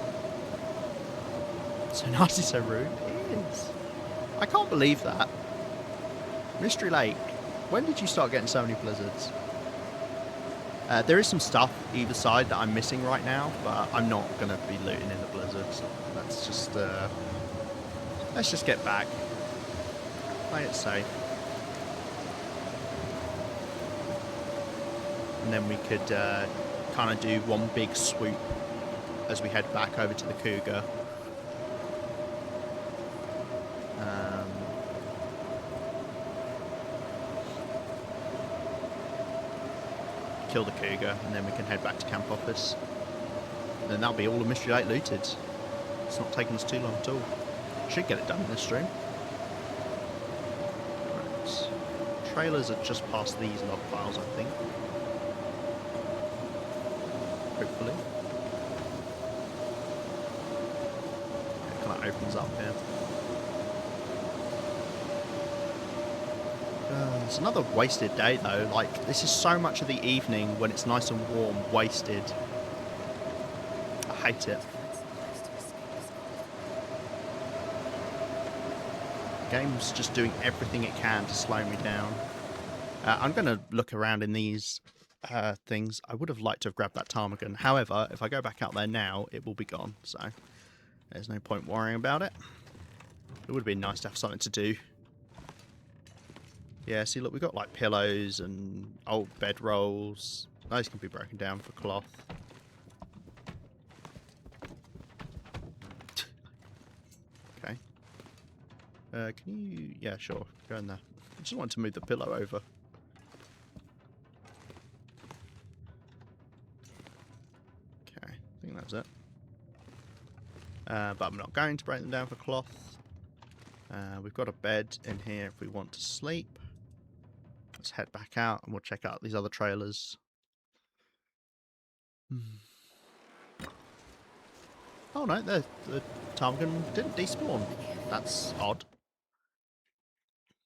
So nasty, so rude. It is. I can't believe that. Mystery Lake. When did you start getting so many blizzards? There is some stuff either side that I'm missing right now, but I'm not going to be looting in the blizzards. Let's just get back. Play it safe. And then we could kind of do one big swoop as we head back over to the cougar. Kill the cougar, and then we can head back to camp office. And then that'll be all of Mystery Lake looted. It's not taking us too long at all. Should get it done in this stream. Right. Trailers are just past these log piles, I think. Hopefully. It kind of opens up here. It's another wasted day though. Like, this is so much of the evening when it's nice and warm wasted. I hate it. The game's just doing everything it can to slow me down. I'm going to look around in these things. I would have liked to have grabbed that ptarmigan. However, if I go back out there now, it will be gone. So there's no point worrying about it. It would have been nice to have something to do. Yeah, see, look, we've got like pillows and old bed rolls. Those can be broken down for cloth. Okay. Can you... Yeah, sure. Go in there. I just want to move the pillow over. Okay, I think that's it. But I'm not going to break them down for cloth. We've got a bed in here if we want to sleep. Let's head back out and we'll check out these other trailers. Oh no, the ptarmigan didn't despawn. That's odd.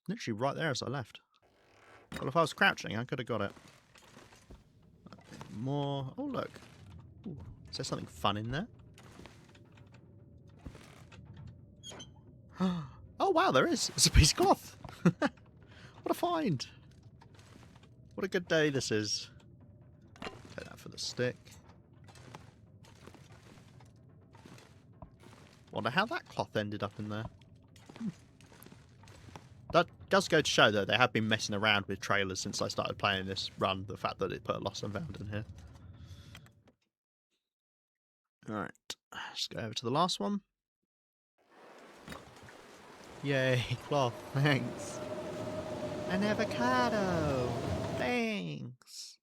Literally right there as I left. Well, if I was crouching, I could have got it. More. Oh look. Ooh, is there something fun in there? Oh wow, there is. It's a piece of cloth. What a find. What a good day this is. Take that for the stick. Wonder how that cloth ended up in there. That does go to show, though, they have been messing around with trailers since I started playing this run. The fact that it put a lost and found in here. Alright, let's go over to the last one. Yay, cloth, thanks. An avocado, thanks.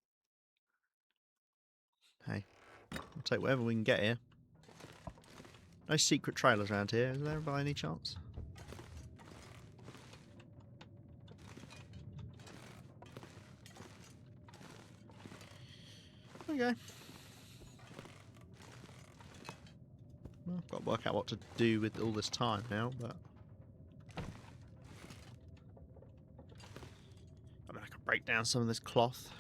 Hey, we'll take whatever we can get here. No secret trailers around here, is there by any chance? Okay. Well, I've got to work out what to do with all this time now, but... I mean, I could break down some of this cloth.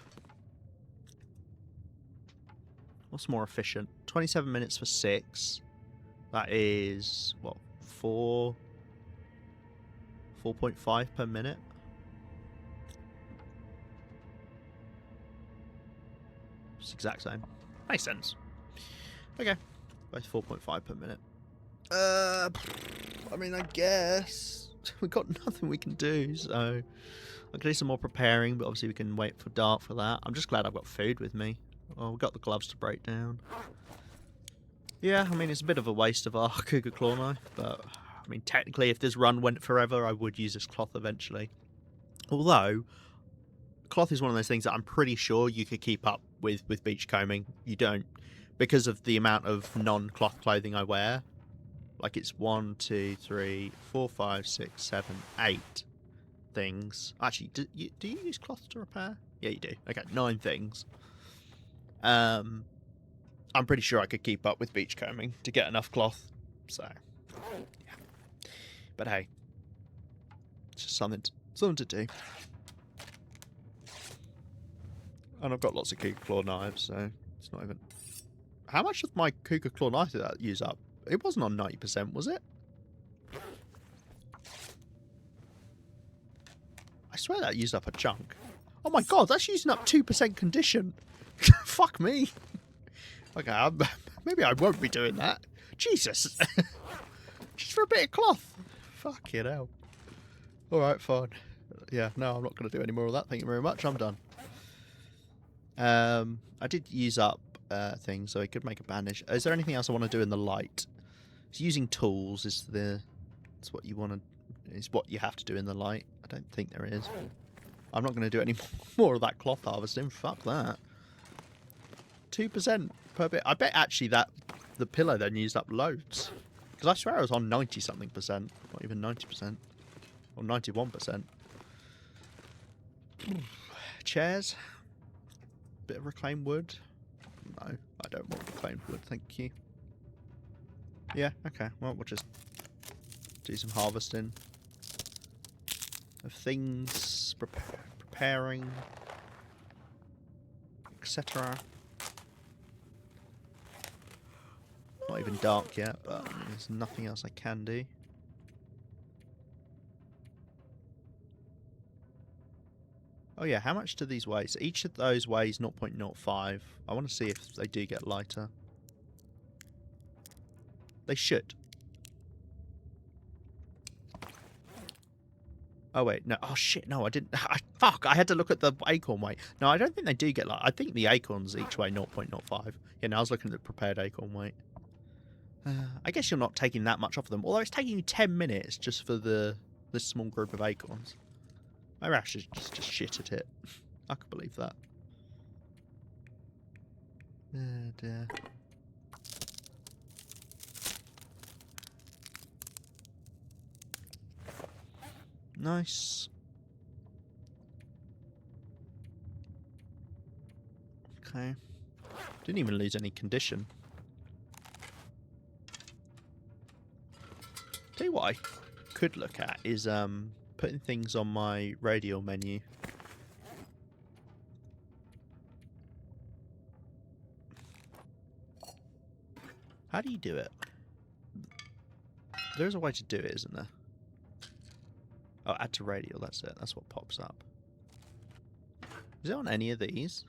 What's more efficient? 27 minutes for 6. That is, what, 4.5 per minute? It's the exact same. Makes sense. Okay. Both 4.5 per minute. I mean, I guess we've got nothing we can do, so I can do some more preparing, but obviously we can wait for dark for that. I'm just glad I've got food with me. Oh, we've got the gloves to break down. Yeah, I mean, it's a bit of a waste of our cougar claw knife, but I mean, technically, if this run went forever, I would use this cloth eventually. Although, cloth is one of those things that I'm pretty sure you could keep up with beachcombing. You don't, because of the amount of non-cloth clothing I wear. Like, it's 1, 2, 3, 4, 5, 6, 7, 8 things. Actually, do you use cloth to repair? Yeah, you do. Okay, 9 things. I'm pretty sure I could keep up with beachcombing to get enough cloth. So, yeah. But hey, it's just something to do. And I've got lots of cougar claw knives, so it's not even... How much did my cougar claw knife did that use up? It wasn't on 90%, was it? I swear that used up a chunk. Oh my god, that's using up 2% condition. Fuck me. Okay, maybe I won't be doing that. Jesus. Just for a bit of cloth. Fucking hell. Alright, fine. Yeah, no, I'm not going to do any more of that. Thank you very much. I'm done. I did use up things, so I could make a bandage. Is there anything else I want to do in the light? So using tools is what you want to... is what you have to do in the light. I don't think there is. I'm not going to do any more of that cloth harvesting. Fuck that. 2% per bit. I bet actually that the pillow then used up loads. Because I swear I was on 90-something percent. Not even 90%. Or 91%. Chairs. Bit of reclaimed wood. No, I don't want reclaimed wood, thank you. Yeah, okay. Well, we'll just do some harvesting of things, preparing, etc. Not even dark yet, but there's nothing else I can do. Oh yeah, how much do these weigh? So each of those weighs 0.05. I want to see if they do get lighter. They should. Oh wait, no. Oh shit, no, I didn't. Fuck, I had to look at the acorn weight. No, I don't think they do get lighter. I think the acorns each weigh 0.05. Yeah, no, I was looking at the prepared acorn weight. I guess you're not taking that much off of them. Although it's taking you 10 minutes just for this small group of acorns. Maybe I should just shit at it. I could believe that. Dear. Nice. Okay. Didn't even lose any condition. Tell you what I could look at is putting things on my radial menu. How do you do it? There's a way to do it, isn't there? Oh, add to radial, that's it. That's what pops up. Is it on any of these?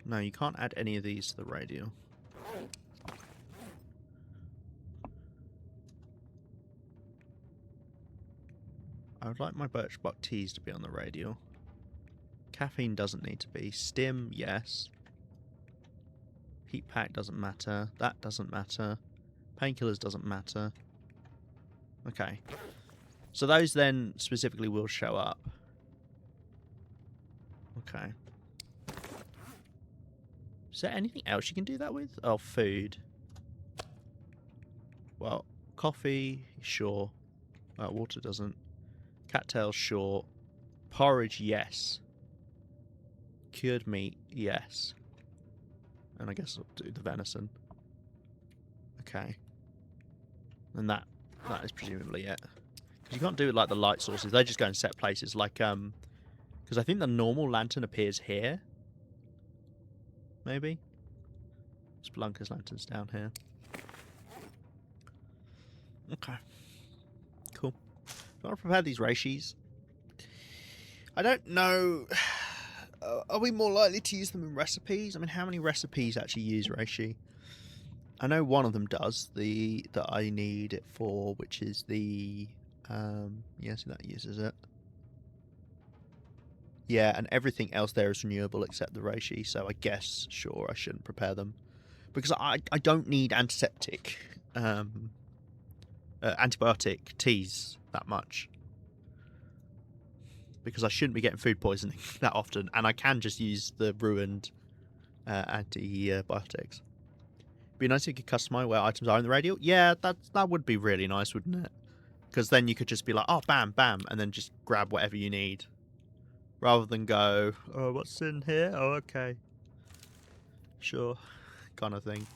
No, you can't add any of these to the radial. I would like my birch bark teas to be on the radial. Caffeine doesn't need to be. Stim, yes. Heat pack doesn't matter. That doesn't matter. Painkillers doesn't matter. Okay. So those then specifically will show up. Okay. Is there anything else you can do that with? Oh, food. Well, coffee, sure. Water doesn't. Cattails, sure. Porridge, yes. Cured meat, yes. And I guess I'll do the venison. Okay. And that is presumably it. Because you can't do it like the light sources. They just go in set places. Like, because I think the normal lantern appears here. Maybe? Spelunker's lantern's down here. Okay. Cool. I want to prepare these reishis. I don't know. Are we more likely to use them in recipes? I mean, how many recipes actually use reishi? I know one of them does, that I need it for, which is the... yes, that uses it. Yeah, and everything else there is renewable except the reishi, so I guess, sure, I shouldn't prepare them. Because I don't need antiseptic, antibiotic teas that much. Because I shouldn't be getting food poisoning that often, and I can just use the ruined antibiotics. Be nice if you could customize where items are in the radial. Yeah, that would be really nice, wouldn't it? Because then you could just be like, oh, bam, bam, and then just grab whatever you need. Rather than go, oh, what's in here? Oh, okay. Sure. Kind of thing.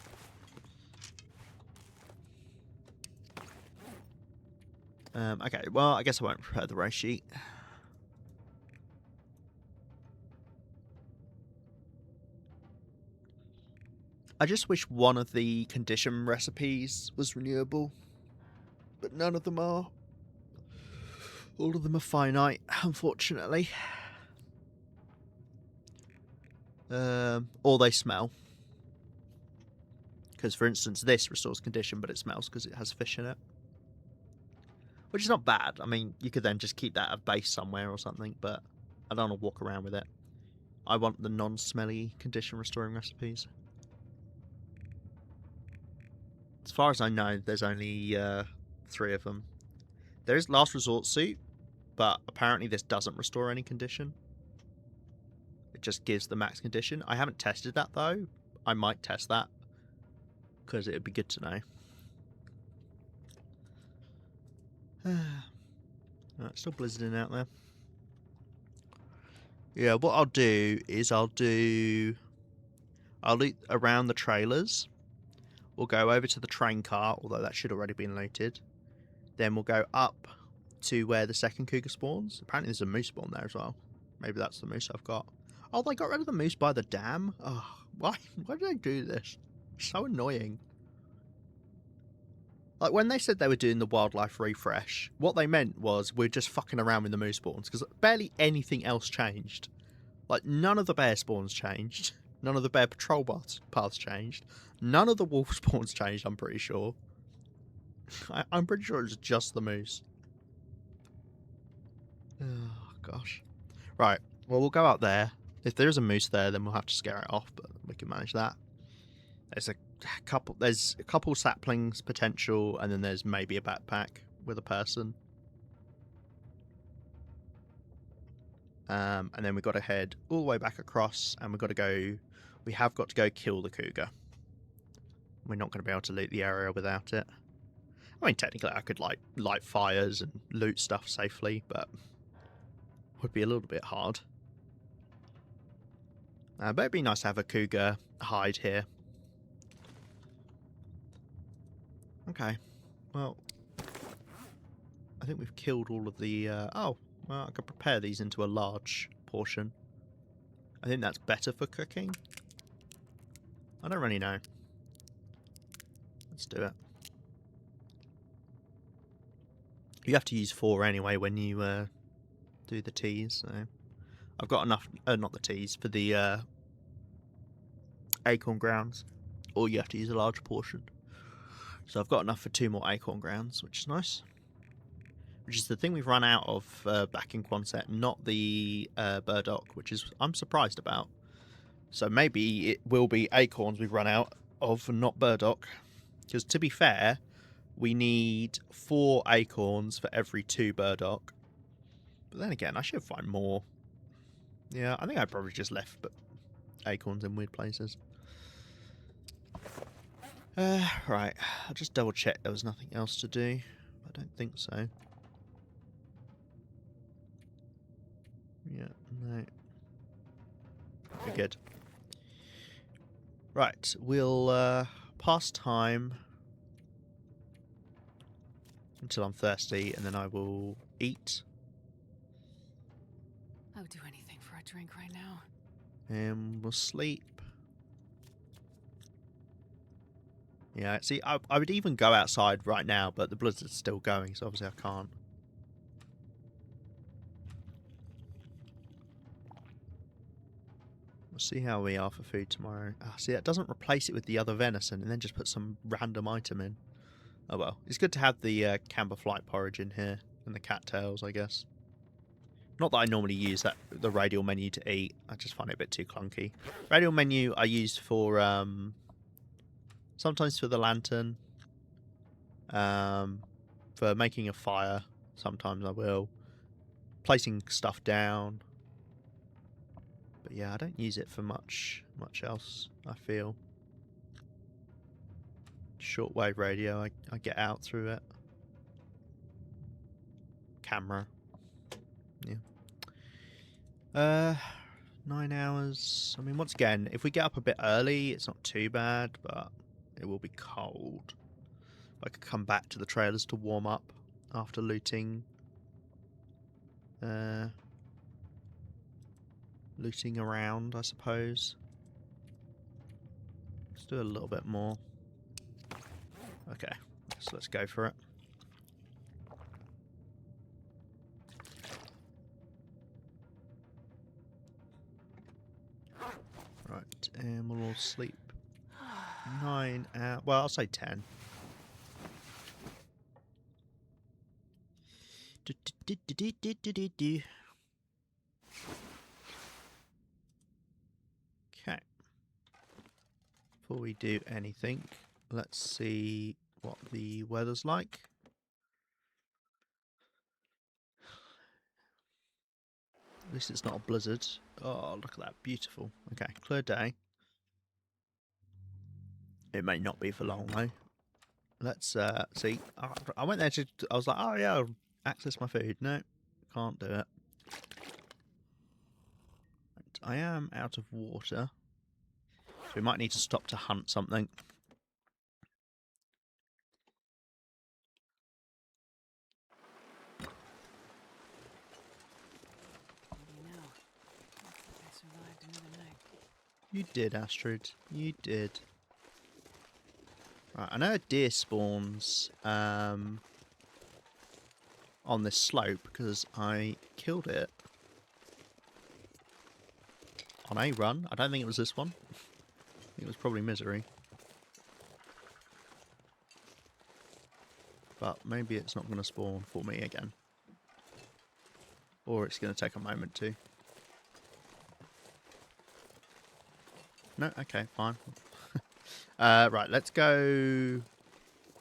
Okay, well, I guess I won't prepare the race sheet. I just wish one of the condition recipes was renewable. But none of them are. All of them are finite, unfortunately. Or they smell. Because, for instance, this restores condition, but it smells because it has fish in it. Which is not bad. I mean, you could then just keep that at base somewhere or something, but I don't want to walk around with it. I want the non-smelly condition restoring recipes. As far as I know, there's only 3 of them. There is Last Resort Suit, but apparently this doesn't restore any condition. It just gives the max condition. I haven't tested that, though. I might test that, because it would be good to know. It's still blizzarding out there. Yeah, what I'll do is I'll loot around the trailers. We'll go over to the train car, although that should already been looted. Then we'll go up to where the second cougar spawns. Apparently there's a moose spawn there as well. Maybe that's the moose I've got. Oh, they got rid of the moose by the dam? Oh, why did they do this? So annoying. Like, when they said they were doing the wildlife refresh, what they meant was we're just fucking around with the moose spawns, because barely anything else changed. Like, none of the bear spawns changed. None of the bear patrol paths changed. None of the wolf spawns changed, I'm pretty sure. I'm pretty sure it was just the moose. Oh, gosh. Right, well, we'll go out there. If there is a moose there, then we'll have to scare it off, but we can manage that. There's a couple saplings potential, and then there's maybe a backpack with a person. And then we've got to head all the way back across, and we have got to go kill the cougar. We're not going to be able to loot the area without it. I mean, technically I could light fires and loot stuff safely, but it would be a little bit hard. But it'd be nice to have a cougar hide here. Okay, well, I think we've killed all of the... oh, well, I could prepare these into a large portion. I think that's better for cooking. I don't really know. Let's do it. You have to use 4 anyway when you do the teas, so... I've got enough... not the teas, for the acorn grounds. Or you have to use a large portion. So I've got enough for 2 more acorn grounds, which is nice. Which is the thing we've run out of back in Quonset, not the burdock, which is I'm surprised about. So maybe it will be acorns we've run out of, and not burdock. Because to be fair, we need 4 acorns for every 2 burdock. But then again, I should find more. Yeah, I think I probably just left acorns in weird places. Right, I'll just double check there was nothing else to do. I don't think so. Yeah, no. We're good. Right, we'll pass time until I'm thirsty, and then I will eat. I would do anything for a drink right now. And we'll sleep. Yeah, see, I would even go outside right now, but the blizzard's still going, so obviously I can't. We'll see how we are for food tomorrow. Ah, see, that doesn't replace it with the other venison and then just put some random item in. Oh well. It's good to have the camber flight porridge in here and the cattails, I guess. Not that I normally use the radial menu to eat. I just find it a bit too clunky. Radial menu I use for sometimes for the lantern, for making a fire. Sometimes I will placing stuff down. But yeah, I don't use it for much else, I feel. Shortwave radio, I get out through it. Camera. Yeah. 9 hours. I mean, once again, if we get up a bit early, it's not too bad, but it will be cold. I could come back to the trailers to warm up after looting. Looting around, I suppose. Let's do a little bit more. Okay, so let's go for it. Right, and we'll all sleep 9 hours. Well, I'll say 10. Okay. Before we do anything, let's see what the weather's like. At least it's not a blizzard. Oh, look at that. Beautiful. Okay, clear day. It may not be for long, though. Let's see. I went there to... I was like, oh, yeah, I'll access my food. No, can't do it. Right, I am out of water. So we might need to stop to hunt something. You did, Astrid. You did. Right, I know a deer spawns on this slope because I killed it on a run. I don't think it was this one. I think it was probably Misery. But maybe it's not going to spawn for me again. Or it's going to take a moment to. No? Okay, fine. Right, let's go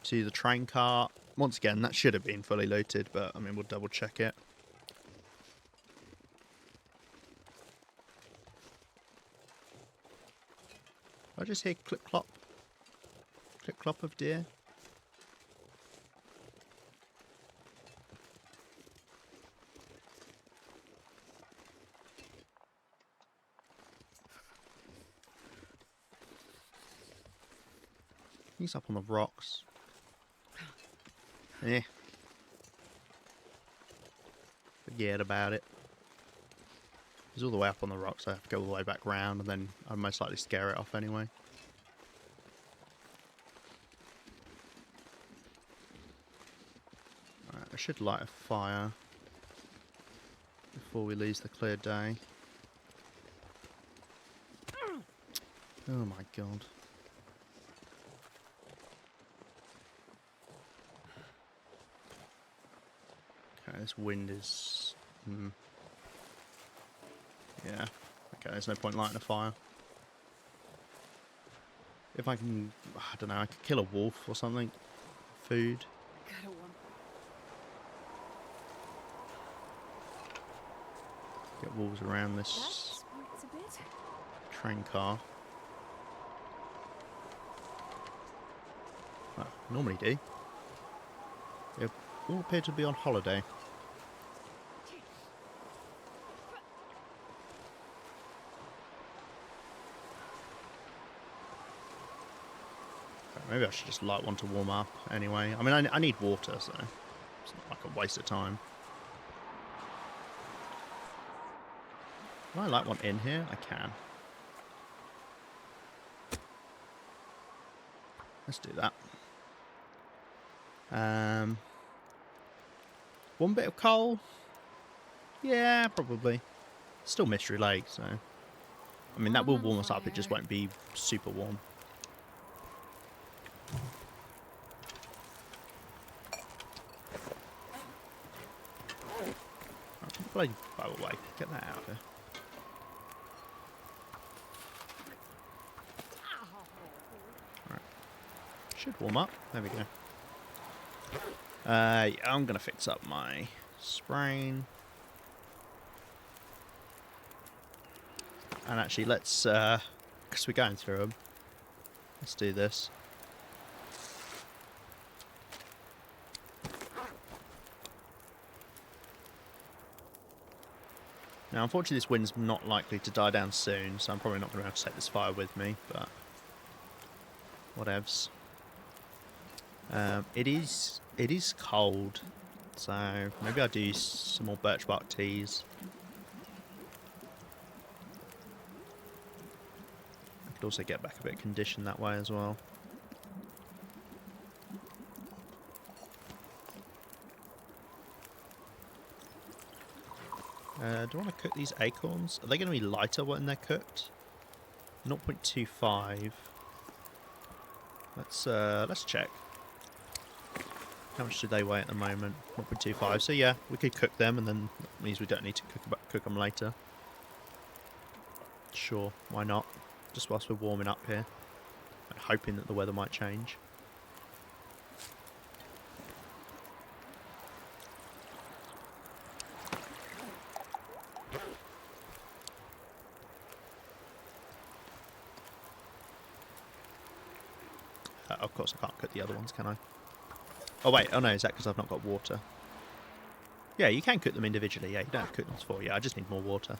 to the train cart. Once again, that should have been fully looted, but I mean, we'll double check it. I just hear clip-clop. Clip-clop of deer. He's up on the rocks. Yeah. Forget about it. He's all the way up on the rocks, so I have to go all the way back round, and then I'd most likely scare it off anyway. Right, I should light a fire before we lose the clear day. Oh my god. Okay, this wind is... Yeah. Okay, there's no point lighting a fire. If I can... I don't know, I could kill a wolf or something. Food. Get wolves around this train car. Well, normally do. They all appear to be on holiday. Maybe I should just light one to warm up anyway. I mean, I need water, so... It's not like a waste of time. Can I light one in here? I can. Let's do that. One bit of coal? Yeah, probably. Still Mystery Lake, so... I mean, that will warm us up, it just won't be super warm. Bloody bow away. Get that out of here. Right. Should warm up. There we go. Yeah, I'm going to fix up my sprain. And actually, let's... because we're going through them. Let's do this. Now, unfortunately, this wind's not likely to die down soon, so I'm probably not going to be able to take this fire with me, but whatevs. It is cold, so maybe I'll do some more birch bark teas. I could also get back a bit of condition that way as well. Do I want to cook these acorns? Are they going to be lighter when they're cooked? 0.25. Let's check. How much do they weigh at the moment? 0.25. So yeah, we could cook them, and then that means we don't need to cook them later. Sure, why not? Just whilst we're warming up here, and hoping that the weather might change. Of course, I can't cook the other ones, can I? Oh wait, oh no, is that because I've not got water? Yeah, you can cook them individually. Yeah, you don't have to cook them for you. I just need more water.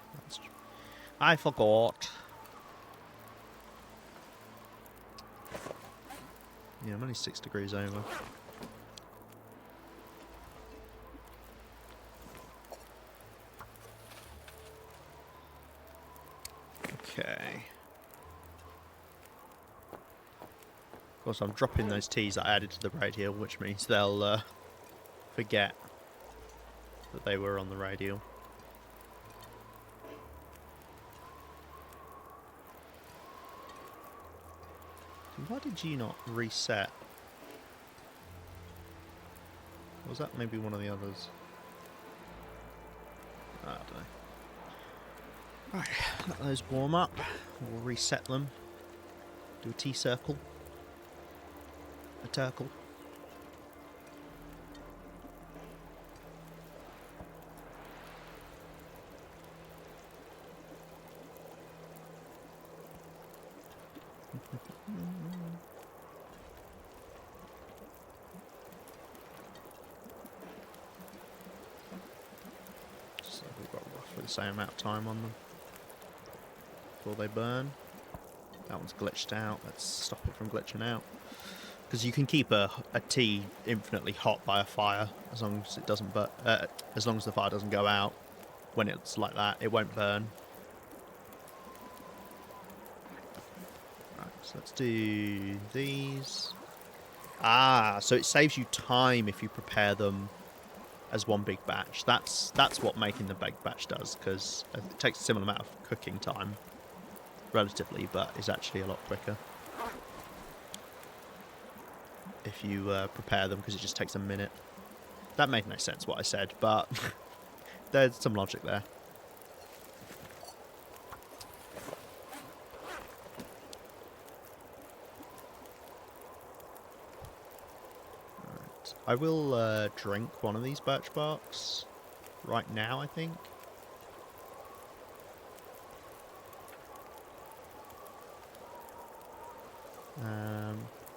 I forgot. Yeah, I'm only 6 degrees over. Okay. Of course, I'm dropping those teas that I added to the radial, which means they'll forget that they were on the radial. So why did you not reset? Was that maybe one of the others? I don't know. Right, let those warm up. We'll reset them. Do a tea circle. A turcle. So we've got roughly the same amount of time on them before they burn. That one's glitched out. Let's stop it from glitching out. Because you can keep a tea infinitely hot by a fire as long as it doesn't as long as the fire doesn't go out. When it's like that, it won't burn. Right, so let's do these. Ah, so it saves you time if you prepare them as one big batch. That's what making the big batch does, because it takes a similar amount of cooking time, relatively, but is actually a lot quicker if you prepare them, because it just takes a minute. That made no sense what I said, but there's some logic there. Right. I will drink one of these birch barks right now, I think.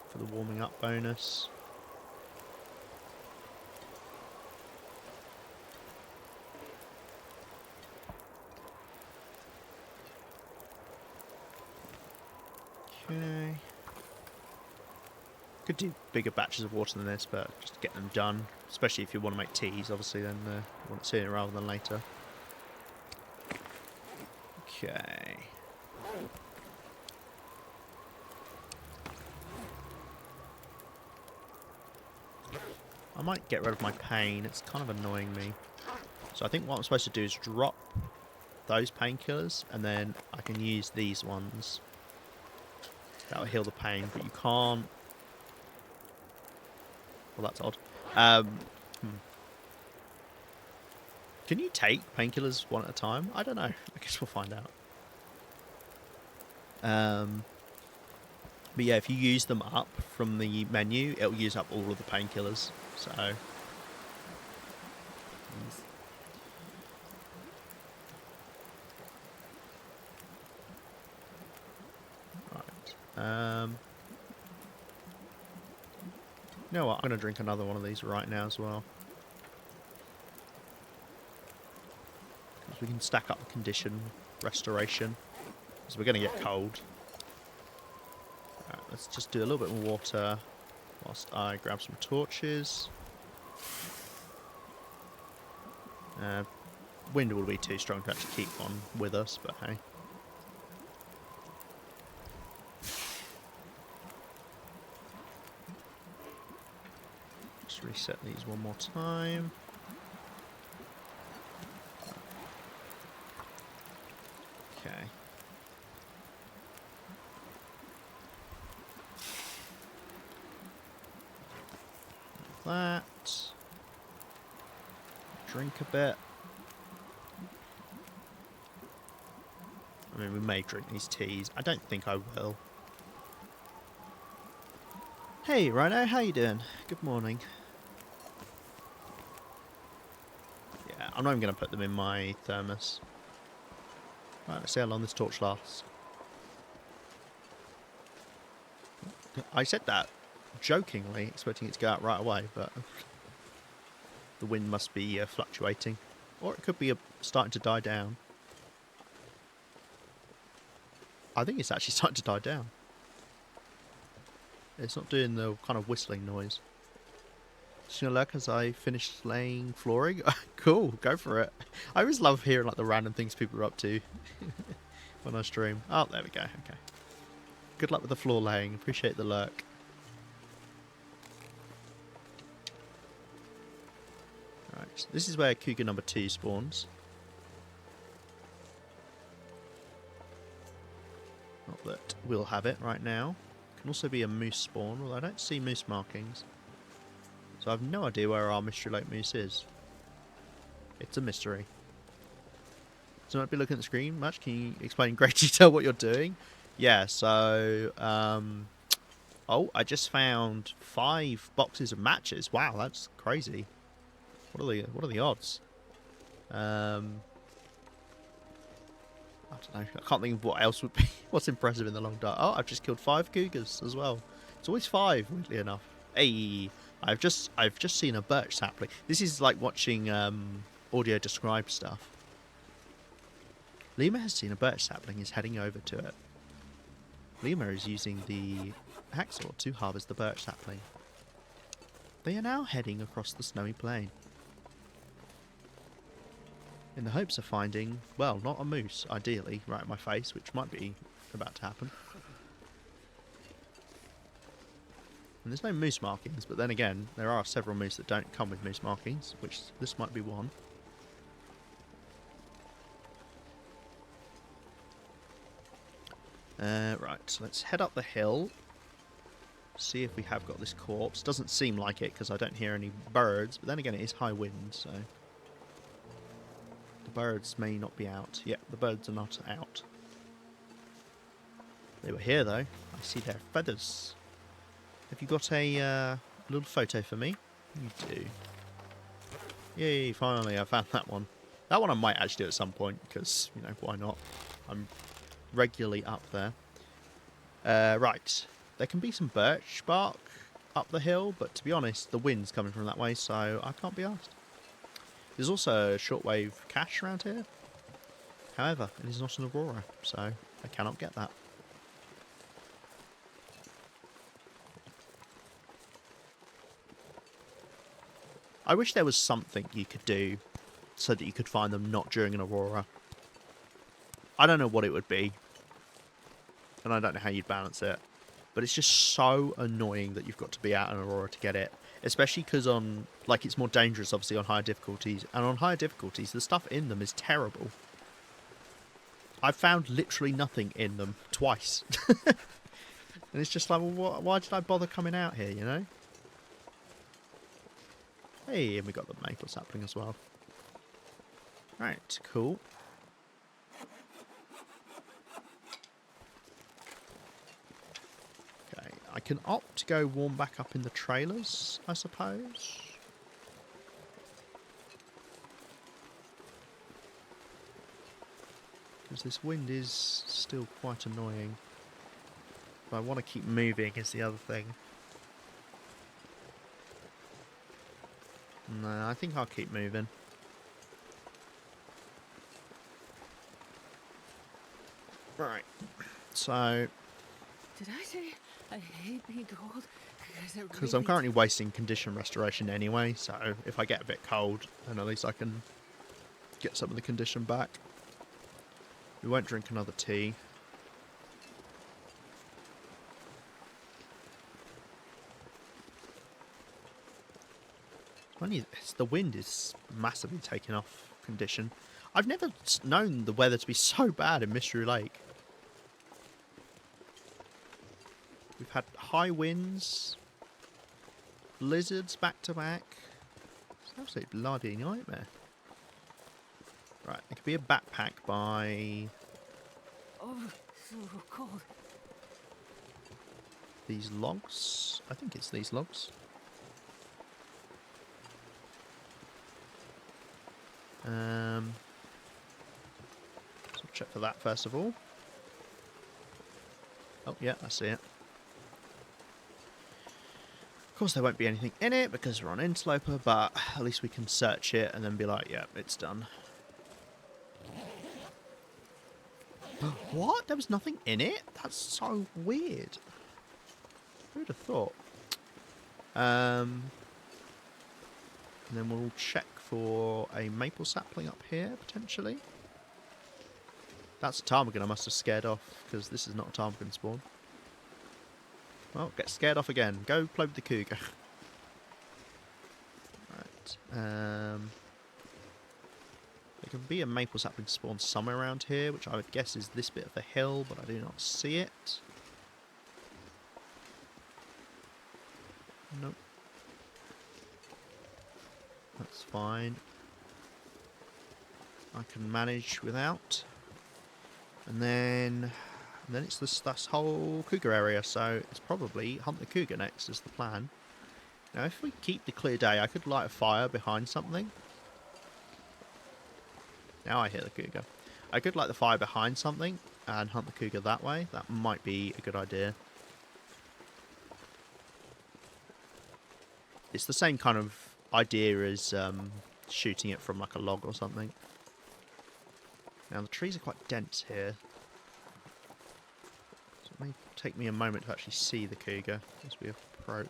For the warming up bonus. Okay. Could do bigger batches of water than this, but just get them done. Especially if you want to make teas, obviously, then you want it sooner rather than later. Okay. I might get rid of my pain. It's kind of annoying me. So I think what I'm supposed to do is drop those painkillers, and then I can use these ones. That'll heal the pain, but you can't... Well, that's odd. Can you take painkillers one at a time? I don't know. I guess we'll find out. But yeah, if you use them up from the menu, it'll use up all of the painkillers. So... Right. You know what? I'm going to drink another one of these right now as well. Because we can stack up the condition restoration. Because we're going to get cold. Right, let's just do a little bit more water whilst I grab some torches. Wind will be too strong to actually keep on with us, but hey. Just reset these one more time. Okay. That. Drink a bit. I mean, we may drink these teas. I don't think I will. Hey, Rhino, how you doing? Good morning. Yeah, I'm not even going to put them in my thermos. Right, let's see how long this torch lasts. I said that jokingly, expecting it to go out right away, but the wind must be fluctuating. Or it could be starting to die down. I think it's actually starting to die down. It's not doing the kind of whistling noise. Just gonna look as I finish laying flooring. Cool, go for it. I always love hearing like the random things people are up to when I stream. Oh, there we go. Okay. Good luck with the floor laying. Appreciate the lurk. Right, this is where cougar number 2 spawns. Not that we'll have it right now. Can also be a moose spawn, although I don't see moose markings. So I have no idea where our Mystery Lake Moose is. It's a mystery. So I might be looking at the screen. Much, can you explain in great detail what you're doing? Yeah, so... oh, I just found 5 boxes of matches. Wow, that's crazy. What are the odds? I don't know. I can't think of what else would be. What's impressive in the long dark? Oh, I've just killed 5 cougars as well. It's always 5, weirdly enough. Hey, I've just seen a birch sapling. This is like watching audio described stuff. Lima has seen a birch sapling. Is heading over to it. Lima is using the hacksaw to harvest the birch sapling. They are now heading across the snowy plain, in the hopes of finding, well, not a moose, ideally, right in my face, which might be about to happen. And there's no moose markings, but then again, there are several moose that don't come with moose markings, which this might be one. Right, let's head up the hill, see if we have got this corpse. Doesn't seem like it, because I don't hear any birds, but then again, it is high wind, so... The birds may not be out. Yep, the birds are not out. They were here, though. I see their feathers. Have you got a little photo for me? You do. Yay, finally, I found that one. That one I might actually do at some point, because, you know, why not? I'm regularly up there. Right. There can be some birch bark up the hill, but to be honest, the wind's coming from that way, so I can't be asked. There's also a shortwave cache around here. However, it is not an Aurora, so I cannot get that. I wish there was something you could do so that you could find them not during an aurora. I don't know what it would be, and I don't know how you'd balance it, but it's just so annoying that you've got to be out in aurora to get it, especially because on, like, it's more dangerous obviously on higher difficulties, and on higher difficulties the stuff in them is terrible. I've found literally nothing in them twice. And it's just like, well, why did I bother coming out here, you know? Hey, and we got the maple sapling as well. Right, cool. Okay, I can opt to go warm back up in the trailers, I suppose. Because this wind is still quite annoying. But I want to keep moving is the other thing. No, I think I'll keep moving. Right, so... Did I say I hate being cold? Because I'm currently wasting condition restoration anyway, so if I get a bit cold, then at least I can get some of the condition back. We won't drink another tea. The wind is massively taking off condition. I've never known the weather to be so bad in Mystery Lake. We've had high winds, blizzards back to back. It's an absolute bloody nightmare. Right, it could be a backpack by Oh, so cold. these logs. I think it's these logs. So check for that first of all. Oh yeah, I see it. Of course there won't be anything in it because we're on Interloper, but at least we can search it and then be like, yeah, it's done. What? There was nothing in it? That's so weird. Who would have thought? And then we'll check for a maple sapling up here, potentially. That's a ptarmigan I must have scared off, because this is not a ptarmigan spawn. Well, get scared off again. Go play with the cougar. Right. There can be a maple sapling spawn somewhere around here, which I would guess is this bit of the hill, but I do not see it. Nope. That's fine. I can manage without. And then it's this whole cougar area, so it's probably hunt the cougar next is the plan. Now if we keep the clear day, I could light a fire behind something. Now I hear the cougar. I could light the fire behind something and hunt the cougar that way. That might be a good idea. It's the same kind of idea as shooting it from like a log or something. Now the trees are quite dense here, so it may take me a moment to actually see the cougar as we approach.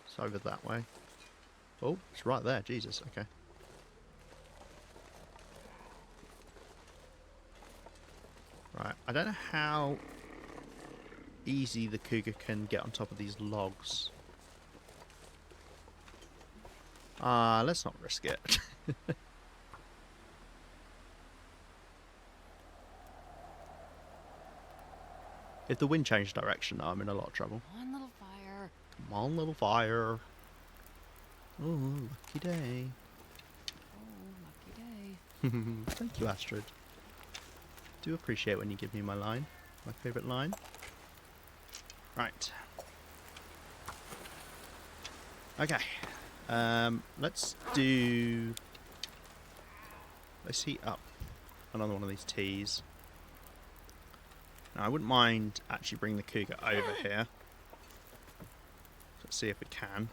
It's over that way. Oh, it's right there, Jesus, okay. Right, I don't know how easy the cougar can get on top of these logs. Let's not risk it. If the wind changed direction, I'm in a lot of trouble. One little fire. Come on, little fire. Oh, lucky day. Oh, lucky day. Thank you, Astrid. Do appreciate when you give me my line. My favourite line. Right. Okay. Let's heat up another one of these teas. Now, I wouldn't mind actually bringing the cougar over here. Let's see if we can.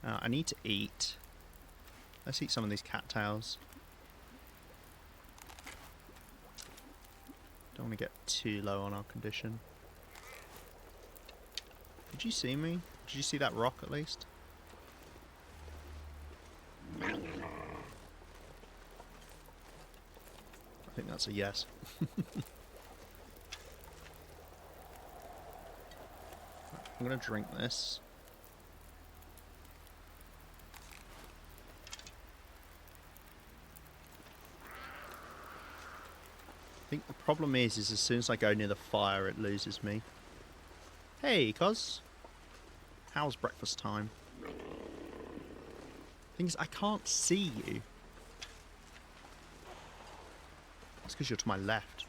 I need to eat. Let's eat some of these cattails. Don't want to get too low on our condition. Did you see me? Did you see that rock at least? I think that's a yes. I'm going to drink this. I think the problem is as soon as I go near the fire, it loses me. Hey, cuz. How's breakfast time? Thing is, I can't see you. It's because you're to my left.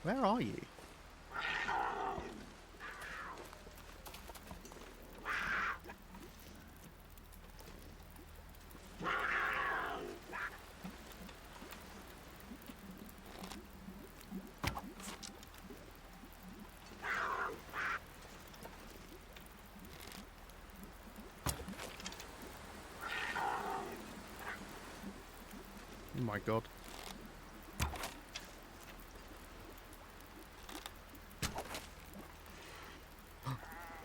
Where are you? Oh my god.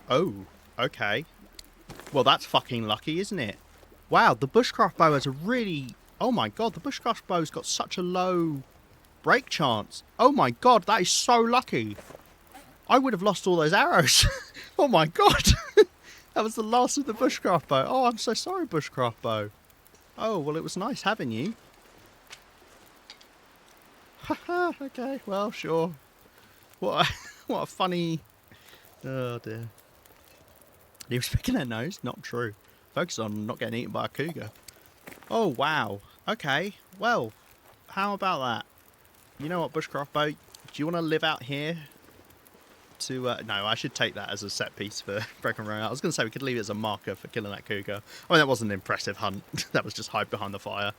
Oh, okay. Well, that's fucking lucky, isn't it? Wow, the bushcraft bow has a really... Oh my god, the bushcraft bow's got such a low break chance. Oh my god, that is so lucky. I would have lost all those arrows. Oh my god. That was the last of the bushcraft bow. Oh, I'm so sorry, bushcraft bow. Oh, well, it was nice having you. Haha, okay, well, sure. What a funny... Oh, dear. He was picking their nose? Not true. Focus on not getting eaten by a cougar. Oh, wow. Okay, well, how about that? You know what, bushcraft bow? Do you want to live out here? No, I should take that as a set piece for Breaking Road. I was going to say we could leave it as a marker for killing that cougar. I mean, that wasn't an impressive hunt. That was just hide behind the fire,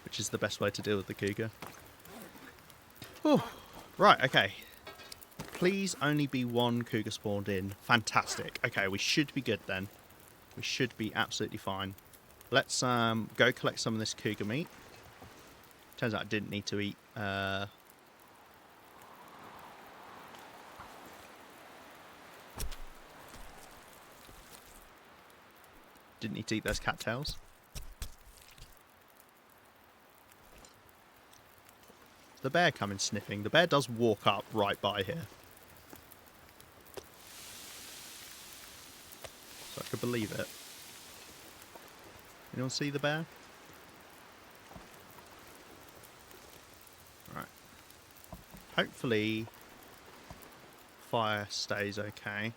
which is the best way to deal with the cougar. Oh, right, okay. Please only be one cougar spawned in. Fantastic. Okay, we should be good then. We should be absolutely fine. Let's go collect some of this cougar meat. Turns out I didn't need to eat... Didn't need to eat those cattails. The bear coming sniffing. The bear does walk up right by here. So I could believe it. Anyone see the bear? Right. Hopefully fire stays okay.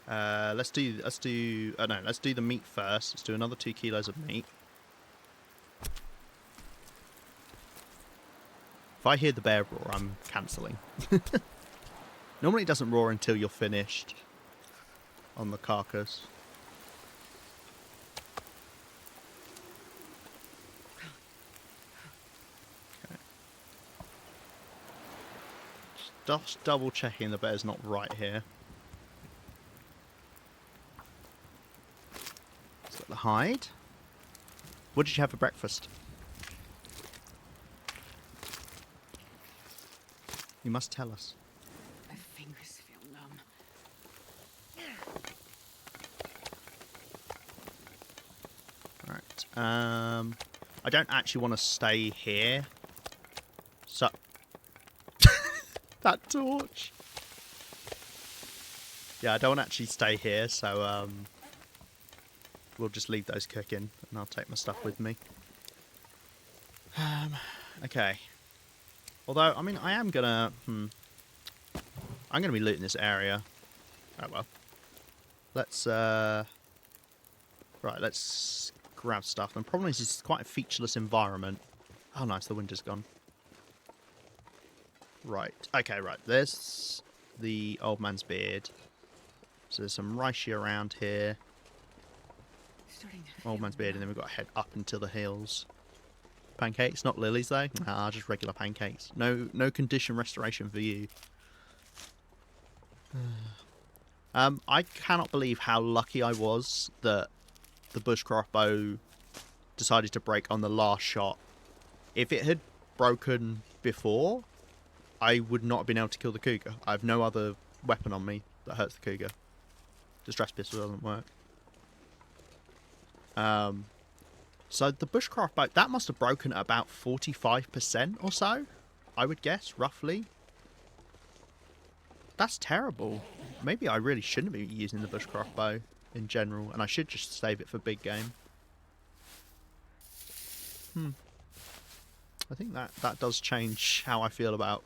Let's do the meat first. Let's do another 2 kilos of meat. If I hear the bear roar, I'm cancelling. Normally it doesn't roar until you're finished on the carcass. Okay. Just double checking the bear's not right here. Let's get the hide. What did you have for breakfast? You must tell us. My fingers feel numb. Right. I don't actually want to stay here. So that torch. Yeah, I don't want to actually stay here, so we'll just leave those cooking and I'll take my stuff with me. Okay. Although, I mean, I am gonna... I'm gonna be looting this area. Oh, well. Let's, right, let's grab stuff. The problem is it's quite a featureless environment. Oh, nice, the wind is gone. Right, okay, right. There's the old man's beard. So there's some reishi around here. Old man's beard, and then we've got to head up into the hills. Pancakes, not lilies though. Nah, just regular pancakes. No condition restoration for you. I cannot believe how lucky I was that the bushcraft bow decided to break on the last shot. If it had broken before, I would not have been able to kill the cougar. I have no other weapon on me that hurts the cougar. Distress pistol doesn't work. So the bushcraft bow, that must have broken at about 45% or so, I would guess, roughly. That's terrible. Maybe I really shouldn't be using the bushcraft bow in general, and I should just save it for big game. I think that does change how I feel about...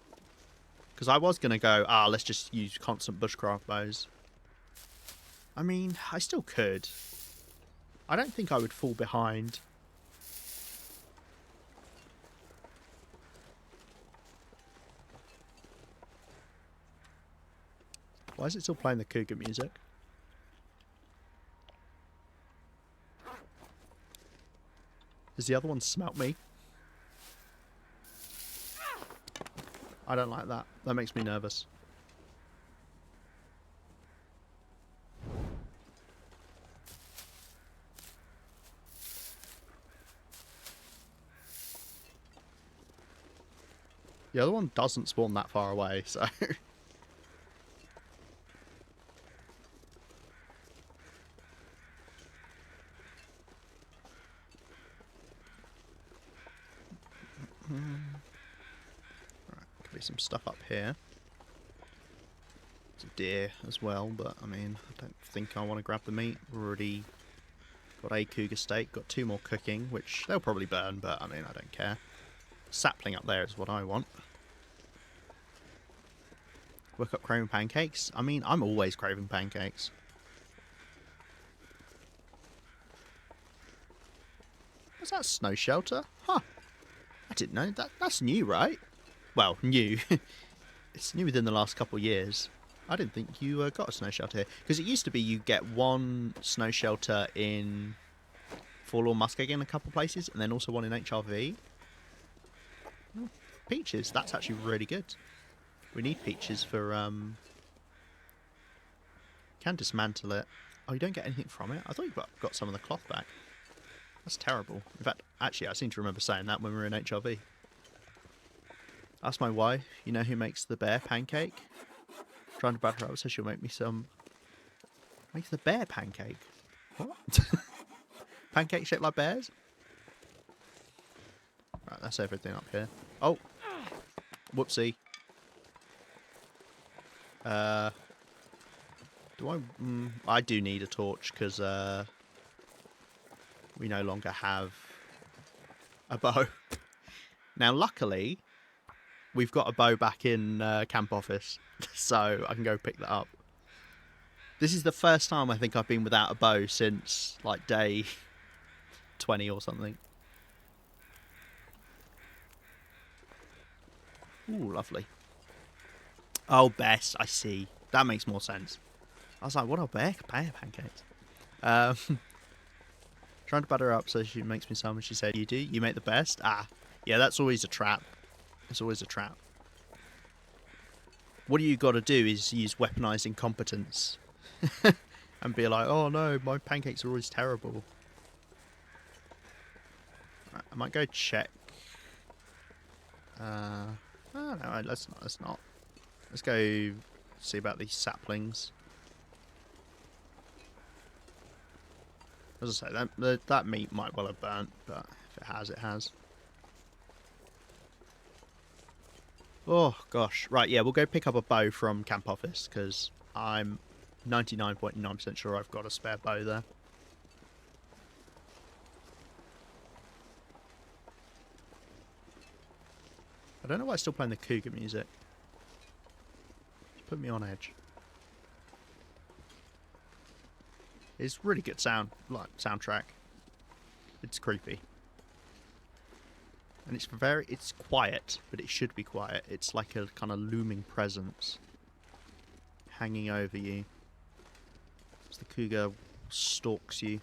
Because I was going to go, let's just use constant bushcraft bows. I mean, I still could. I don't think I would fall behind. Why is it still playing the cougar music? Does the other one smelt me? I don't like that. That makes me nervous. The other one doesn't spawn that far away, so... Right, could be some stuff up here. There's a deer as well, but I mean, I don't think I want to grab the meat. We've already got a cougar steak, got 2 more cooking, which they'll probably burn, but I mean, I don't care. Sapling up there is what I want. Work up craving pancakes. I mean, I'm always craving pancakes. What's that, snow shelter? Huh. I didn't know. That's new, right? Well, new. It's new within the last couple of years. I didn't think you got a snow shelter here. Because it used to be you get one snow shelter in Forlorn Muskeg in a couple places, and then also one in HRV. Oh, peaches. That's actually really good. We need peaches for... Can dismantle it. Oh, you don't get anything from it? I thought you got some of the cloth back. That's terrible. In fact, actually, I seem to remember saying that when we were in HRV. Ask my wife, you know who makes the bear pancake? Trying to batter her up so she'll make me some... Makes the bear pancake? What? Pancake shaped like bears? Right, that's everything up here. Oh! Whoopsie. Do I... I do need a torch, because we no longer have a bow. Now, luckily, we've got a bow back in camp office, so I can go pick that up. This is the first time I think I've been without a bow since, like, day 20 or something. Ooh, lovely. Oh, Bess, I see. That makes more sense. I was like, what are bear pancakes? Trying to butter her up so she makes me some, and she said, you do? You make the best? Ah, yeah, that's always a trap. It's always a trap. What you got to do is use weaponized incompetence. And be like, oh no, my pancakes are always terrible. Right, I might go check. Oh no, let's not. Let's go see about these saplings. As I say, that meat might well have burnt, but if it has, it has. Oh, gosh. Right, yeah, we'll go pick up a bow from camp office, because I'm 99.9% sure I've got a spare bow there. I don't know why it's still playing the cougar music. It's put me on edge. It's really good soundtrack. It's creepy. And it's quiet, but it should be quiet. It's like a kind of looming presence hanging over you as the cougar stalks you.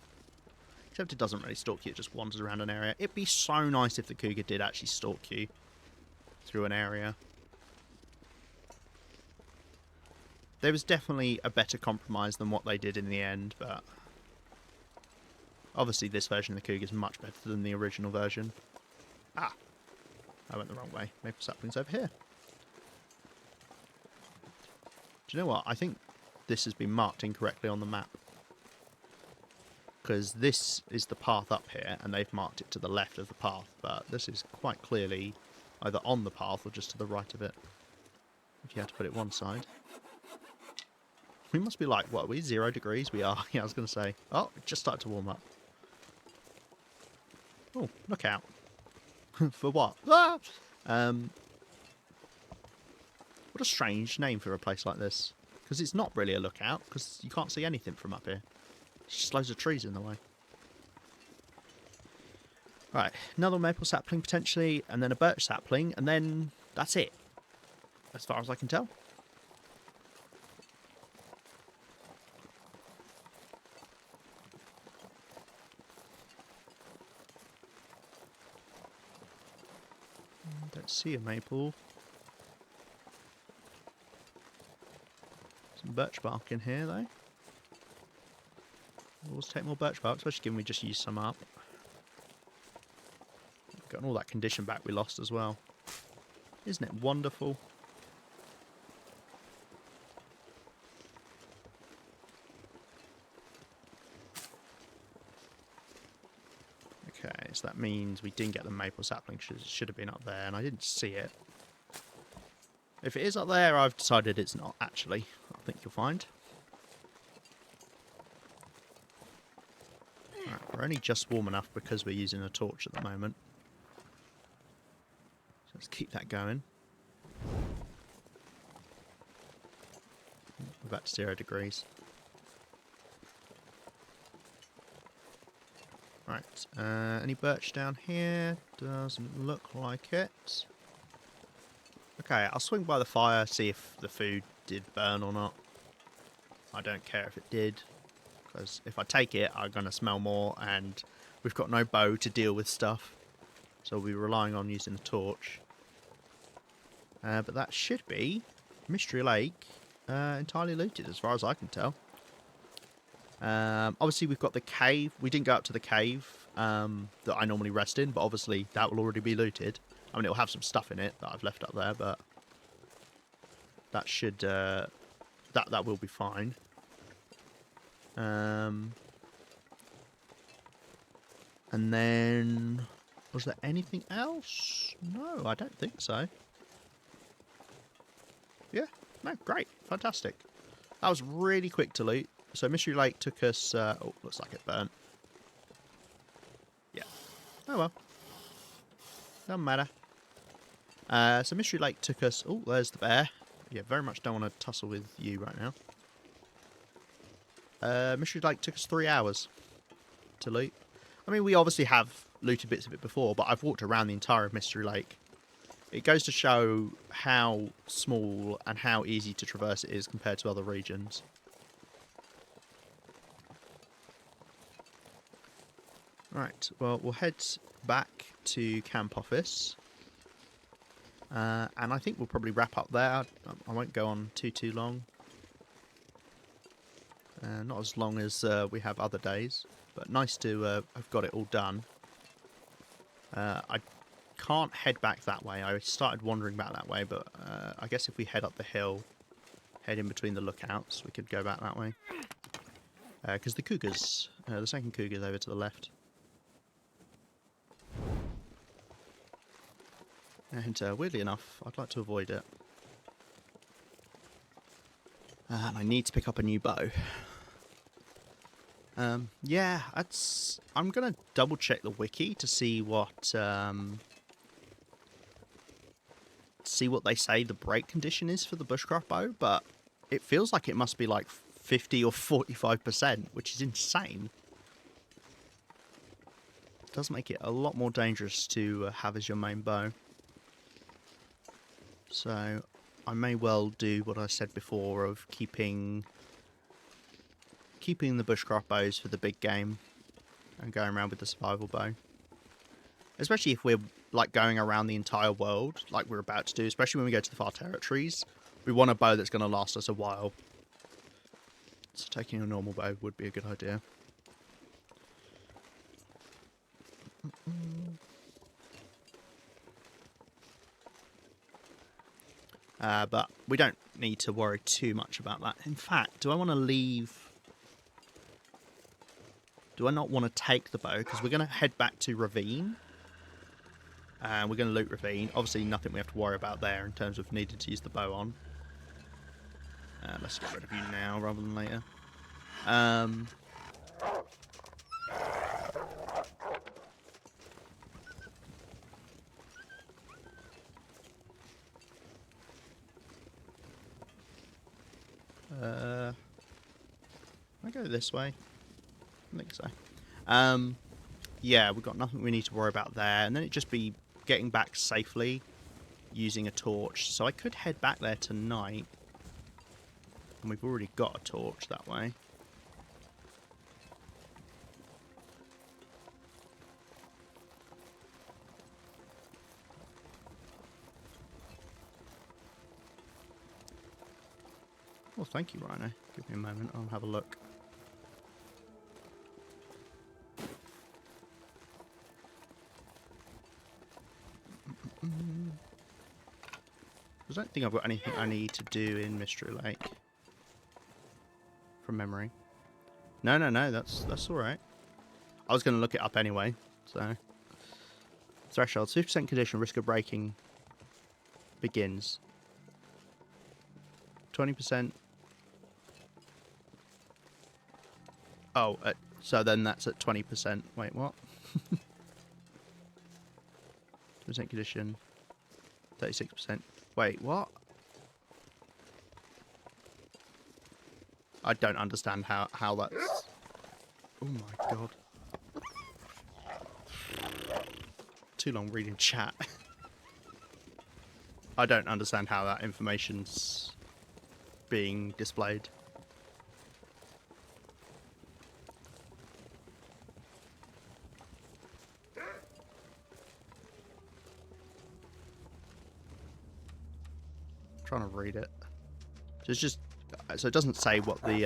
Except it doesn't really stalk you, it just wanders around an area. It'd be so nice if the cougar did actually stalk you through an area. There was definitely a better compromise than what they did in the end, but obviously this version of the Cougar is much better than the original version. Ah, I went the wrong way. Maple sapling's over here. Do you know what? I think this has been marked incorrectly on the map. Because this is the path up here, and they've marked it to the left of the path, but this is quite clearly either on the path or just to the right of it. If you had to put it one side. We must be like, what are we, 0 degrees? We are. Yeah, I was going to say. Oh, it just started to warm up. Oh, look out. For what? Ah! What a strange name for a place like this. Because it's not really a lookout, because you can't see anything from up here. There's just loads of trees in the way. Right, another maple sapling potentially, and then a birch sapling, and then that's it. As far as I can tell. Don't see a maple. Some birch bark in here though. We'll always take more birch bark, especially given we just used some up. Gotten all that condition back we lost as well. Isn't it wonderful? Okay, so that means we didn't get the maple sapling. Should have been up there, and I didn't see it. If it is up there, I've decided it's not, actually. I think you'll find. Right, we're only just warm enough because we're using a torch at the moment. So let's keep that going. We're back to 0 degrees. Right, any birch down here? Doesn't look like it. Okay, I'll swing by the fire, see if the food did burn or not. I don't care if it did, because if I take it, I'm going to smell more, and we've got no bow to deal with stuff. So we'll be relying on using a torch. But that should be Mystery Lake entirely looted, as far as I can tell. Obviously, we've got the cave. We didn't go up to the cave that I normally rest in, but obviously that will already be looted. I mean, it'll have some stuff in it that I've left up there, but that should that will be fine. And then, was there anything else? No, I don't think so. Yeah, no, great, fantastic. That was really quick to loot. So Mystery Lake took us... oh, looks like it burnt. Yeah. Oh well. Doesn't matter. So Mystery Lake took us... Oh, there's the bear. Yeah, very much don't want to tussle with you right now. Mystery Lake took us 3 hours to loot. I mean, we obviously have looted bits of it before, but I've walked around the entire of Mystery Lake. It goes to show how small and how easy to traverse it is compared to other regions. Right, well, we'll head back to camp office. And I think we'll probably wrap up there. I won't go on too long. Not as long as we have other days, but nice to have got it all done. I can't head back that way. I started wandering back that way, but I guess if we head up the hill, head in between the lookouts, we could go back that way. Because the cougars, the second cougar is over to the left. And weirdly enough, I'd like to avoid it. And I need to pick up a new bow. Yeah, I'm going to double check the wiki to see what they say the break condition is for the bushcraft bow, but it feels like it must be like 50 or 45%, which is insane. It does make it a lot more dangerous to have as your main bow. So I may well do what I said before of keeping the bushcraft bows for the big game and going around with the survival bow. Especially if we're like going around the entire world like we're about to do, especially when we go to the far territories. We want a bow that's going to last us a while. So taking a normal bow would be a good idea. But we don't need to worry too much about that. In fact, do I want to leave... Do I not want to take the bow? Because we're going to head back to Ravine. And we're going to loot Ravine. Obviously, nothing we have to worry about there in terms of needing to use the bow on. Let's get rid of you now rather than later. I go this way? I think so. Yeah, we've got nothing we need to worry about there. And then it'd just be getting back safely using a torch. So I could head back there tonight. And we've already got a torch that way. Well, thank you, Rhino. Give me a moment, I'll have a look. I don't think I've got anything I need to do in Mystery Lake. From memory. No, that's alright. I was going to look it up anyway, so... Threshold, 50% condition, risk of breaking begins. 20%... Oh, so then that's at 20%. Wait, what? 20% condition. 36%. Wait, what? I don't understand how that's... Oh my god. Too long reading chat. I don't understand how that information's being displayed. Trying to read it. So it's just... So it doesn't say what the...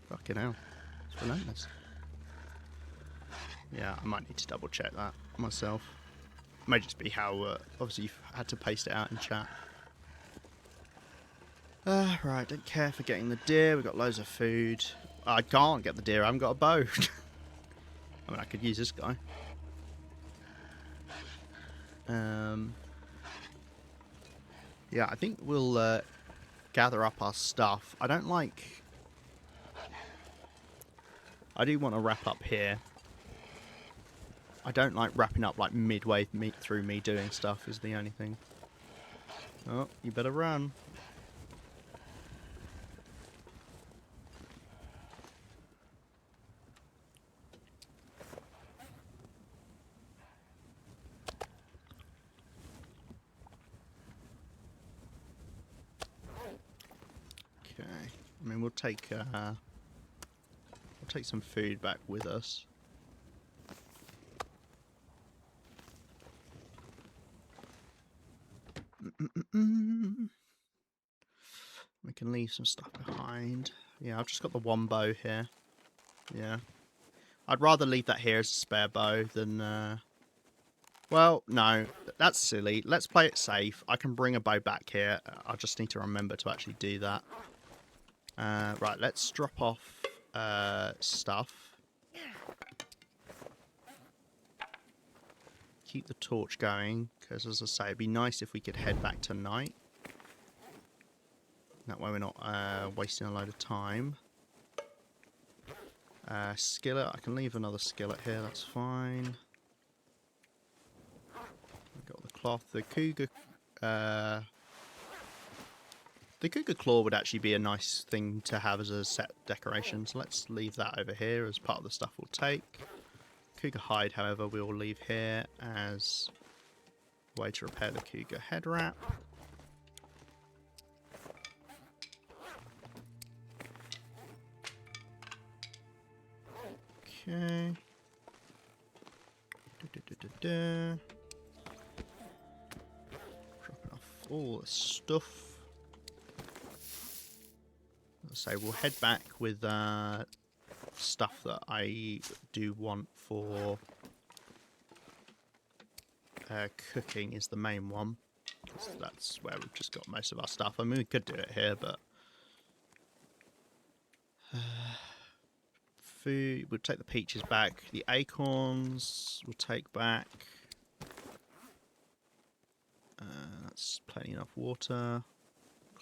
Fucking hell. It's relentless. Yeah, I might need to double check that myself. It may just be how... obviously you've had to paste it out in chat. Right, don't care for getting the deer. We've got loads of food. I can't get the deer. I haven't got a bow. I mean, I could use this guy. Yeah, I think we'll gather up our stuff. I don't like... I do want to wrap up here. I don't like wrapping up like midway through me doing stuff is the only thing. Oh, you better run. Okay, I mean we'll take some food back with us. We can leave some stuff behind. Yeah, I've just got the one bow here. Yeah. I'd rather leave that here as a spare bow than... Well, no. That's silly. Let's play it safe. I can bring a bow back here. I just need to remember to actually do that. Right, let's drop off stuff. Keep the torch going, because as I say, it'd be nice if we could head back tonight. That way we're not wasting a load of time. Skillet, I can leave another skillet here, that's fine. We've got the cloth, the cougar... the cougar claw would actually be a nice thing to have as a set decoration, so let's leave that over here as part of the stuff we'll take. Cougar hide, however, we will leave here as a way to repair the cougar head wrap. Okay. Dropping off all the stuff. So we'll head back with stuff that I do want for cooking is the main one. So that's where we've just got most of our stuff. I mean, we could do it here, but food, we'll take the peaches back. The acorns we'll take back. That's plenty enough water.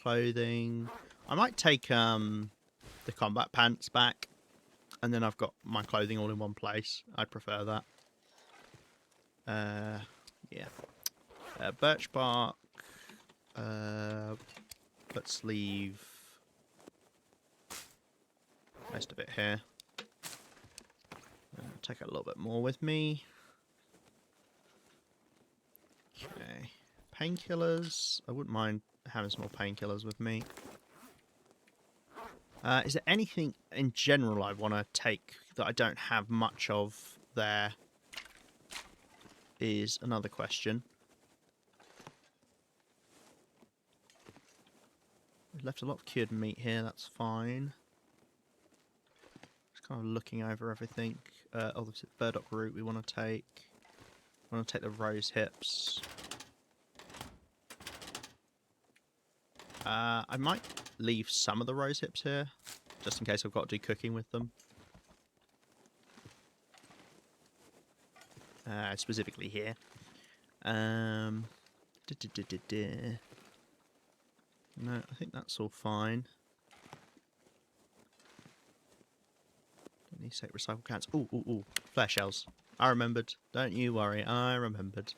Clothing. I might take the combat pants back, and then I've got my clothing all in one place. I'd prefer that. Yeah. Birch bark. Let's leave most of it here. Take a little bit more with me. Okay. Painkillers. I wouldn't mind having some more painkillers with me. Is there anything in general I want to take that I don't have much of there? Is another question. We've left a lot of cured meat here, that's fine. Just kind of looking over everything. Oh, there's a burdock root we want to take. I want to take the rose hips. I might leave some of the rose hips here, just in case I've got to do cooking with them. Specifically here. No, I think that's all fine. Don't need to take recycled cans. Ooh, flare shells. I remembered. Don't you worry, I remembered.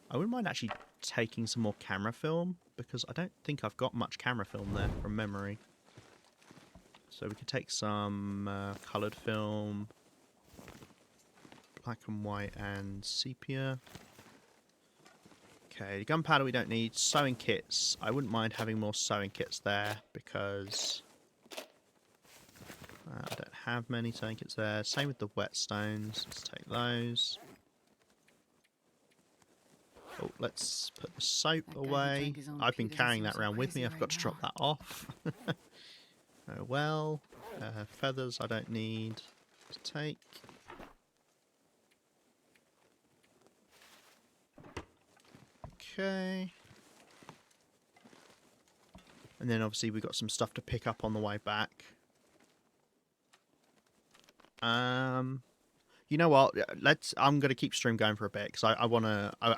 I wouldn't mind actually taking some more camera film, because I don't think I've got much camera film there from memory. So we could take some coloured film, black and white and sepia. Okay, gunpowder we don't need. Sewing kits. I wouldn't mind having more sewing kits there, because I don't have many sewing kits there. Same with the whetstones. Let's take those. Oh, let's put the soap away. I've been carrying that around with me. I forgot to drop that off. Oh well. Feathers I don't need to take. Okay. And then obviously we've got some stuff to pick up on the way back. You know what? I'm gonna keep stream going for a bit because I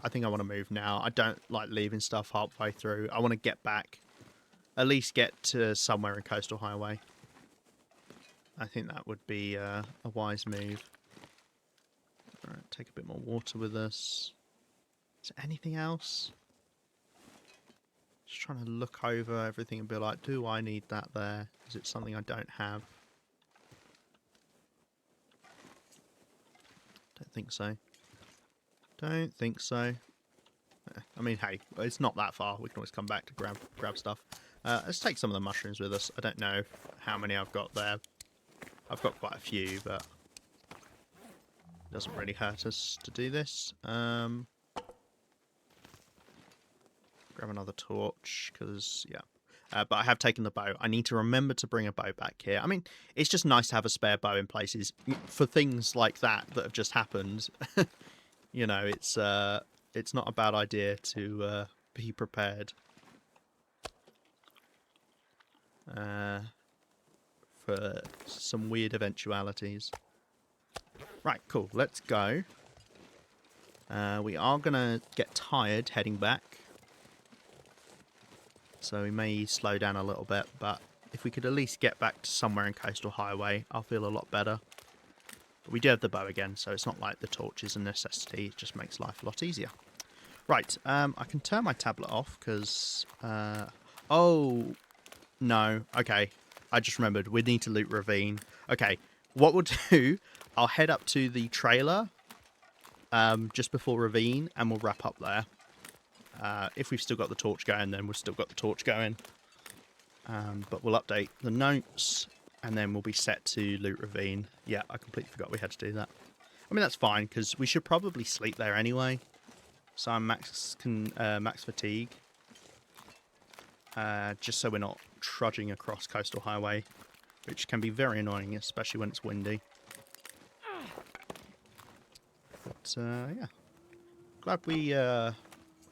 think I wanna move now. I don't like leaving stuff halfway through. I want to get back, at least get to somewhere in Coastal Highway. I think that would be a wise move. All right, take a bit more water with us. Is there anything else? Just trying to look over everything and be like, do I need that there? Is it something I don't have? Don't think so. Don't think so. I mean, hey, it's not that far. We can always come back to grab stuff. Let's take some of the mushrooms with us. I don't know how many I've got there. I've got quite a few, but it doesn't really hurt us to do this. Grab another torch, because, yeah. But I have taken the bow. I need to remember to bring a bow back here. I mean, it's just nice to have a spare bow in places for things like that have just happened. You know, it's not a bad idea to be prepared for some weird eventualities. Right, cool. Let's go. We are going to get tired heading back. So we may slow down a little bit, but if we could at least get back to somewhere in Coastal Highway, I'll feel a lot better. But we do have the bow again, so it's not like the torch is a necessity. It just makes life a lot easier. Right, I can turn my tablet off, because... oh, no. Okay, I just remembered. We need to loot Ravine. Okay, what we'll do, I'll head up to the trailer just before Ravine, and we'll wrap up there. If we've still got the torch going, then we've still got the torch going. But we'll update the notes, And then we'll be set to Loot Ravine. Yeah, I completely forgot we had to do that. I mean, that's fine, because we should probably sleep there anyway. So I'm max fatigue. Just so we're not trudging across Coastal Highway, which can be very annoying, especially when it's windy. But, yeah. Glad we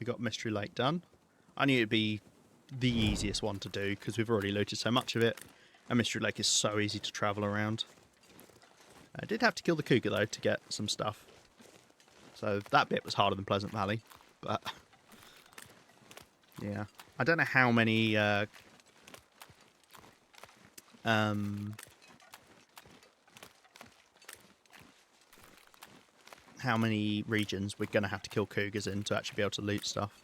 got Mystery Lake done. I knew it'd be the easiest one to do, because we've already looted so much of it. And Mystery Lake is so easy to travel around. I did have to kill the cougar, though, to get some stuff. So that bit was harder than Pleasant Valley. But, yeah. I don't know how many regions we're going to have to kill cougars in to actually be able to loot stuff.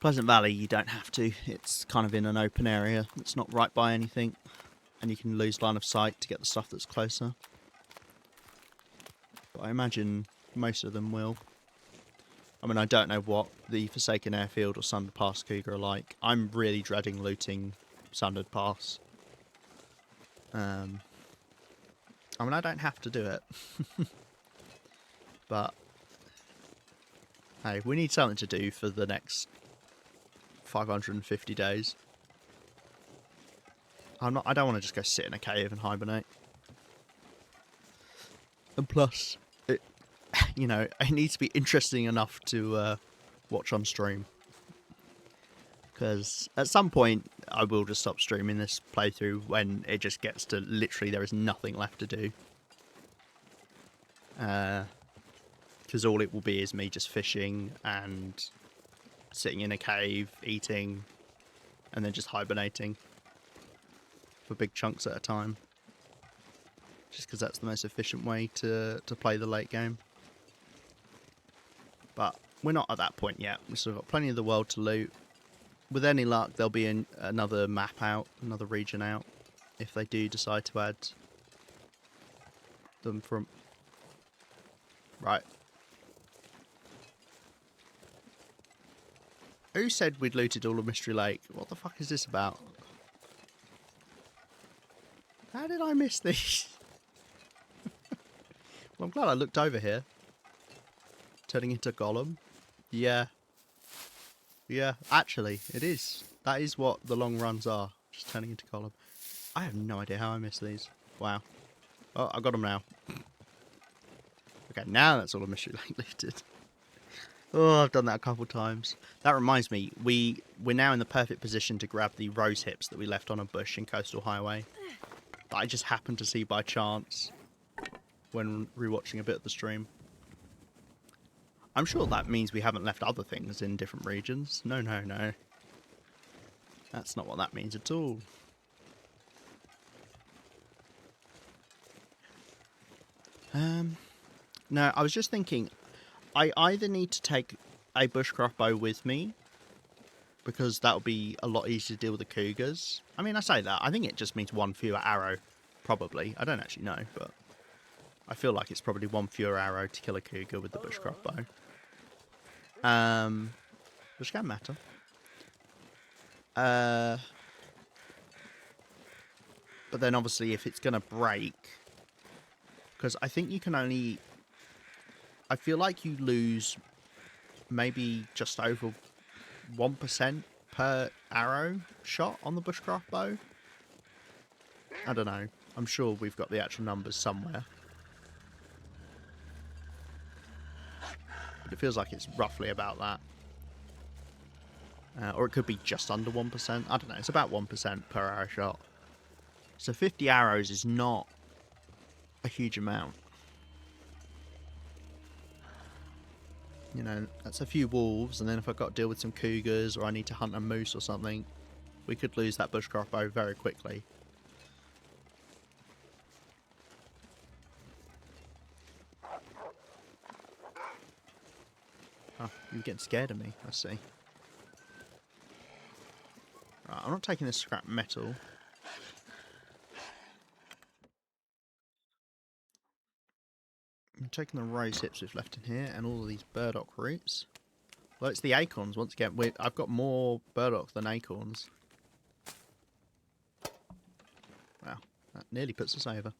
Pleasant Valley, you don't have to. It's kind of in an open area. It's not right by anything. And you can lose line of sight to get the stuff that's closer. But I imagine most of them will. I mean, I don't know what the Forsaken Airfield or Sundered Pass cougar are like. I'm really dreading looting Sundered Pass. I mean, I don't have to do it. But, hey, we need something to do for the next 550 days. I don't want to just go sit in a cave and hibernate. And plus, it needs to be interesting enough to watch on stream. Because at some point, I will just stop streaming this playthrough when it just gets to literally there is nothing left to do. Because all it will be is me just fishing and sitting in a cave, eating, and then just hibernating for big chunks at a time. Just because that's the most efficient way to play the late game. But we're not at that point yet. We've still got plenty of the world to loot. With any luck, there'll be another map out, another region out, if they do decide to add them from... Right. Who said we'd looted all of Mystery Lake? What the fuck is this about? How did I miss these? Well, I'm glad I looked over here. Turning into Gollum. Yeah. Yeah, actually, it is. That is what the long runs are. Just turning into Gollum. I have no idea how I missed these. Wow. Oh, I got them now. Okay, now that's all of Mystery Lake looted. Oh, I've done that a couple times. That reminds me, we're now in the perfect position to grab the rose hips that we left on a bush in Coastal Highway. That I just happened to see by chance when rewatching a bit of the stream. I'm sure that means we haven't left other things in different regions. No, no, no. That's not what that means at all. No, I was just thinking, I either need to take a bushcraft bow with me, because that would be a lot easier to deal with the cougars. I mean, I say that, I think it just means one fewer arrow, probably. I don't actually know, but I feel like it's probably one fewer arrow to kill a cougar with the bushcraft bow. Which can matter. But then obviously if it's going to break, because I think you can only... I feel like you lose maybe just over 1% per arrow shot on the bushcraft bow. I don't know. I'm sure we've got the actual numbers somewhere. But it feels like it's roughly about that. Or it could be just under 1%. I don't know. It's about 1% per arrow shot. So 50 arrows is not a huge amount. You know, that's a few wolves, and then if I've got to deal with some cougars, or I need to hunt a moose or something, we could lose that bushcraft bow very quickly. Oh, you're getting scared of me, I see. Right, I'm not taking this scrap metal. I'm taking the rose hips we've left in here, and all of these burdock roots. Well, it's the acorns, once again. I've got more burdock than acorns. That nearly puts us over.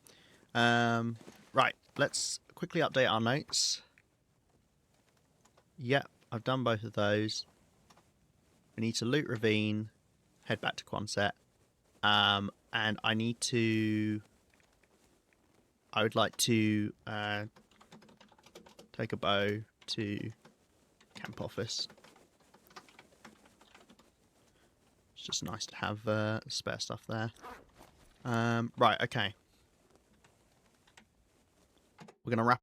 Right, let's quickly update our notes. Yep, I've done both of those. We need to loot Ravine, head back to Quonset, and I need to... I would like to take a bow to camp office. It's just nice to have spare stuff there. Right, okay. We're going to wrap